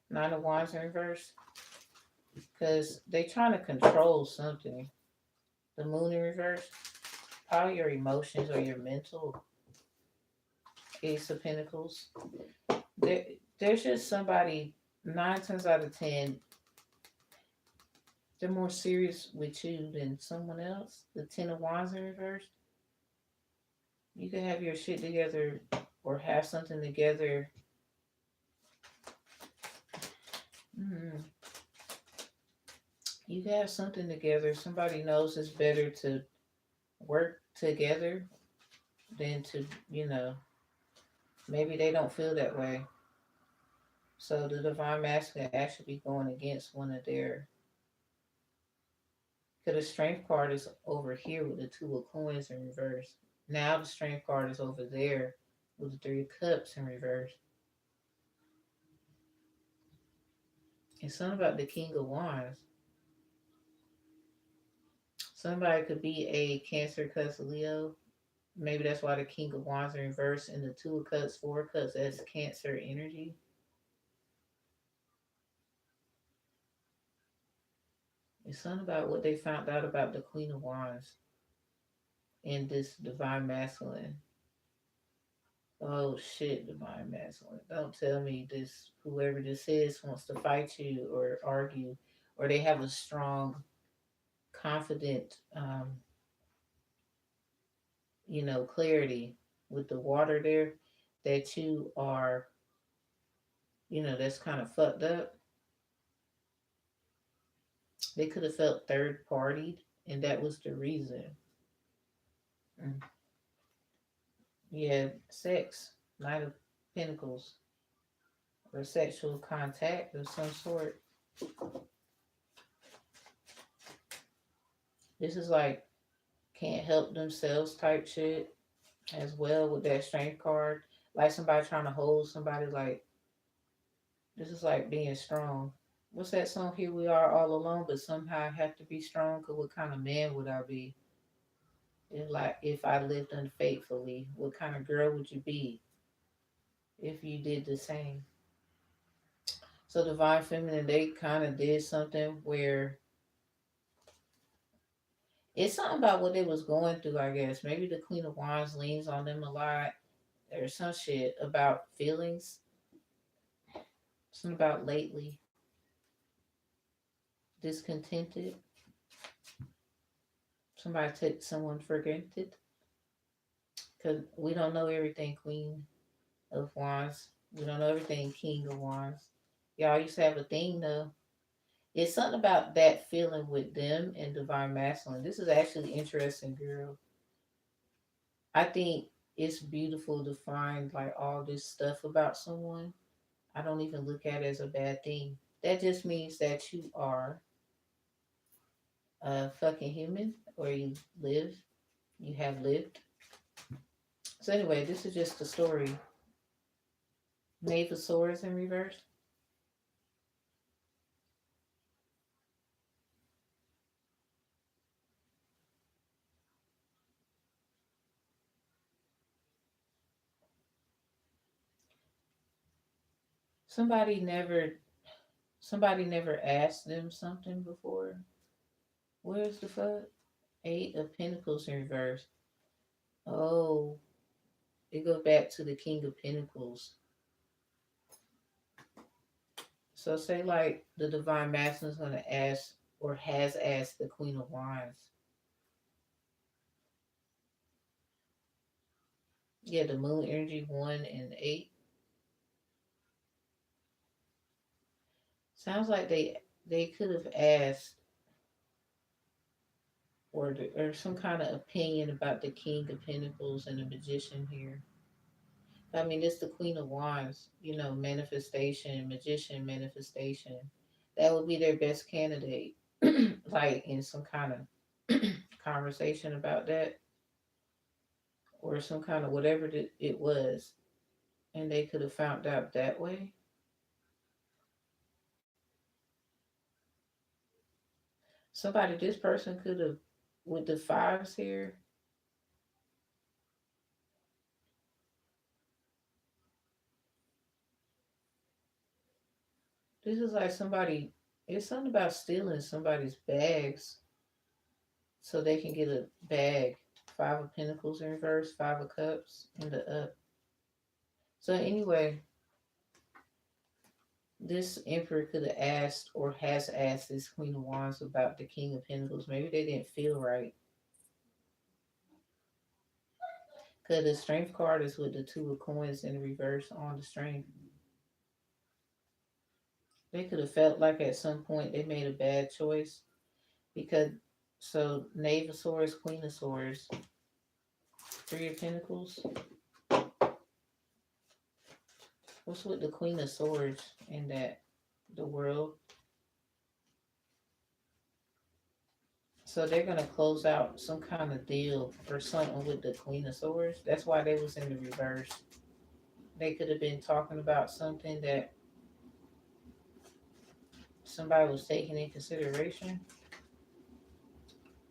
Nine of Wands in reverse. Because they trying to control something. The Moon in reverse. Probably your emotions or your mental. Ace of Pentacles. There, there's just somebody, 9 times out of 10, they're more serious with you than someone else. The Ten of Wands in reverse. You can have your shit together or have something together. Mm, you can have something together. Somebody knows it's better to work together than to, maybe they don't feel that way. So the divine masculine actually be going against one of their. Because the strength card is over here with the Two of Coins in reverse. Now the strength card is over there with the Three of Cups in reverse. It's something about the King of Wands. Somebody could be a Cancer, Cusp, Leo. Maybe that's why the King of Wands in reverse and the Two of Cups, Four of Cups, that's Cancer energy. It's something about what they found out about the Queen of Wands and this divine masculine. Oh shit, divine masculine. Don't tell me this, whoever this is wants to fight you or argue, or they have a strong, confident, clarity with the water there that you are, that's kind of fucked up. They could have felt third partied, and that was the reason. Mm. Yeah, sex, Knight of Pentacles, or sexual contact of some sort. This is like can't help themselves type shit as well with that strength card. Like somebody trying to hold somebody, like this is like being strong. What's that song? Here we are all alone, but somehow I have to be strong. Cause what kind of man would I be? If I lived unfaithfully, what kind of girl would you be if you did the same? So divine feminine, they kind of did something where it's something about what they was going through. I guess maybe the Queen of Wands leans on them a lot, or some shit about feelings. Something about lately discontented. Somebody took someone for granted. Because we don't know everything, Queen of Wands. We don't know everything, King of Wands. Y'all used to have a thing, though. It's something about that feeling with them and Divine Masculine. This is actually interesting, girl. I think it's beautiful to find like all this stuff about someone. I don't even look at it as a bad thing. That just means that you are a fucking human, or you have lived. So anyway, this is just a story. Knave of Swords in reverse. Somebody never somebody never asked them something before. Where's the fuck? Eight of Pentacles in reverse. Oh, it goes back to the King of Pentacles. So say like the Divine Masculine is gonna ask or has asked the Queen of Wands. Yeah, the Moon energy 1 and 8. Sounds like they could have asked or some kind of opinion about the King of Pentacles and the Magician here. I mean, it's the Queen of Wands, manifestation, magician, manifestation. That would be their best candidate, like in some kind of. conversation about that or some kind of whatever it was, and they could have found out that way. Somebody, this person could have, with the fives here, this is like somebody, it's something about stealing somebody's bags so they can get a bag. Five of Pentacles in reverse, Five of Cups in the up. So anyway, this Emperor could have asked or has asked this Queen of Wands about the King of Pentacles. Maybe they didn't feel right. Because the Strength card is with the Two of Coins in reverse on the Strength. They could have felt like at some point they made a bad choice. Because, so Knave of Swords, Queen of Swords, Three of Pentacles. What's with the Queen of Swords in that? The World. So they're gonna close out some kind of deal or something with the Queen of Swords. That's why they was in the reverse. They could have been talking about something that somebody was taking in consideration.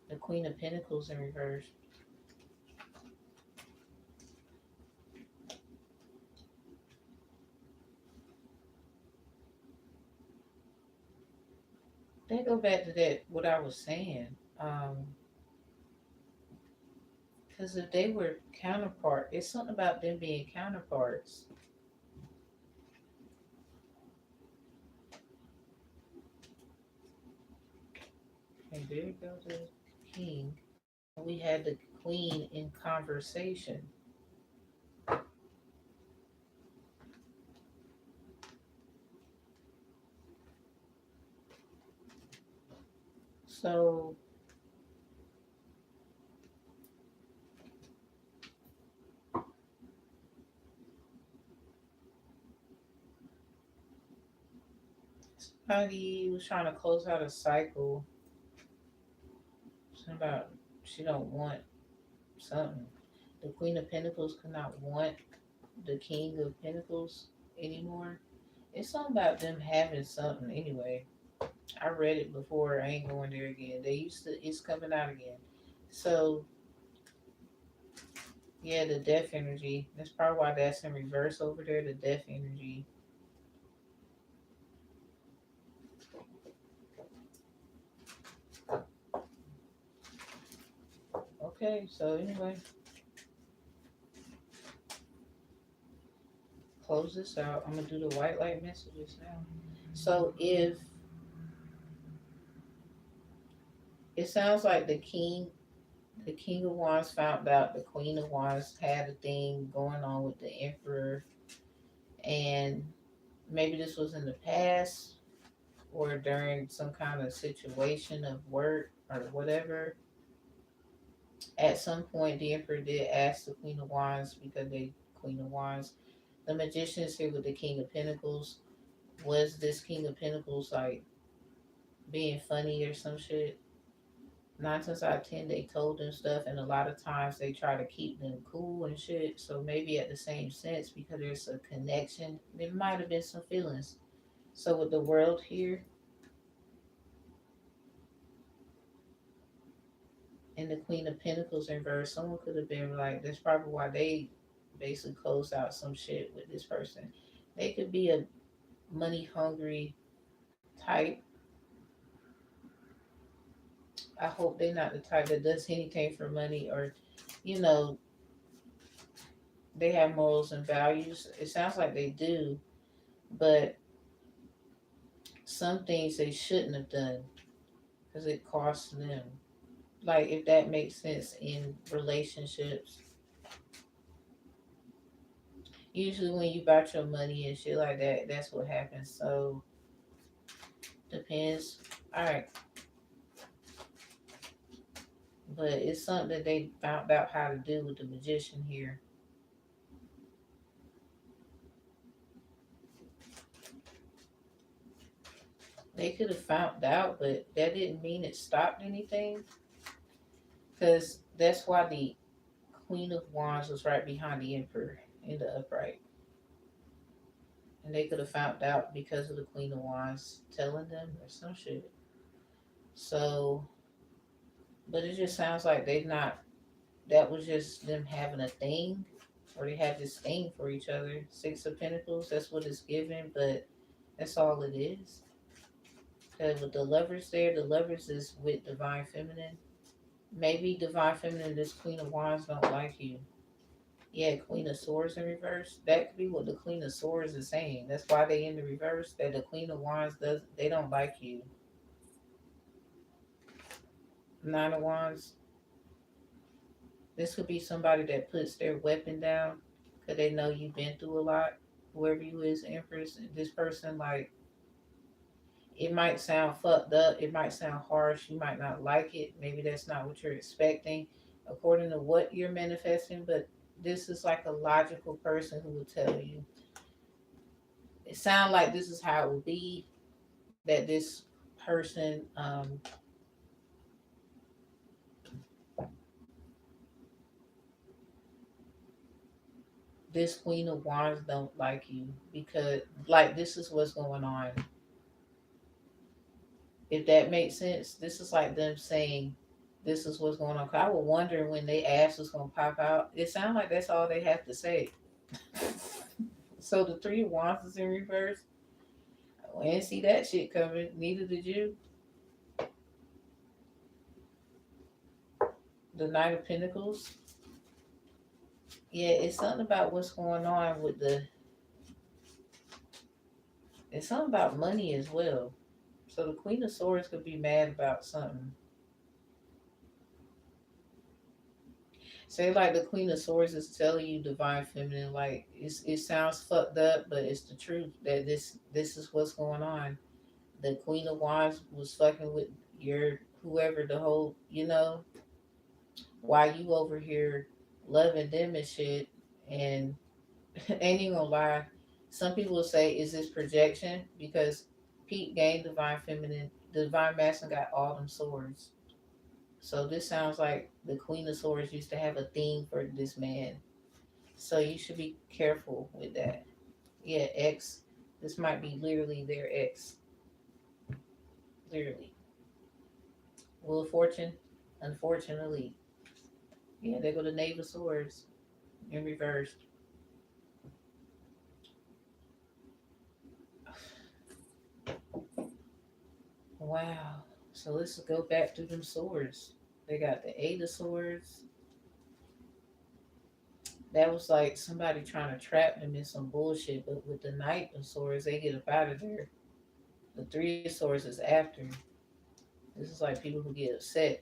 The Queen of Pentacles in reverse. They go back to that what I was saying. Because if they were counterpart, it's something about them being counterparts. And there goes the king. We had the queen in conversation. So somebody was trying to close out a cycle. Something about she don't want something. The Queen of Pentacles could not want the King of Pentacles anymore. It's something about them having something anyway. I read it before. I ain't going there again. They used to. It's coming out again. So yeah, the death energy. That's probably why that's in reverse over there. The death energy. Okay. So anyway, close this out. I'm gonna do the white light messages now. So if it sounds like the King of Wands found out the Queen of Wands had a thing going on with the Emperor, and maybe this was in the past or during some kind of situation of work or whatever. At some point, the Emperor did ask the Queen of Wands because they Queen of Wands. The Magician is here with the King of Pentacles. Was this King of Pentacles like being funny or some shit? 9 times out of 10, they told them stuff, and a lot of times they try to keep them cool and shit. So maybe at the same sense, because there's a connection, there might have been some feelings. So with the World here and the Queen of Pentacles in verse, someone could have been like, that's probably why they basically closed out some shit with this person. They could be a money hungry type. I hope they're not the type that does anything for money, or, you know, they have morals and values. It sounds like they do, but some things they shouldn't have done because it costs them. Like, if that makes sense in relationships. Usually, when you got your money and shit like that, that's what happens. So, depends. All right. But it's something that they found out how to do with the Magician here. They could have found out, but that didn't mean it stopped anything. Because that's why the Queen of Wands was right behind the Emperor in the upright. And they could have found out because of the Queen of Wands telling them or some shit. So, but it just sounds like they not, that was just them having a thing, or they had this thing for each other. Six of Pentacles, that's what it's given, but that's all it is. Because with the lovers there, the lovers is with Divine Feminine. Maybe Divine Feminine, this Queen of Wands don't like you. Yeah, Queen of Swords in reverse. That could be what the Queen of Swords is saying. That's why they in the reverse. That the Queen of Wands does, they don't like you. Nine of Wands. This could be somebody that puts their weapon down because they know you've been through a lot. Whoever you is, Empress. This person, like, it might sound fucked up. It might sound harsh. You might not like it. Maybe that's not what you're expecting according to what you're manifesting. But this is like a logical person who will tell you. It sounds like this is how it will be. That this person, this Queen of Wands don't like you because, like, this is what's going on. If that makes sense, this is like them saying, "This is what's going on." 'Cause I was wondering when they asked what's gonna pop out. It sounds like that's all they have to say. So the Three of Wands is in reverse. I didn't see that shit coming. Neither did you. The Knight of Pentacles. Yeah, it's something about what's going on with the. It's something about money as well. So the Queen of Swords could be mad about something. Say like the Queen of Swords is telling you Divine Feminine, like it sounds fucked up, but it's the truth that this is what's going on. The Queen of Wands was fucking with your whoever the whole why you over here loving them and shit, and ain't even gonna lie, some people will say, is this projection? Because Pete gained Divine Feminine, the Divine Masculine got all them swords. So this sounds like the Queen of Swords used to have a thing for this man. So you should be careful with that. Yeah, ex. This might be literally their ex. Literally. Wheel of Fortune, unfortunately. Yeah, they go to Knave of Swords in reverse. Wow. So let's go back through them swords. They got the Eight of Swords. That was like somebody trying to trap them in some bullshit, but with the Knight of Swords, they get up out of there. The Three of Swords is after. This is like people who get upset.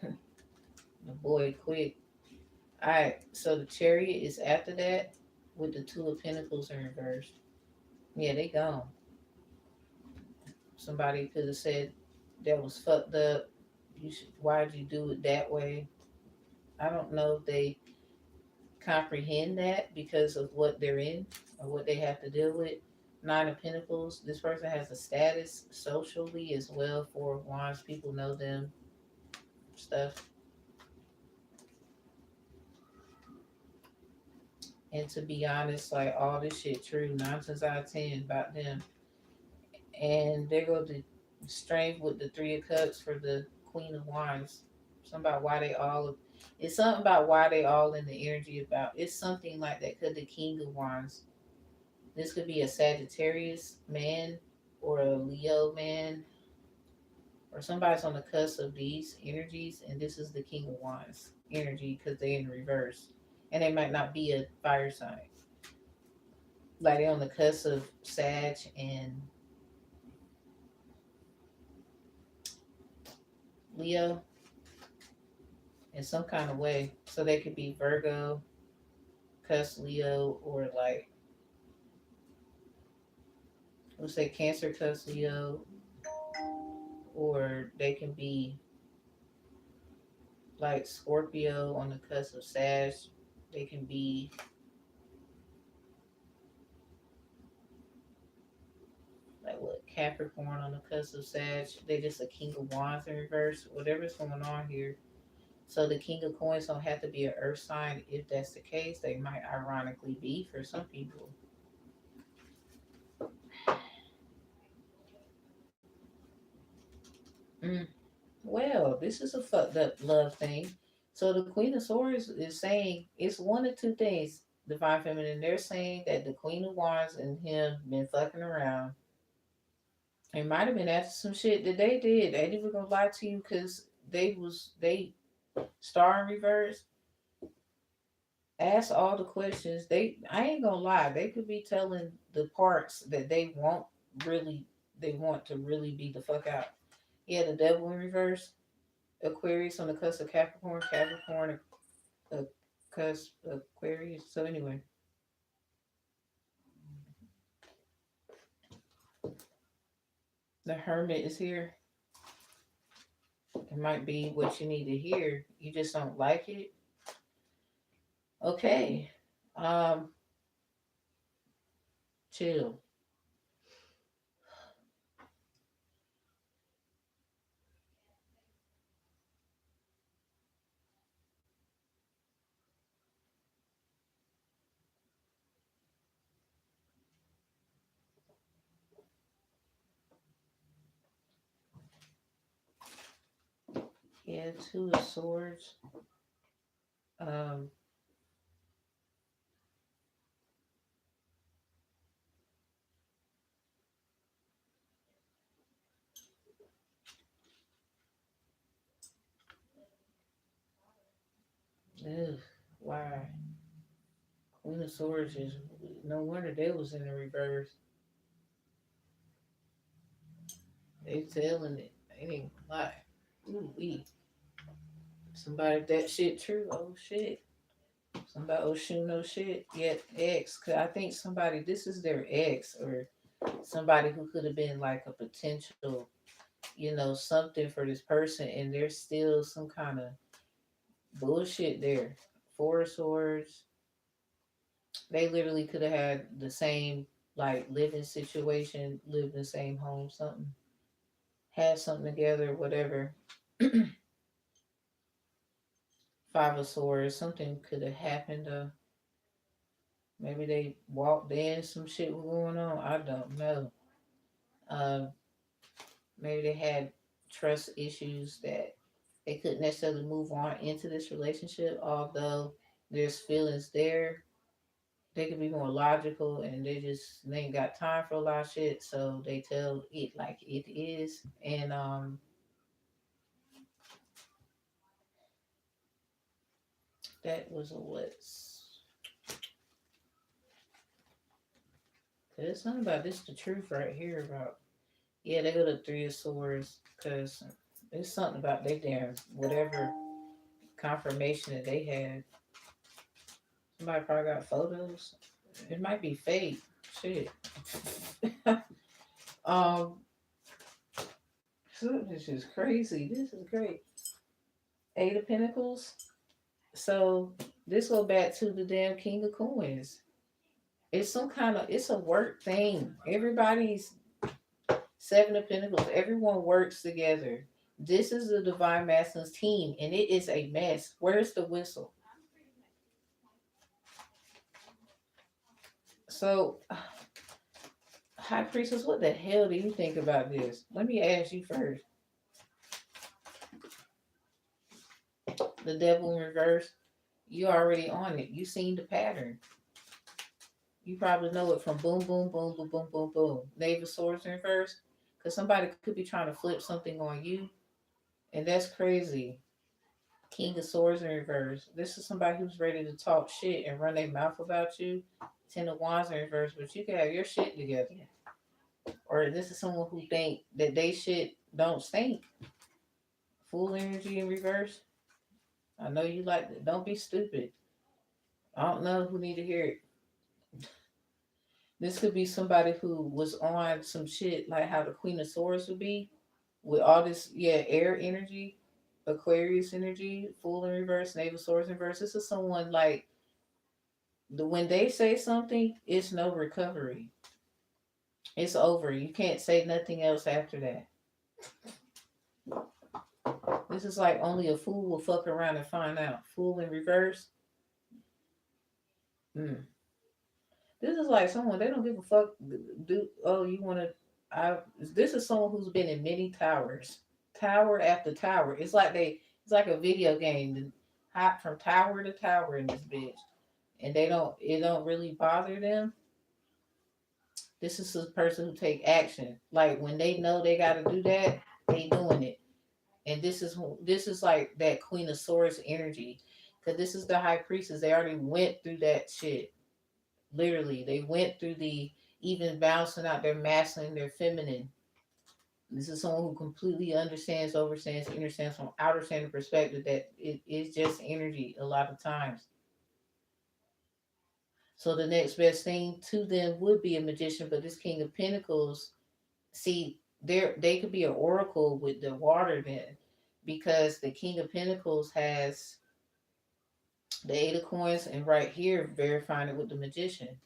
The boy quick. Alright, so the Chariot is after that with the Two of Pentacles in reverse. Yeah, they gone. Somebody could have said that was fucked up. Why'd you do it that way? I don't know if they comprehend that because of what they're in or what they have to deal with. Nine of Pentacles. This person has a status socially as well. Four of Wands. People know them. Stuff. And to be honest, like all this shit true. 9 times out of 10 about them. And there go the strength with the Three of Cups for the Queen of Wands. Something about why they all. It's something about why they all in the energy about. It's something like that. Could the King of Wands. This could be a Sagittarius man or a Leo man or somebody's on the cusp of these energies, and this is the King of Wands energy because they're in reverse, and they might not be a fire sign. Like they're on the cusp of Sag and Leo in some kind of way. So they could be Virgo, cusp Leo, or like let's say Cancer cusp Leo, or they can be like Scorpio on the cusp of Sag. They can be like what Capricorn on the cusp of Sag. They just a King of Wands in reverse. Whatever's going on here, So the King of Coins don't have to be an earth sign. If that's the case, they might ironically be for some people. Mm. Well, this is a fucked up love thing. So the Queen of Swords is saying it's one of two things. Divine Feminine, they're saying that the Queen of Wands and him been fucking around. It might have been after some shit that they did. They ain't even gonna lie to you because they star in reverse. Ask all the questions. I ain't gonna lie, they could be telling the parts that really they want to really be the fuck out. Yeah, the devil in reverse. Aquarius on the cusp of Capricorn, Capricorn, cusp of Aquarius. So anyway, the Hermit is here. It might be what you need to hear. You just don't like it. Okay. Um, chill. Yeah, two of swords. Um, ugh, why? Queen of swords is no wonder they was in the reverse. They telling it. They ain't gonna lie. Ooh, somebody if that shit true. Oh shit. Somebody oh shoot no shit. Yet ex. Cause I think somebody this is their ex or somebody who could have been like a potential, something for this person, and there's still some kind of bullshit there. Four of swords. They literally could have had the same like living situation, lived in the same home, something, had something together, whatever. Five of swords. Something could have happened. Maybe they walked in, some shit was going on. I don't know. Um, Maybe they had trust issues that they couldn't necessarily move on into this relationship, although there's feelings there. They could be more logical and they ain't got time for a lot of shit, so they tell it like it is. And that was a what's there's something about this the truth right here about yeah, they go to three of swords because there's something about they damn whatever confirmation that they had. Somebody probably got photos. It might be fake. Shit. um, so this is crazy. This is great. Eight of Pentacles. So this go back to the damn King of Coins. It's some kind of it's a work thing. Everybody's Seven of Pentacles. Everyone works together. This is the Divine Masculine's team, and it is a mess. Where's the whistle? So, High Priestess, what the hell do you think about this? Let me ask you first. The Devil in reverse. You already on it. You seen the pattern. You probably know it from boom, boom, boom, boom, boom, boom, boom. Knave of Swords in reverse. Because somebody could be trying to flip something on you, and that's crazy. King of Swords in reverse. This is somebody who's ready to talk shit and run their mouth about you. Ten of Wands in reverse, but you can have your shit together. Or this is someone who think that they shit don't stink. Full energy in reverse. I know you like that. Don't be stupid. I don't know who need to hear it. This could be somebody who was on some shit like how the Queen of Swords would be with all this, yeah, air energy, Aquarius energy, full in reverse, Knave of Swords in reverse. This is someone like when they say something, it's no recovery. It's over. You can't say nothing else after that. This is like only a fool will fuck around and find out. Fool in reverse. Mm. This is like someone they don't give a fuck. Do oh you want to? I this is someone who's been in many towers, tower after tower. It's like they it's like a video game. Hop from tower to tower in this bitch, and they don't it don't really bother them. This is a person who take action. Like when they know they got to do that, they doing it. And this is like that Queen of Swords energy, because this is the High Priestess. They already went through that shit. Literally, they went through the even balancing out their masculine, their feminine. This is someone who completely understands, overstands, understands from outer standard perspective that it is just energy a lot of times. So the next best thing to them would be a magician, but this King of Pentacles, see, they could be an oracle with the water then, because the King of Pentacles has the Eight of Coins, and right here verifying it with the Magician.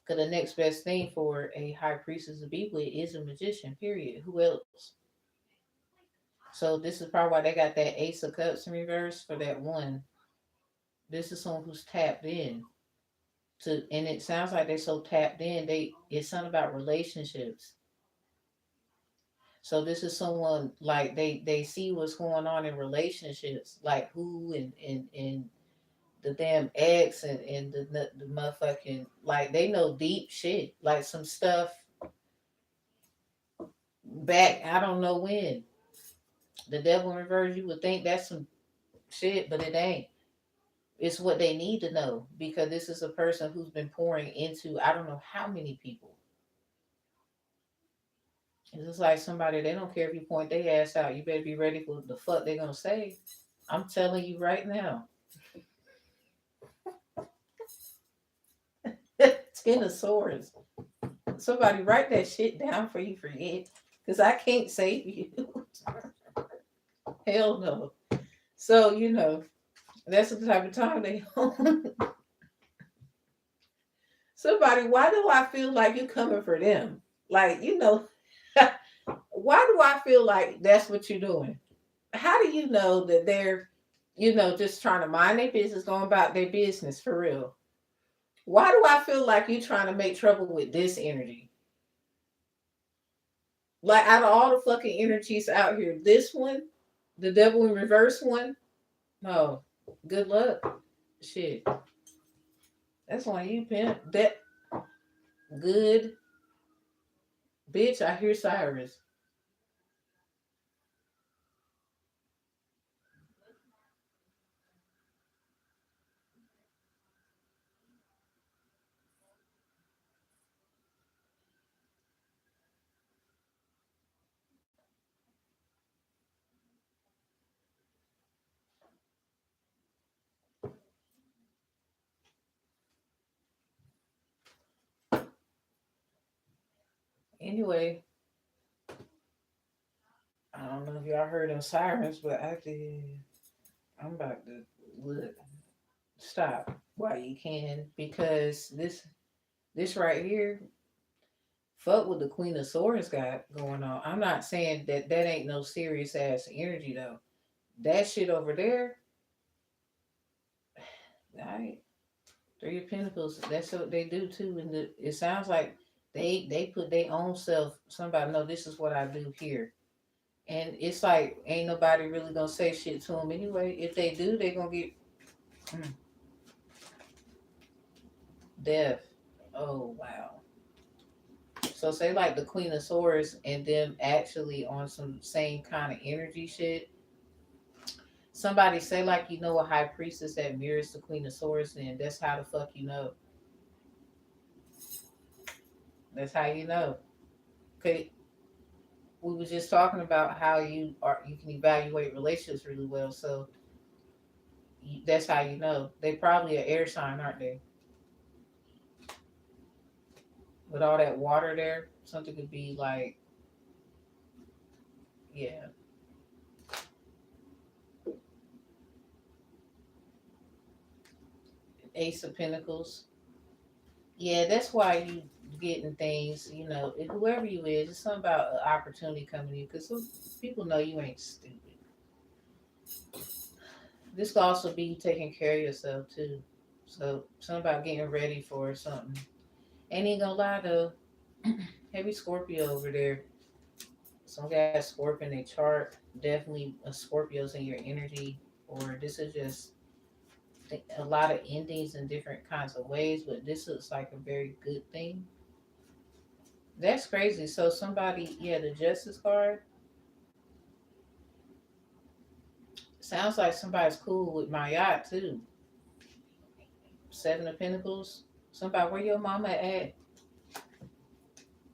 Because the next best thing for a High Priestess to be with is a magician. Period. Who else? So this is probably why they got that Ace of Cups in reverse for that one. This is someone who's tapped in to, and it sounds like they're so tapped in. It's something about relationships. So this is someone like they see what's going on in relationships, like who and the damn ex and the motherfucking like they know deep shit, like some stuff back I don't know when. The devil in reverse, you would think that's some shit, but it ain't. It's what they need to know because this is a person who's been pouring into I don't know how many people. It's just like somebody they don't care if you point their ass out. You better be ready for the fuck they're gonna say. I'm telling you right now. Ten of Swords. Somebody write that shit down for you forget. Because I can't save you. Hell no. So, that's the type of time they on. Somebody, why do I feel like you coming for them? Like, why do I feel like that's what you're doing? How do you know that they're, just trying to mind their business, going about their business for real? Why do I feel like you trying to make trouble with this energy? Like out of all the fucking energies out here, this one, the devil in reverse one, no. Good luck. Shit. That's why you pimp. That good bitch, I hear Cyrus. Anyway, I don't know if y'all heard them sirens, but I did. I'm about to look. Stop while you can because this right here, fuck what the Queen of Swords got going on. I'm not saying that ain't no serious ass energy though. That shit over there, right? Three of Pentacles. That's what they do too. And it sounds like they put their own self. Somebody know this is what I do here, and it's like ain't nobody really gonna say shit to them anyway. If they do, they gonna get mm, death. Oh wow. So say like the Queen of Swords and them actually on some same kind of energy shit. Somebody say like a high priestess that mirrors the Queen of Swords, and that's how the fuck you know. That's how you know. Okay, we was just talking about how you can evaluate relationships really well. So that's how you know. They probably an air sign, aren't they? With all that water there, something could be like, yeah, Ace of Pentacles. Yeah, that's why you getting things. Whoever you is, it's something about an opportunity coming to you because people know you ain't stupid. This could also be taking care of yourself too. So something about getting ready for something. Ain't even gonna lie though, heavy Scorpio over there. Some guys Scorpio in their chart. Definitely a Scorpio's in your energy. Or this is just a lot of endings in different kinds of ways, but this looks like a very good thing. That's crazy. So somebody, yeah, the Justice card sounds like somebody's cool with my yacht too. Seven of Pentacles. Somebody, where your mama at?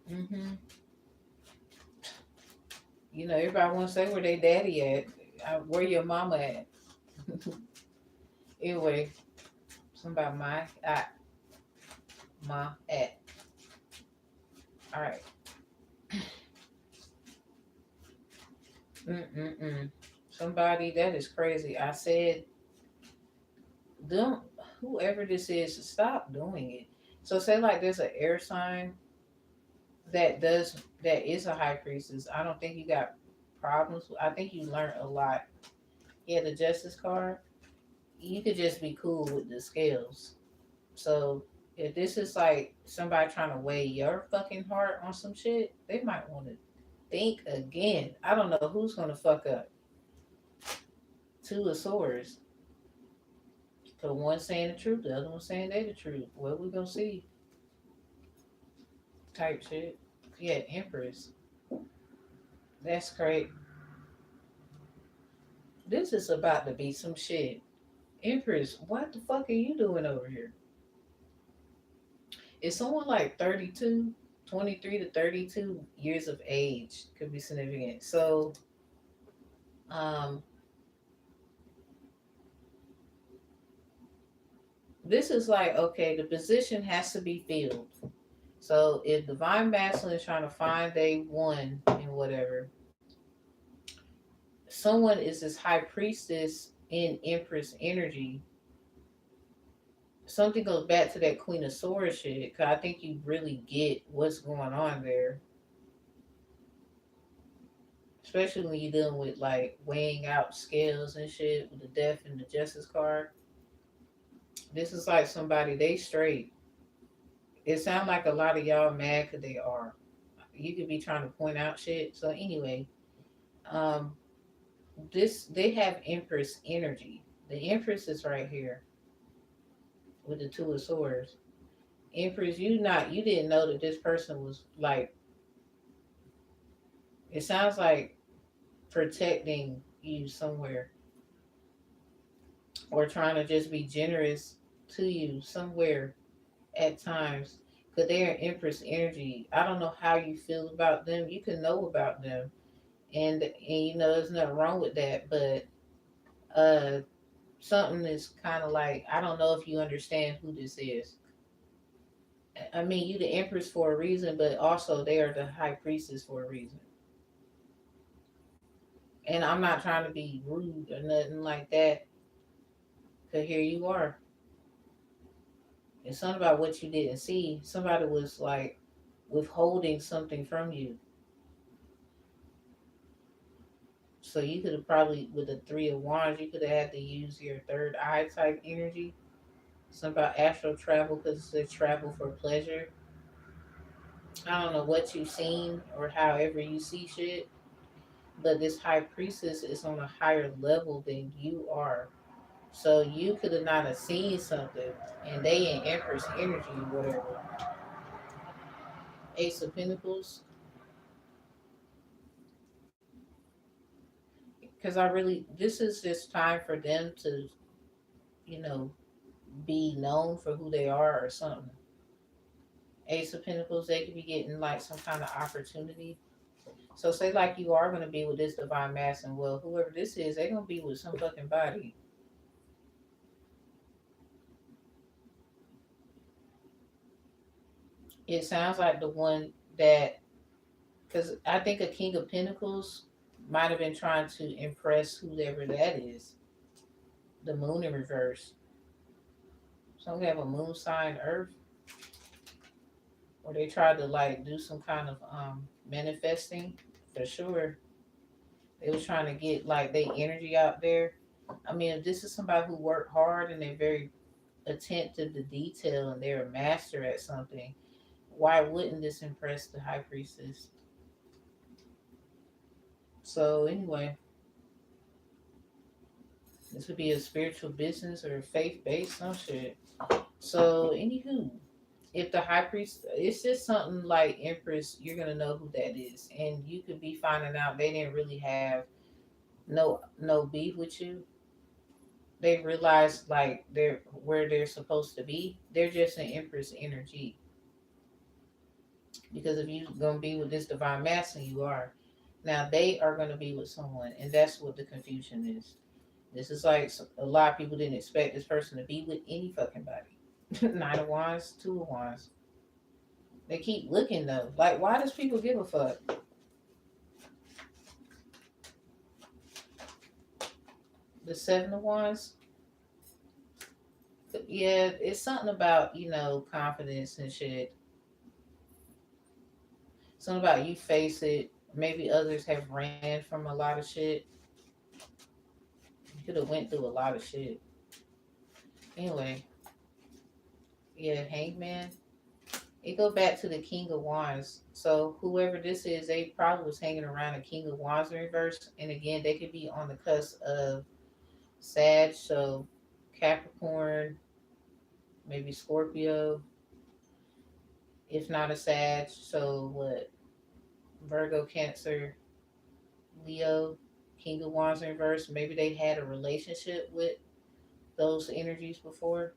Hmm. You know, everybody want to say where they daddy at. Where your mama at? Anyway, somebody my at. All right. Mm-mm-mm. Somebody, that is crazy. I said, don't, whoever this is, stop doing it. So say like there's an air sign that is a high priestess. I don't think you got problems. I think you learned a lot. Yeah, the justice card. You could just be cool with the scales. So if this is like somebody trying to weigh your fucking heart on some shit, they might want to think again. I don't know who's gonna fuck up. Two of swords. The one saying the truth, the other one saying they the truth. Well, we gonna see. Type shit. Yeah, Empress. That's great. This is about to be some shit. Empress, what the fuck are you doing over here? Is someone like 32, 23 to 32 years of age could be significant. So, um, this is like, okay, the position has to be filled. So if divine masculine is trying to find a one and whatever, someone is this high priestess in Empress energy. Something goes back to that Queen of Swords shit, because I think you really get what's going on there. Especially when you're dealing with like weighing out scales and shit with the death and the justice card. This is like somebody, they straight. It sounds like a lot of y'all mad because they are. You could be trying to point out shit. So anyway, um, this they have Empress energy. The Empress is right here with the Two of Swords. Empress, you didn't know that this person was like. It sounds like protecting you somewhere, or trying to just be generous to you somewhere at times. Because they're Empress energy. I don't know how you feel about them. You can know about them, and you know there's nothing wrong with that. But uh, something is kind of like, I don't know if you understand who this is. I mean, you the Empress for a reason, but also they are the High Priestess for a reason. And I'm not trying to be rude or nothing like that. Cause here you are. It's something about what you didn't see. Somebody was like withholding something from you. So you could have probably, with the Three of Wands, you could have had to use your third eye type energy. Something about astral travel because it's a travel for pleasure. I don't know what you've seen or however you see shit, but this high priestess is on a higher level than you are. So you could have not have seen something, and they in Empress energy or whatever. Ace of Pentacles, because I really, this is just time for them to, you know, be known for who they are or something. Ace of Pentacles, they could be getting like some kind of opportunity. So say like you are gonna be with this divine masculine, well, whoever this is, they're gonna be with some fucking body. It sounds like the one that, because I think a King of Pentacles might have been trying to impress whoever that is. The moon in reverse. So we have a moon sign Earth, or they tried to like do some kind of manifesting for sure. They was trying to get like their energy out there. I mean, if this is somebody who worked hard and they're very attentive to detail and they're a master at something, why wouldn't this impress the high priestess? So anyway, this would be a spiritual business or faith based some shit. So anywho, if the high priest, it's just something like Empress, you're gonna know who that is, and you could be finding out they didn't really have no beef with you. They realize like they're where they're supposed to be. They're just an Empress energy, because if you're gonna be with this divine masculine, you are. Now they are gonna be with someone, and that's what the confusion is. This is like a lot of people didn't expect this person to be with any fucking body. Nine of Wands, Two of Wands. They keep looking though. Like, why does people give a fuck? The Seven of Wands. Yeah, it's something about confidence and shit. Something about you face it. Maybe others have ran from a lot of shit. You could have went through a lot of shit. Anyway, yeah, Hangman. It go back to the King of Wands. So whoever this is, they probably was hanging around the King of Wands in reverse. And again, they could be on the cusp of Sag, so Capricorn, maybe Scorpio, if not a Sag, so what? Virgo, Cancer, Leo, King of Wands in reverse. Maybe they had a relationship with those energies before,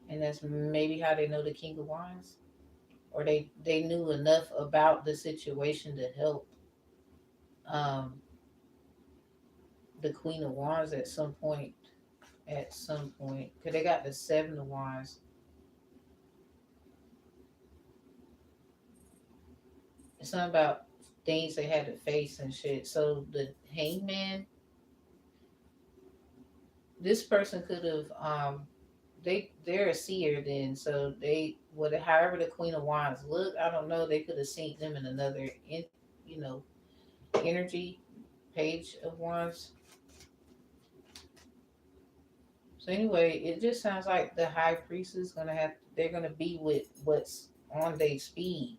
and that's maybe how they know the King of Wands, or they knew enough about the situation to help um, the Queen of Wands at some point. At some point, because they got the Seven of Wands. It's something about things they had to face and shit. So the Hangman, this person could have they're a seer then, so they would however the Queen of Wands look. I don't know. They could have seen them in another you know energy page of Wands. So anyway, it just sounds like the High Priest is gonna have. They're gonna be with what's on their speed.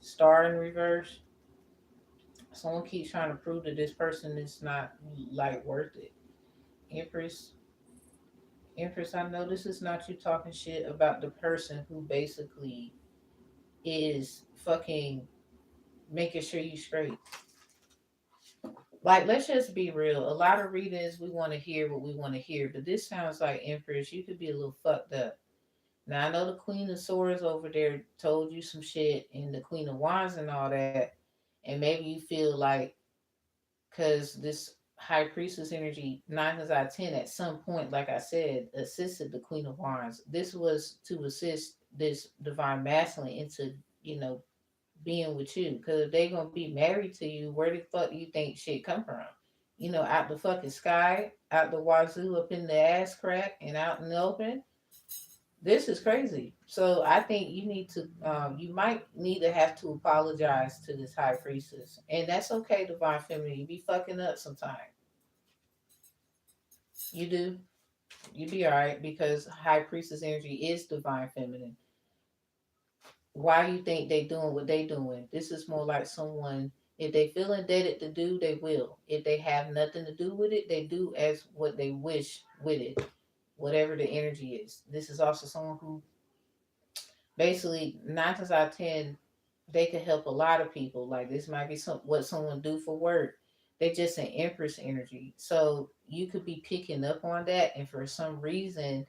Star in reverse. Someone keeps trying to prove that this person is not like worth it. Empress, Empress, I know this is not you talking shit about the person who basically is fucking making sure you straight. Like, let's just be real. A lot of readings we want to hear what we want to hear, but this sounds like Empress. You could be a little fucked up. Now I know the Queen of Swords over there told you some shit, and the Queen of Wands and all that, and maybe you feel like because this High Priestess energy, 9 times out of 10, at some point, like I said, assisted the Queen of Wands. This was to assist this divine masculine into, you know, being with you. Because if they gonna be married to you, where the fuck do you think shit come from? Out the fucking sky, out the wazoo, up in the ass crack, and out in the open. This is crazy. So I think you need to, you might need to have to apologize to this high priestess, and that's okay. Divine feminine, you be fucking up sometime. You do. You be all right because high priestess energy is divine feminine. Why you think they doing what they doing? This is more like someone. If they feel indebted to do, they will. If they have nothing to do with it, they do as what they wish with it, whatever the energy is. This is also someone who basically 9 times out of 10 they could help a lot of people. Like this might be what someone do for work. They just an empress energy, so you could be picking up on that, and for some reason,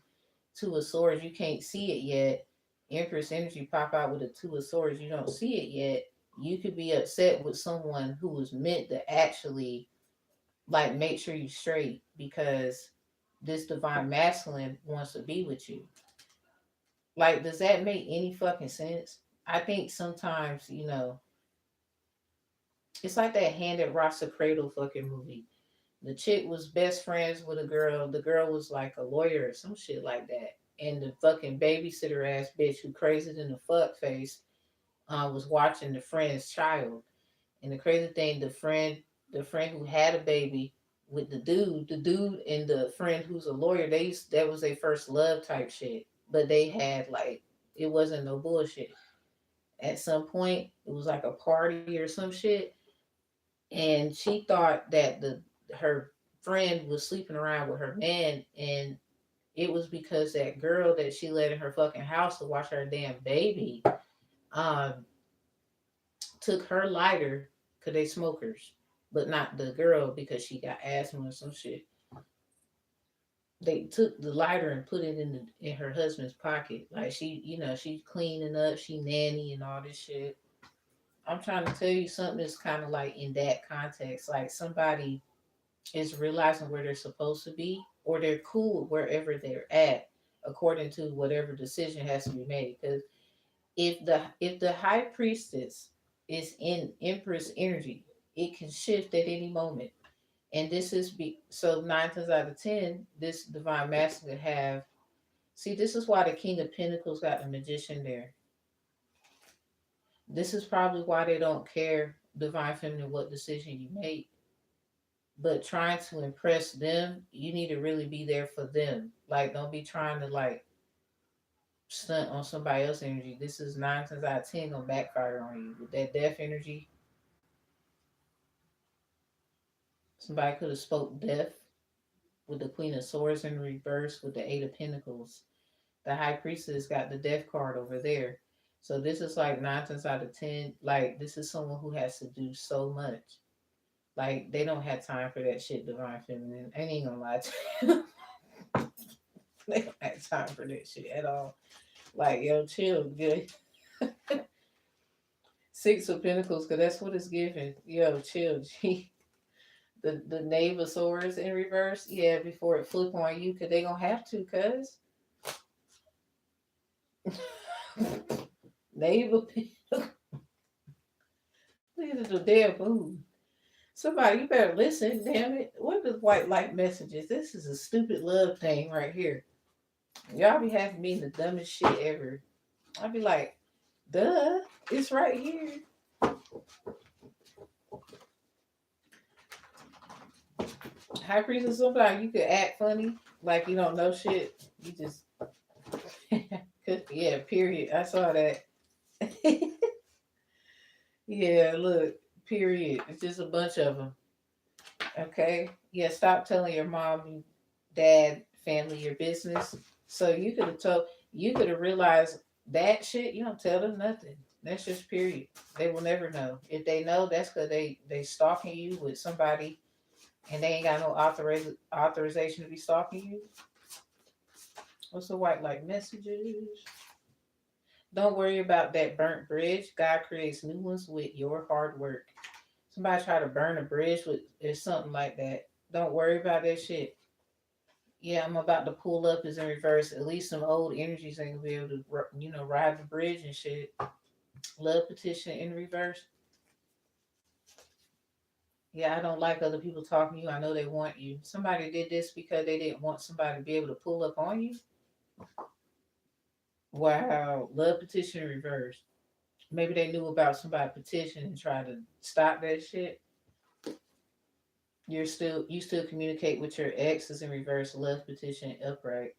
two of swords you can't see it yet. Empress energy pop out with a two of swords, you don't see it yet. You could be upset with someone who was meant to actually like make sure you straight because this divine masculine wants to be with you. Like, does that make any fucking sense? I think sometimes, it's like that Hand that Rocks the Cradle fucking movie. The chick was best friends with a girl. The girl was like a lawyer or some shit like that. And the fucking babysitter ass bitch who crazy than the fuck face was watching the friend's child. And the crazy thing, the friend who had a baby with the dude and the friend who's a lawyer, that was their first love type shit. But they had like, it wasn't no bullshit. At some point, it was like a party or some shit, and she thought that the her friend was sleeping around with her man, and it was because that girl that she let in her fucking house to watch her damn baby, um, took her lighter because they smokers, but not the girl because she got asthma or some shit. They took the lighter and put it in her husband's pocket. Like she, she's cleaning up, she nanny and all this shit. I'm trying to tell you something that's kind of like in that context. Like somebody is realizing where they're supposed to be, or they're cool wherever they're at, according to whatever decision has to be made. Because if the high priestess is in Empress energy, it can shift at any moment. And this is so 9 times out of 10, this divine masculine have. See, this is why the King of Pentacles got the Magician there. This is probably why they don't care, divine feminine, what decision you make. But trying to impress them, you need to really be there for them. Like, don't be trying to like stunt on somebody else's energy. This is 9 times out of 10 gonna backfire on you with that death energy. Somebody could have spoke death with the Queen of Swords in reverse with the Eight of Pentacles. The High Priestess got the death card over there. So this is like 9 times out of 10. Like, this is someone who has to do so much. Like, they don't have time for that shit, divine feminine. I ain't gonna lie to you. They don't have time for that shit at all. Like, yo, chill, good. Six of Pentacles, because that's what it's giving. Yo, chill, G. The Knave of Swords in reverse, yeah, before it flip on you, because they gonna have to, cuz. Knave of Pentacles. Look at the damn moon. Somebody, you better listen, damn it. What are the white light messages? This is a stupid love thing right here. Y'all be having me the dumbest shit ever. I'll be like, duh, it's right here. High priestess, sometimes you could act funny, like you don't know shit. You just, yeah, period. I saw that. Yeah, look, period. It's just a bunch of them. Okay. Yeah, stop telling your mom, dad, family your business. So you could have realized that shit. You don't tell them nothing. That's just period. They will never know. If they know, that's because they stalking you with somebody, and they ain't got no authorization to be stalking you. What's the white light messages? Don't worry about that burnt bridge. God creates new ones with your hard work. Somebody try to burn a bridge with or something like that. Don't worry about that shit. Yeah, I'm about to pull up is in reverse. At least some old energies ain't gonna be able to, ride the bridge and shit. Love petition in reverse. Yeah, I don't like other people talking to you. I know they want you. Somebody did this because they didn't want somebody to be able to pull up on you. Wow, love petition in reverse. Maybe they knew about somebody petition and tried to stop that shit. You still communicate with your ex is in reverse. Love petition upright.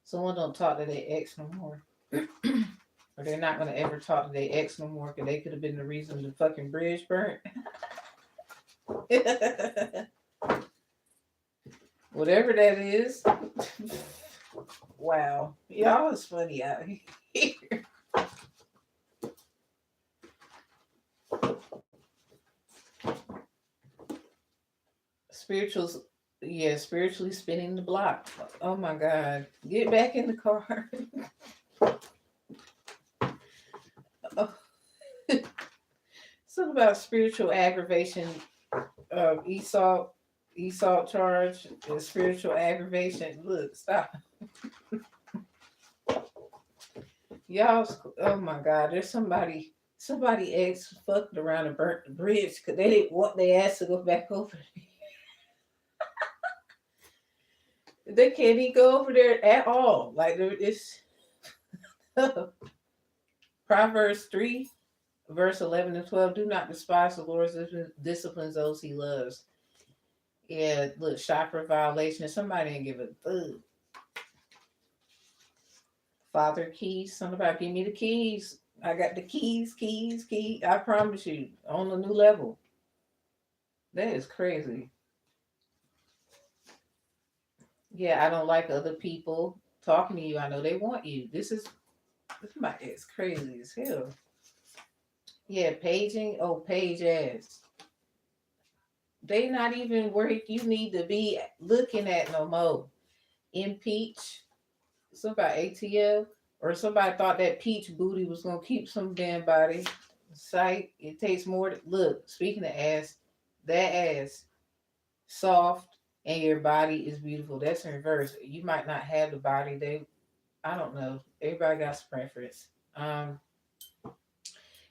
Someone don't talk to their ex no more. Or they're not gonna ever talk to their ex no more because they could have been the reason the fucking bridge burnt. Whatever that is. Wow. Y'all is funny out here. Spirituals, yeah, spiritually spinning the block. Oh my God. Get back in the car. Oh. Something about spiritual aggravation of Esau charge, and spiritual aggravation. Look, stop. Y'all, oh my God, there's somebody ex fucked around and burnt the bridge because they didn't want their ass to go back over. They can't even go over there at all. Like it's Proverbs 3. Verse 11 and 12. Do not despise the Lord's disciplines those he loves. Yeah, look, chakra violation. If somebody didn't give a Father keys. Somebody give me the keys. I got the keys. I promise you, on a new level. That is crazy. Yeah, I don't like other people talking to you. I know they want you. It's crazy as hell. Yeah, paging. Oh, page ass. They not even where you need to be looking at no more. Impeach. Somebody ATL or somebody thought that peach booty was gonna keep some damn body. Sight. It takes more. Look. Speaking of ass, that ass soft and your body is beautiful. That's in reverse. You might not have the body they. I don't know. Everybody got some preference. Um.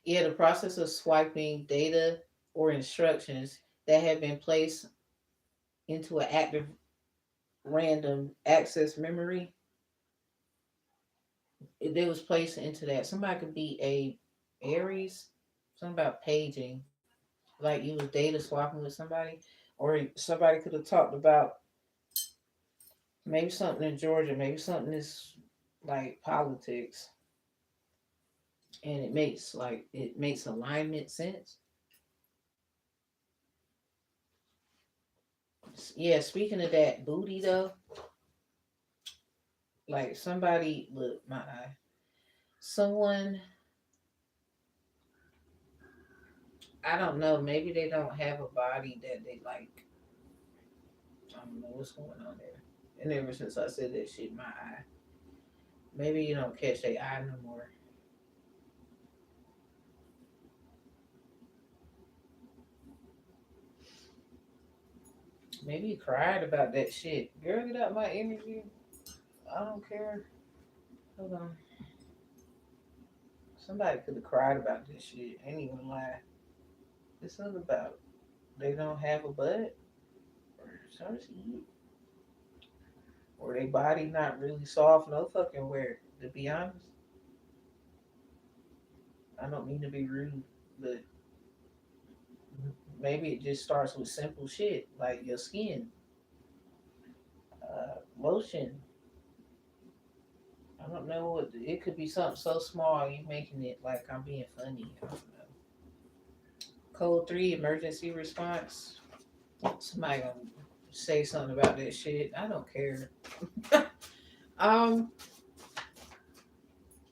Yeah, the process of swiping data or instructions that have been placed into an active random access memory, they was placed into that. Somebody could be a Aries, something about paging, like you was data swapping with somebody, or somebody could have talked about maybe something in Georgia, maybe something is like politics, and it makes alignment sense. Yeah, speaking of that booty though, like somebody look my eye, someone I don't know, maybe they don't have a body that they like. I don't know what's going on there. And ever since I said that shit, my eye. Maybe you don't catch their eye no more. Maybe you cried about that shit. Girl, get out my energy. I don't care. Hold on. Somebody could have cried about this shit. Ain't even lie. It's not about they don't have a butt or something, or their body not really soft. No fucking where. To be honest, I don't mean to be rude, but maybe it just starts with simple shit like your skin, lotion. I don't know what it could be something so small you making it like I'm being funny. I don't know. Code 3 emergency response. Somebody gonna say something about that shit. I don't care. um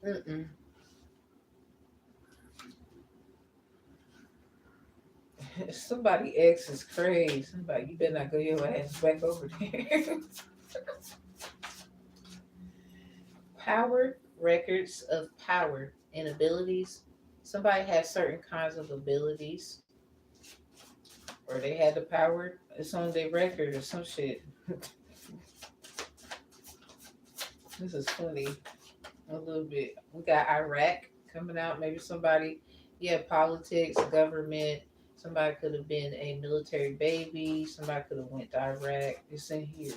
mm-mm. Somebody X is crazy. Somebody you better not go your ass back over there. Power records of power and abilities. Somebody has certain kinds of abilities or they had the power. It's on their record or some shit. This is funny. A little bit. We got Iraq coming out. Maybe somebody, yeah, politics, government. Somebody could have been a military baby. Somebody could have went to Iraq. It's in here.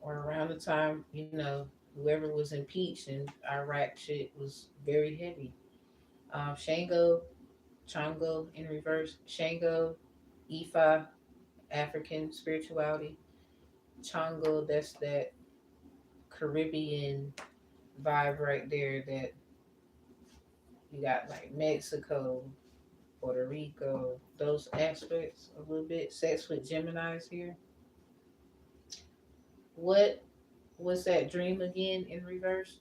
Or around the time, whoever was impeached in Iraq shit was very heavy. Shango, Chango in reverse. Shango, Ifa, African spirituality. Chango, that's that Caribbean vibe right there that you got like Mexico, Puerto Rico, those aspects a little bit. Sex with Gemini's here. What was that dream again in reverse?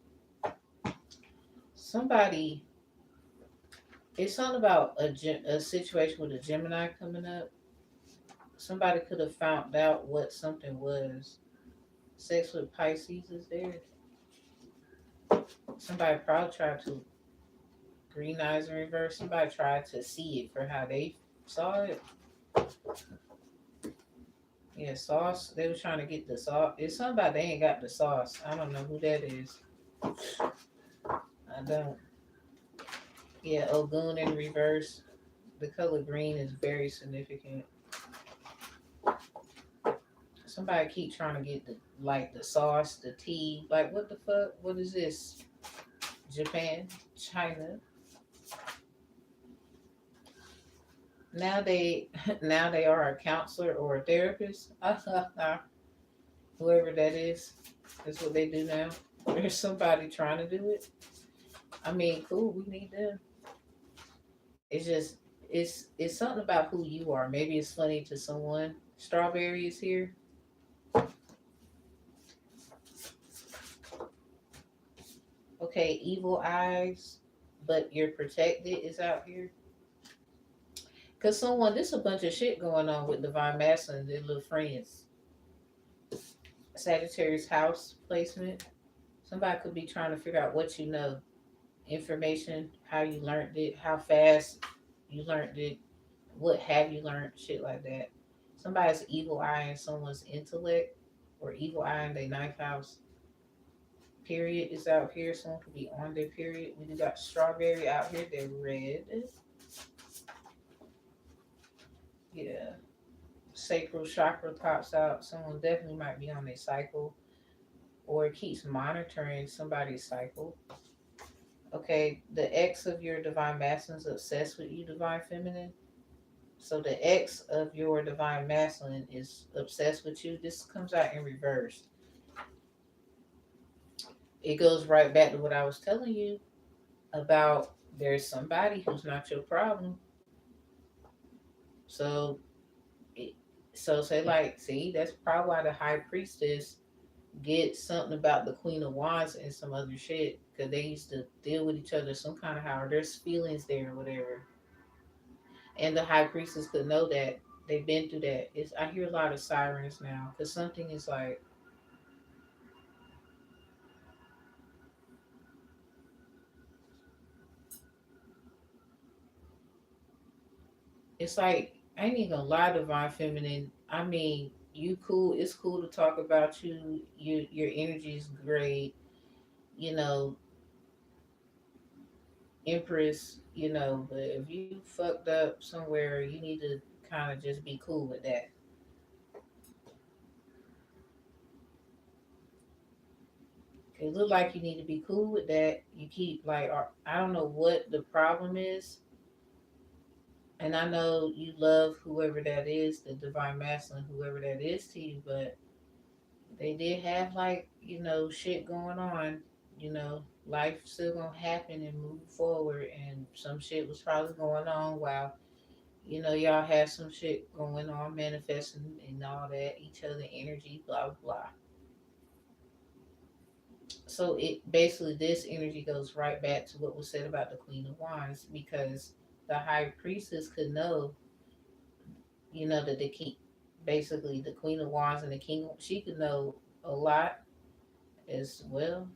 Somebody, it's something about a situation with a Gemini coming up. Somebody could have found out what something was. Sex with Pisces is there. Somebody probably tried to green eyes in reverse. Somebody tried to see it for how they saw it. Yeah, sauce. They were trying to get the sauce. It's somebody they ain't got the sauce. I don't know who that is. I don't. Yeah, Ogun in reverse. The color green is very significant. Somebody keep trying to get the sauce, the tea. Like what the fuck? What is this? Japan, China. Now they now they are a counselor or a therapist. Whoever that is, that's what they do now. There's somebody trying to do it. I mean, cool. We need them. It's just it's something about who you are. Maybe it's funny to someone. Strawberry is here. Okay, evil eyes, but you're protected is out here. Cause someone, there's a bunch of shit going on with Divine Masculine and their little friends. Sagittarius house placement. Somebody could be trying to figure out what you know, information, how you learned it, how fast you learned it, what have you learned, shit like that. Somebody's evil eye in someone's intellect, or evil eye in their ninth house. Period is out here. Someone could be on their period. We got strawberry out here. They're red. Yeah. Sacral chakra pops out. Someone definitely might be on their cycle, or it keeps monitoring somebody's cycle. Okay, the ex of your divine masculine is obsessed with you, divine feminine. So the ex of your divine masculine is obsessed with you. This comes out in reverse. It goes right back to what I was telling you about there's somebody who's not your problem. So it, so say like, see, that's probably why the high priestess get something about the Queen of Wands and some other shit because they used to deal with each other some kind of how there's feelings there or whatever. And the high priestess could know that they've been through that. It's I hear a lot of sirens now because something is like it's like I ain't even gonna lie, divine feminine. I mean, you cool. It's cool to talk about you. Your energy is great. You know, Empress. You know, but if you fucked up somewhere, you need to kind of just be cool with that. It look like you need to be cool with that. You keep like I don't know what the problem is, and I know you love whoever that is, the divine masculine, whoever that is to you, but they did have like shit going on. Life still gonna happen and move forward, and some shit was probably going on while y'all had some shit going on, manifesting and all that, each other energy, blah blah blah. So it basically this energy goes right back to what was said about the Queen of Wands because the High Priestess could know, that the king, basically the Queen of Wands and the King, she could know a lot as well.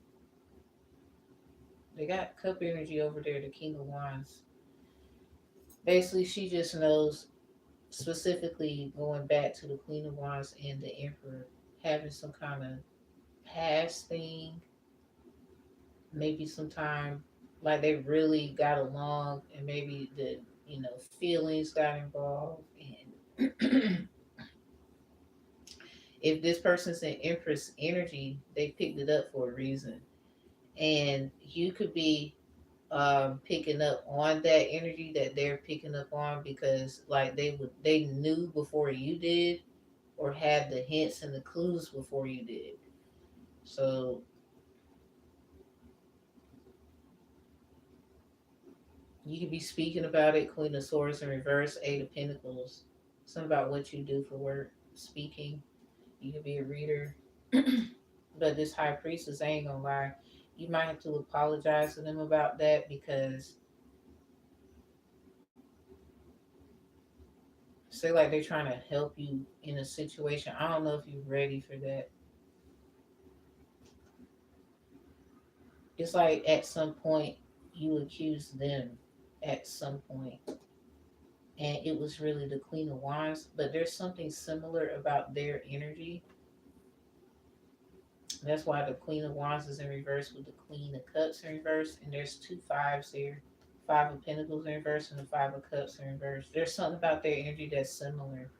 They got cup energy over there, the King of Wands. Basically, she just knows specifically going back to the Queen of Wands and the Emperor having some kind of past thing, maybe sometime like they really got along and maybe the feelings got involved and if this person's in Empress energy, they picked it up for a reason. And you could be picking up on that energy that they're picking up on because like they knew before you did or had the hints and the clues before you did. So you could be speaking about it, Queen of Swords in reverse, Eight of Pentacles. Something about what you do for work, speaking. You could be a reader. But this high priestess, I ain't gonna lie, you might have to apologize to them about that because say like they're trying to help you in a situation. I don't know if you're ready for that. It's like at some point you accuse them at some point, and it was really the Queen of Wands, but there's something similar about their energy. That's why the Queen of Wands is in reverse with the Queen of Cups in reverse, and there's two fives here. Five of Pentacles in reverse and the Five of Cups in reverse. There's something about their energy that's similar.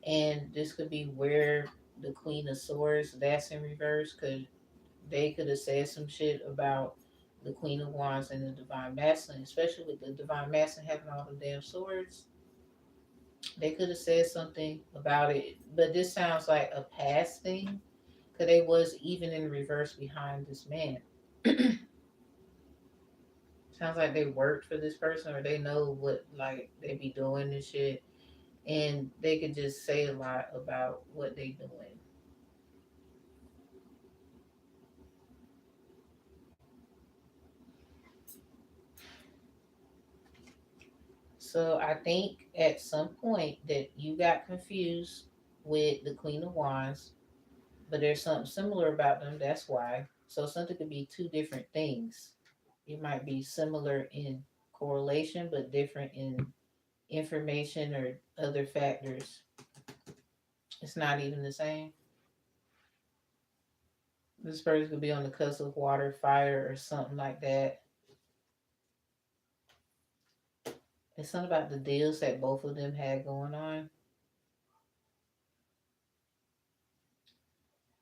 And this could be where the Queen of Swords, that's in reverse, because they could have said some shit about the Queen of Wands and the Divine Masculine, especially with the Divine Masculine having all the damn swords. They could have said something about it, but this sounds like a past thing because they was even in reverse behind this man. Sounds like they worked for this person or they know what like they be doing and shit, and they could just say a lot about what they doing. So I think at some point that you got confused with the Queen of Wands, but there's something similar about them. That's why. So something could be two different things. It might be similar in correlation, but different in information or other factors. It's not even the same. This person could be on the cusp of water, fire, or something like that. It's something about the deals that both of them had going on.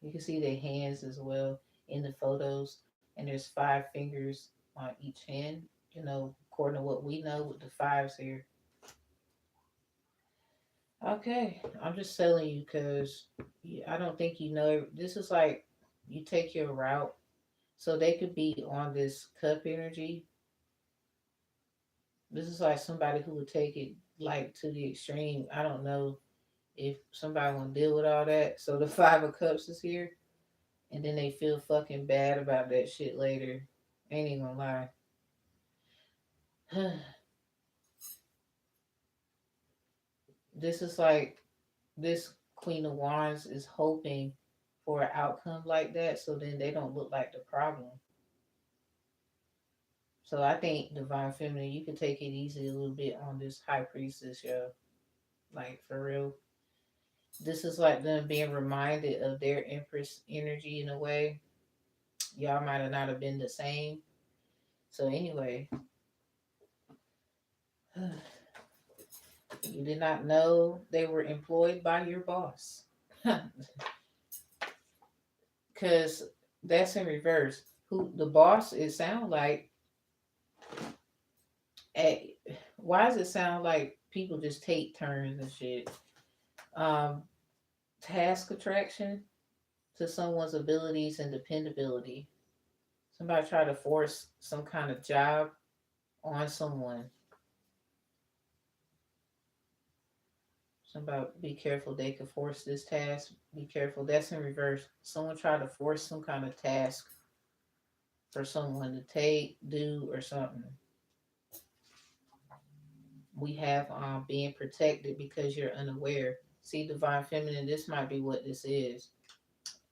You can see their hands as well in the photos, and there's five fingers on each hand. You know, according to what we know with the fives here. Okay, I'm just telling you because I don't think you know. This is like you take your route, so they could be on this cup energy. This is like somebody who would take it like to the extreme. I don't know if somebody want to deal with all that. So the five of cups is here, and then they feel fucking bad about that shit later. Ain't even gonna lie. This is like this Queen of Wands is hoping for an outcome like that, so then they don't look like the problem. So I think Divine Feminine, you can take it easy a little bit on this High Priestess, yo. Like for real. This is like them being reminded of their Empress energy in a way. Y'all might have not have been the same. So anyway, you did not know they were employed by your boss. Cause that's in reverse. Who the boss? It sound like. At, why does it sound like people just take turns and shit? Um, Task attraction to someone's abilities and dependability. Somebody try to force some kind of job on someone. Somebody be careful. They could force this task. Be careful. That's in reverse. Someone try to force some kind of task for someone to take, do, or something. We have being protected because you're unaware. See, divine feminine. This might be what this is.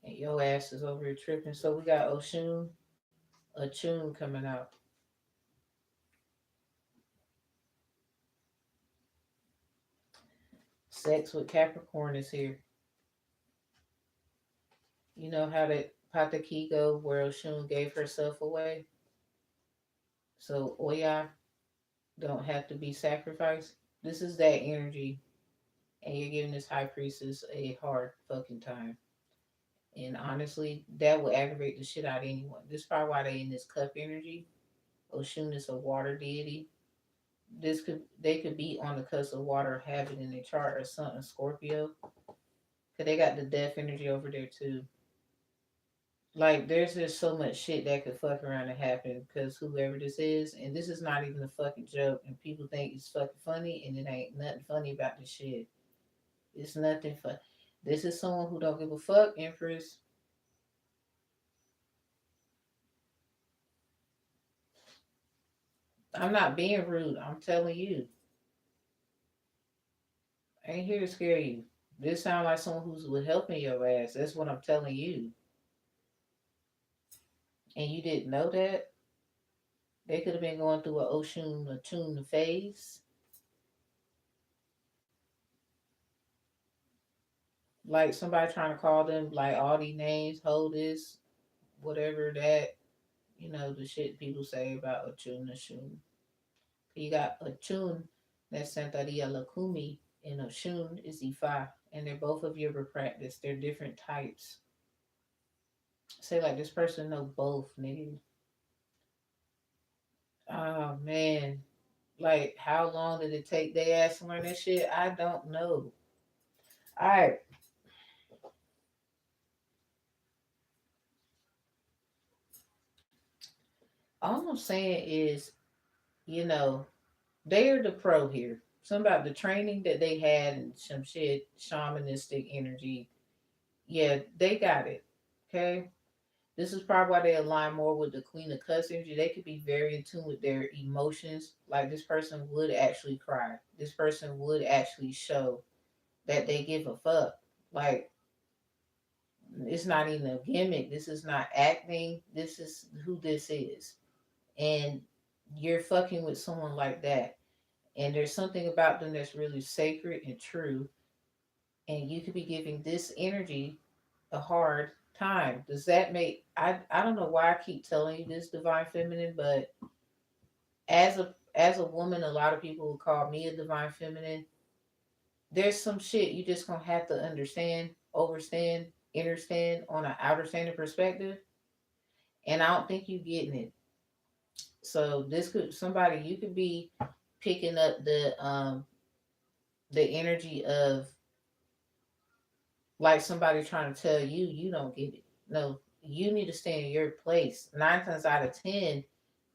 And your ass is over here tripping. So we got Oshun, a tune coming out. Sex with Capricorn is here. You know how that Pataki go where Oshun gave herself away? So Oya don't have to be sacrificed. This is that energy. And you're giving this high priestess a hard fucking time. And honestly, that will aggravate the shit out of anyone. This is probably why they in this cup energy. Oshun is a water deity. They could be on the cusp of water, have it in their chart or something, Scorpio. Cause they got the death energy over there too. Like there's just so much shit that could fuck around and happen because whoever this is, and this is not even a fucking joke, and people think it's fucking funny, and it ain't nothing funny about this shit. It's nothing fun. This is someone who don't give a fuck, Empress. I'm not being rude. I'm telling you. I ain't here to scare you. This sounds like someone who's with helping your ass. That's what I'm telling you. And you didn't know that? They could have been going through an ocean attune phase. Like somebody trying to call them like all these names, hold this, whatever that, you know, the shit people say about attune, attune. You got attune, that's Santaria Lakumi, and attune is Ifa. And they're both of yoga practice. They're different types. Say like this person know both, nigga. Oh man. Like how long did it take they ass to learn that shit? I don't know. Alright. All I'm saying is, you know, they're the pro here. Something about the training that they had and some shit, shamanistic energy. Yeah, they got it. Okay. This is probably why they align more with the Queen of Cups energy. They could be very in tune with their emotions. Like this person would actually cry. This person would actually show that they give a fuck. Like it's not even a gimmick. This is not acting. This is who this is. And you're fucking with someone like that. And there's something about them that's really sacred and true. And you could be giving this energy a hard time. Does that make I don't know why I keep telling you this, divine feminine, but as a woman, a lot of people will call me a divine feminine. There's some shit you just gonna have to understand, overstand, understand on an outer standing perspective, and I don't think you getting it. So this could somebody you could be picking up the energy of like somebody trying to tell you you don't get it. No, you need to stay in your place. 9 times out of 10,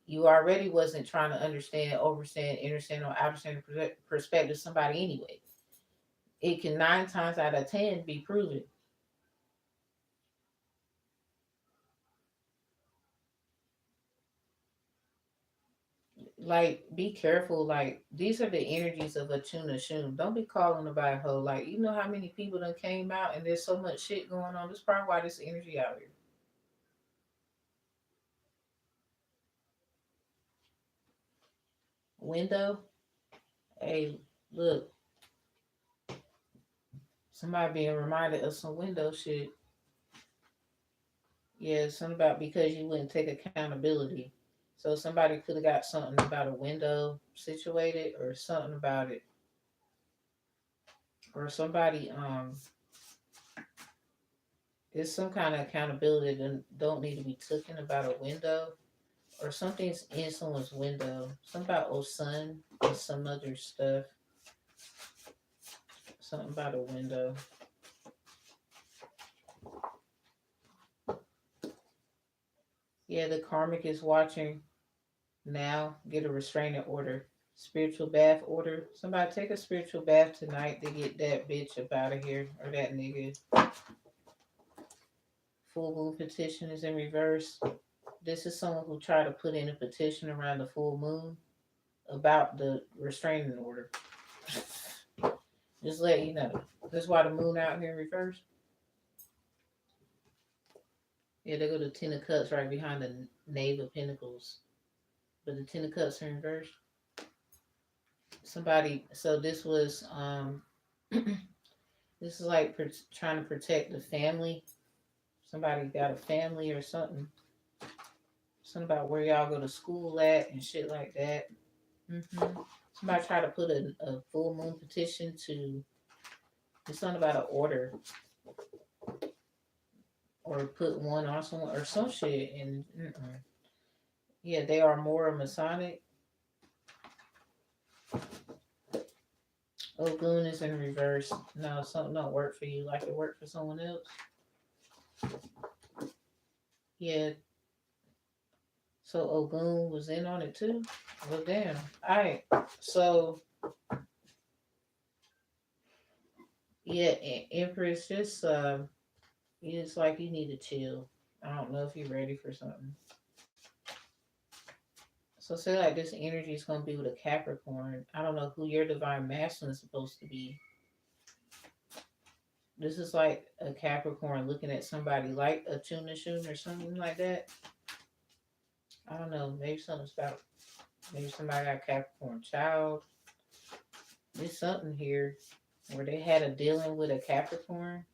you already wasn't trying to understand, overstand, understand, or understand perspective somebody anyway. It can 9 times out of 10 be proven. Like, be careful. Like, these are the energies of a tuna shun. Don't be calling nobody hoe. Like, you know how many people done came out and there's so much shit going on. That's probably why this energy out here. Window. Hey, look, somebody being reminded of some window shit. Yeah, something about because you wouldn't take accountability. So somebody could have got something about a window situated or something about it. Or somebody there's some kind of accountability that don't need to be taken about a window or something's in someone's window. Something about oh sun or some other stuff. Something about a window. Yeah, the karmic is watching now. Get a restraining order. Spiritual bath order. Somebody take a spiritual bath tonight to get that bitch up out of here or that nigga. Full moon petition is in reverse. This is someone who tried to put in a petition around the full moon about the restraining order. Just let you know. That's why the moon out here in reverse. Yeah, they go to Ten of Cups right behind the Knave of Pentacles. But the Ten of Cups are in reverse. Somebody, so this was, this is like trying to protect the family. Somebody got a family or something. Something about where y'all go to school at and shit like that. Somebody tried to put a full moon petition to, it's something about an order or put one on someone or some shit. And yeah, they are more Masonic. Ogun is in reverse. No, something don't work for you like it worked for someone else. Yeah. So Ogun was in on it too. Well, damn. All right. So yeah, Empress, just it's like you need to chill. I don't know if you're ready for something. So say like this energy is gonna be with a Capricorn. I don't know who your divine masculine is supposed to be. This is like a Capricorn looking at somebody like a tuna shun or something like that. I don't know. Maybe something's about maybe somebody got a Capricorn child. There's something here where they had a dealing with a Capricorn.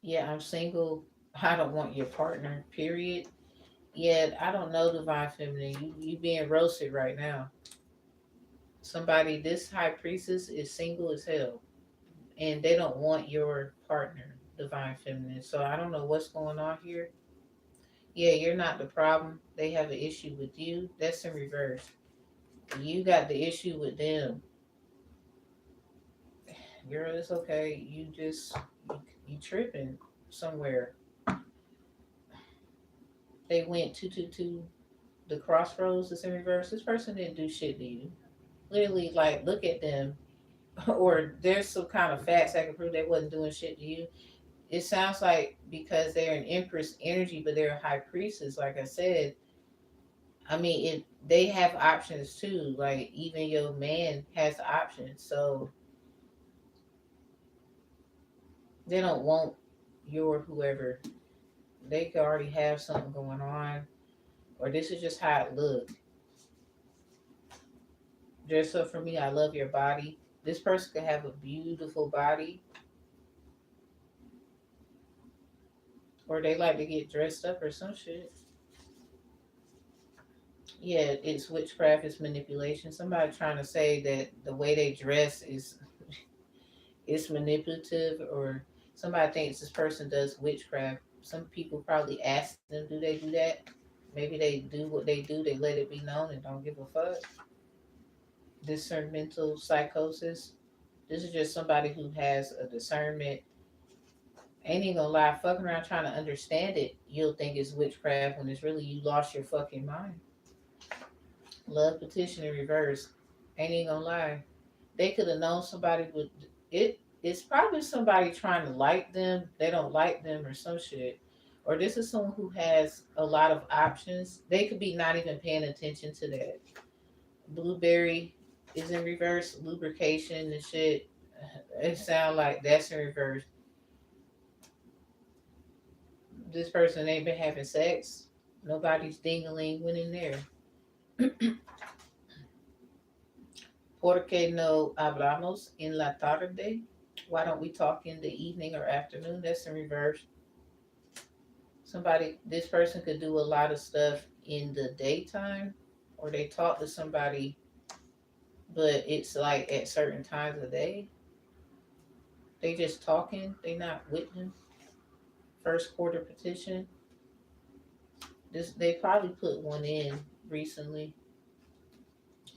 Yeah, I'm single. I don't want your partner. Period. Yeah, I don't know, divine feminine. You being roasted right now. Somebody, this high priestess is single as hell, and they don't want your partner, divine feminine. So I don't know what's going on here. Yeah, you're not the problem. They have an issue with you. That's in reverse. You got the issue with them. Girl, it's okay. You tripping somewhere. They went 222. The crossroads is in reverse. This person didn't do shit to you. Literally, like, look at them. Or there's some kind of facts that can prove they wasn't doing shit to you. It sounds like because they're an empress energy, but they're a high priestess. Like I said, I mean, they have options too. Like even your man has options, so they don't want your whoever. They could already have something going on, or this is just how it look. Dress up for me. I love your body. This person could have a beautiful body, or they like to get dressed up or some shit. Yeah, it's witchcraft, it's manipulation. Somebody trying to say that the way they dress is manipulative, or somebody thinks this person does witchcraft. Some people probably ask them, do they do that? Maybe they do what they do, they let it be known and don't give a fuck. Discernmental psychosis. This is just somebody who has a discernment. Ain't even gonna lie, fucking around trying to understand it, you'll think it's witchcraft when it's really you lost your fucking mind. Love petition in reverse. Ain't even gonna lie. They could have known somebody would it. It's probably somebody trying to like them. They don't like them or some shit. Or this is someone who has a lot of options. They could be not even paying attention to that. Blueberry is in reverse. Lubrication and shit. It sound like that's in reverse. This person ain't been having sex. Nobody's dingling went in there. ¿Por qué no hablamos en la tarde? Why don't we talk in the evening or afternoon? That's in reverse. Somebody, this person could do a lot of stuff in the daytime, or they talk to somebody, but it's like at certain times of day. They just talking, they not with them. First quarter petition. This they probably put one in recently.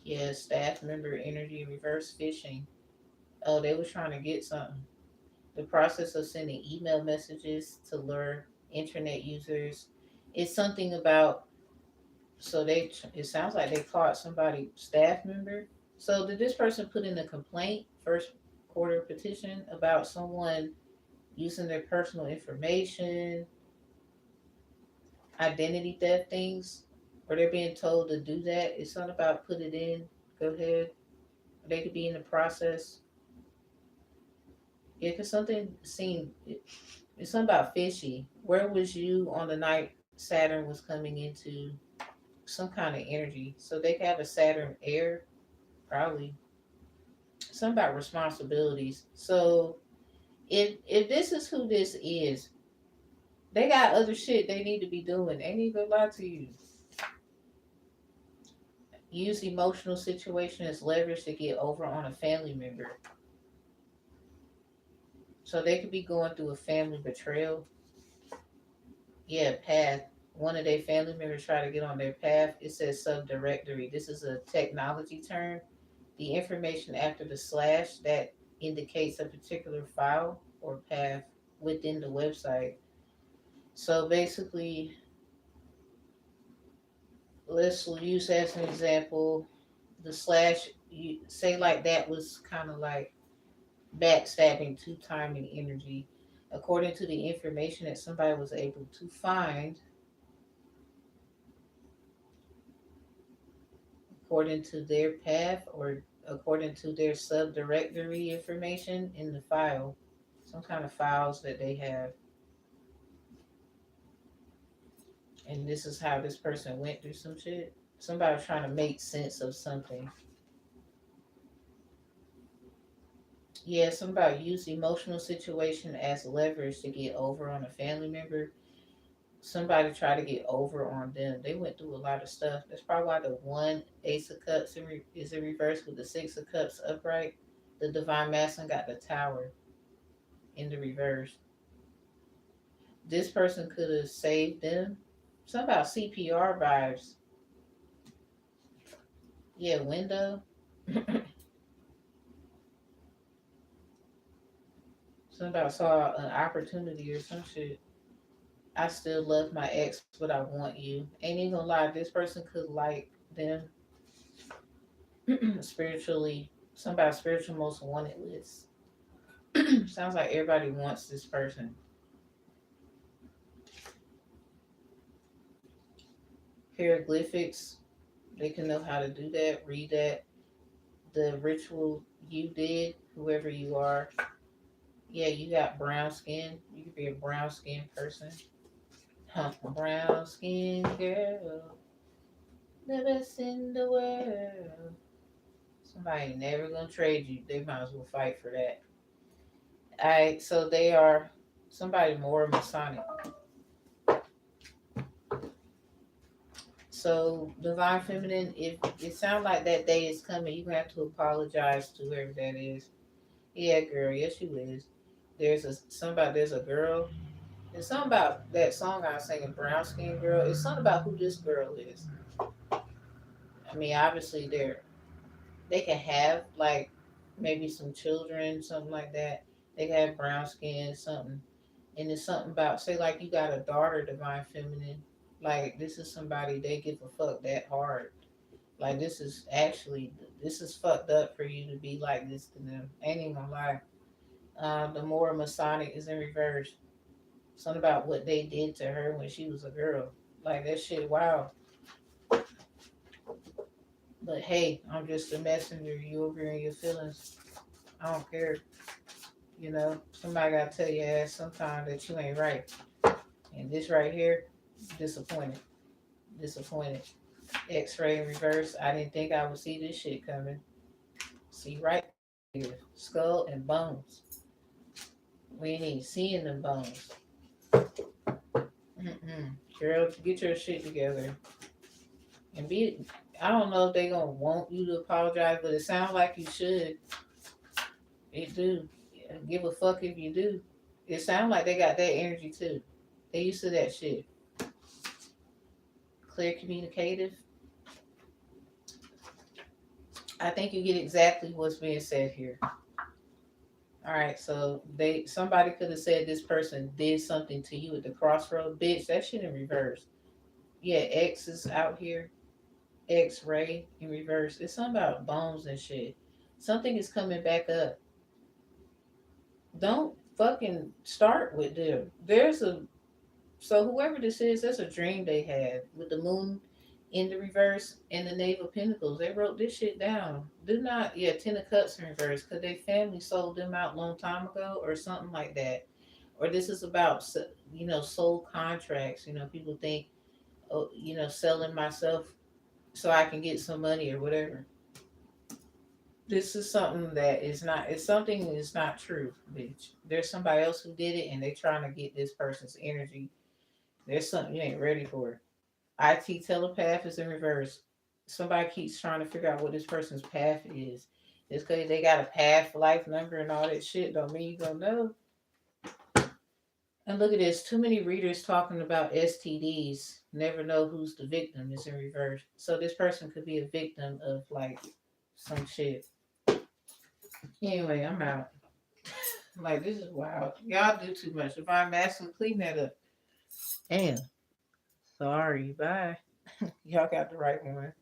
Yeah, staff member energy reverse phishing. Oh, they was trying to get something. The process of sending email messages to lure internet users. It's something about so they it sounds like they caught somebody staff member. So did this person put in a complaint first quarter petition about someone using their personal information, identity theft things, or they're being told to do that? It's not about put it in. Go ahead. They could be in the process. Yeah, because something seemed it's something about fishy. Where was you on the night Saturn was coming into some kind of energy? So they could have a Saturn air, probably. Something about responsibilities. So if this is who this is, they got other shit they need to be doing. They need to lie to you. Use emotional situation as leverage to get over on a family member. So they could be going through a family betrayal. Yeah, path. One of their family members try to get on their path. It says subdirectory. This is a technology term. The information after the slash that indicates a particular file or path within the website. So basically, let's use as an example the slash. You say like that was kind of like backstabbing, two timing energy. According to the information that somebody was able to find, according to their path or according to their subdirectory information in the file, some kind of files that they have. And this is how this person went through some shit. Somebody trying to make sense of something. Yeah, somebody use emotional situation as leverage to get over on a family member. Somebody try to get over on them. They went through a lot of stuff. That's probably why the one Ace of Cups is in reverse with the Six of Cups upright. The Divine Masculine got the Tower in the reverse. This person could have saved them. Something about CPR vibes. Yeah, window. Something about saw an opportunity or some shit. I still love my ex, but I want you. Ain't even gonna lie, this person could like them spiritually. Somebody spiritual most wanted list. Sounds like everybody wants this person. Hieroglyphics, they can know how to do that, read that. The ritual you did, whoever you are. Yeah, you got brown skin. You could be a brown skin person. Huh. Brown skin girl, the best in the world. Somebody ain't never gonna trade you. They might as well fight for that. Alright, so they are somebody more Masonic. So divine feminine, if it sounds like that day is coming, you have to apologize to whoever that is. Yeah, girl, yes you is. There's a girl. There's something about that song I was singing, Brown Skin Girl. It's something about who this girl is. I mean, obviously they can have like maybe some children, something like that. They can have brown skin, something. And it's something about say like you got a daughter, divine feminine. Like this is somebody they give a fuck that hard. Like this is fucked up for you to be like this to them. Ain't even gonna lie. The more Masonic is in reverse. Something about what they did to her when she was a girl. Like that shit, wow. But hey, I'm just a messenger. You over here in your feelings. I don't care. You know, somebody gotta tell your ass sometime that you ain't right. And this right here, disappointed. Disappointed. X-ray in reverse. I didn't think I would see this shit coming. See right here. Skull and bones. We ain't even seeing them bones. Girl, get your shit together. And be I don't know if they gonna want you to apologize, but it sounds like you should. It do. Yeah, give a fuck if you do. It sounds like they got that energy too. They used to that shit. Clear communicative. I think you get exactly what's being said here. All right, so somebody could have said this person did something to you at the crossroad, bitch. That shit in reverse. Yeah, X is out here. X-ray in reverse. It's something about bones and shit. Something is coming back up. Don't fucking start with them. So whoever this is, that's a dream they had with the moon in the reverse and the Knave of Pentacles. They wrote this shit down. Do not, yeah, Ten of Cups in reverse because their family sold them out a long time ago or something like that. Or this is about, soul contracts. People think, oh, selling myself so I can get some money or whatever. This is something that is not, it's something that's not true, bitch. There's somebody else who did it and they're trying to get this person's energy. There's something you ain't ready for. IT telepath is in reverse. Somebody keeps trying to figure out what this person's path is. Just because they got a path, life number, and all that shit don't mean you gonna know. And look at this. Too many readers talking about STDs. Never know who's the victim is in reverse. So this person could be a victim of like some shit. Anyway, I'm out. Like this is wild. Y'all do too much. Divine Masculine, clean that up. Damn. Sorry. Bye. Y'all got the right one.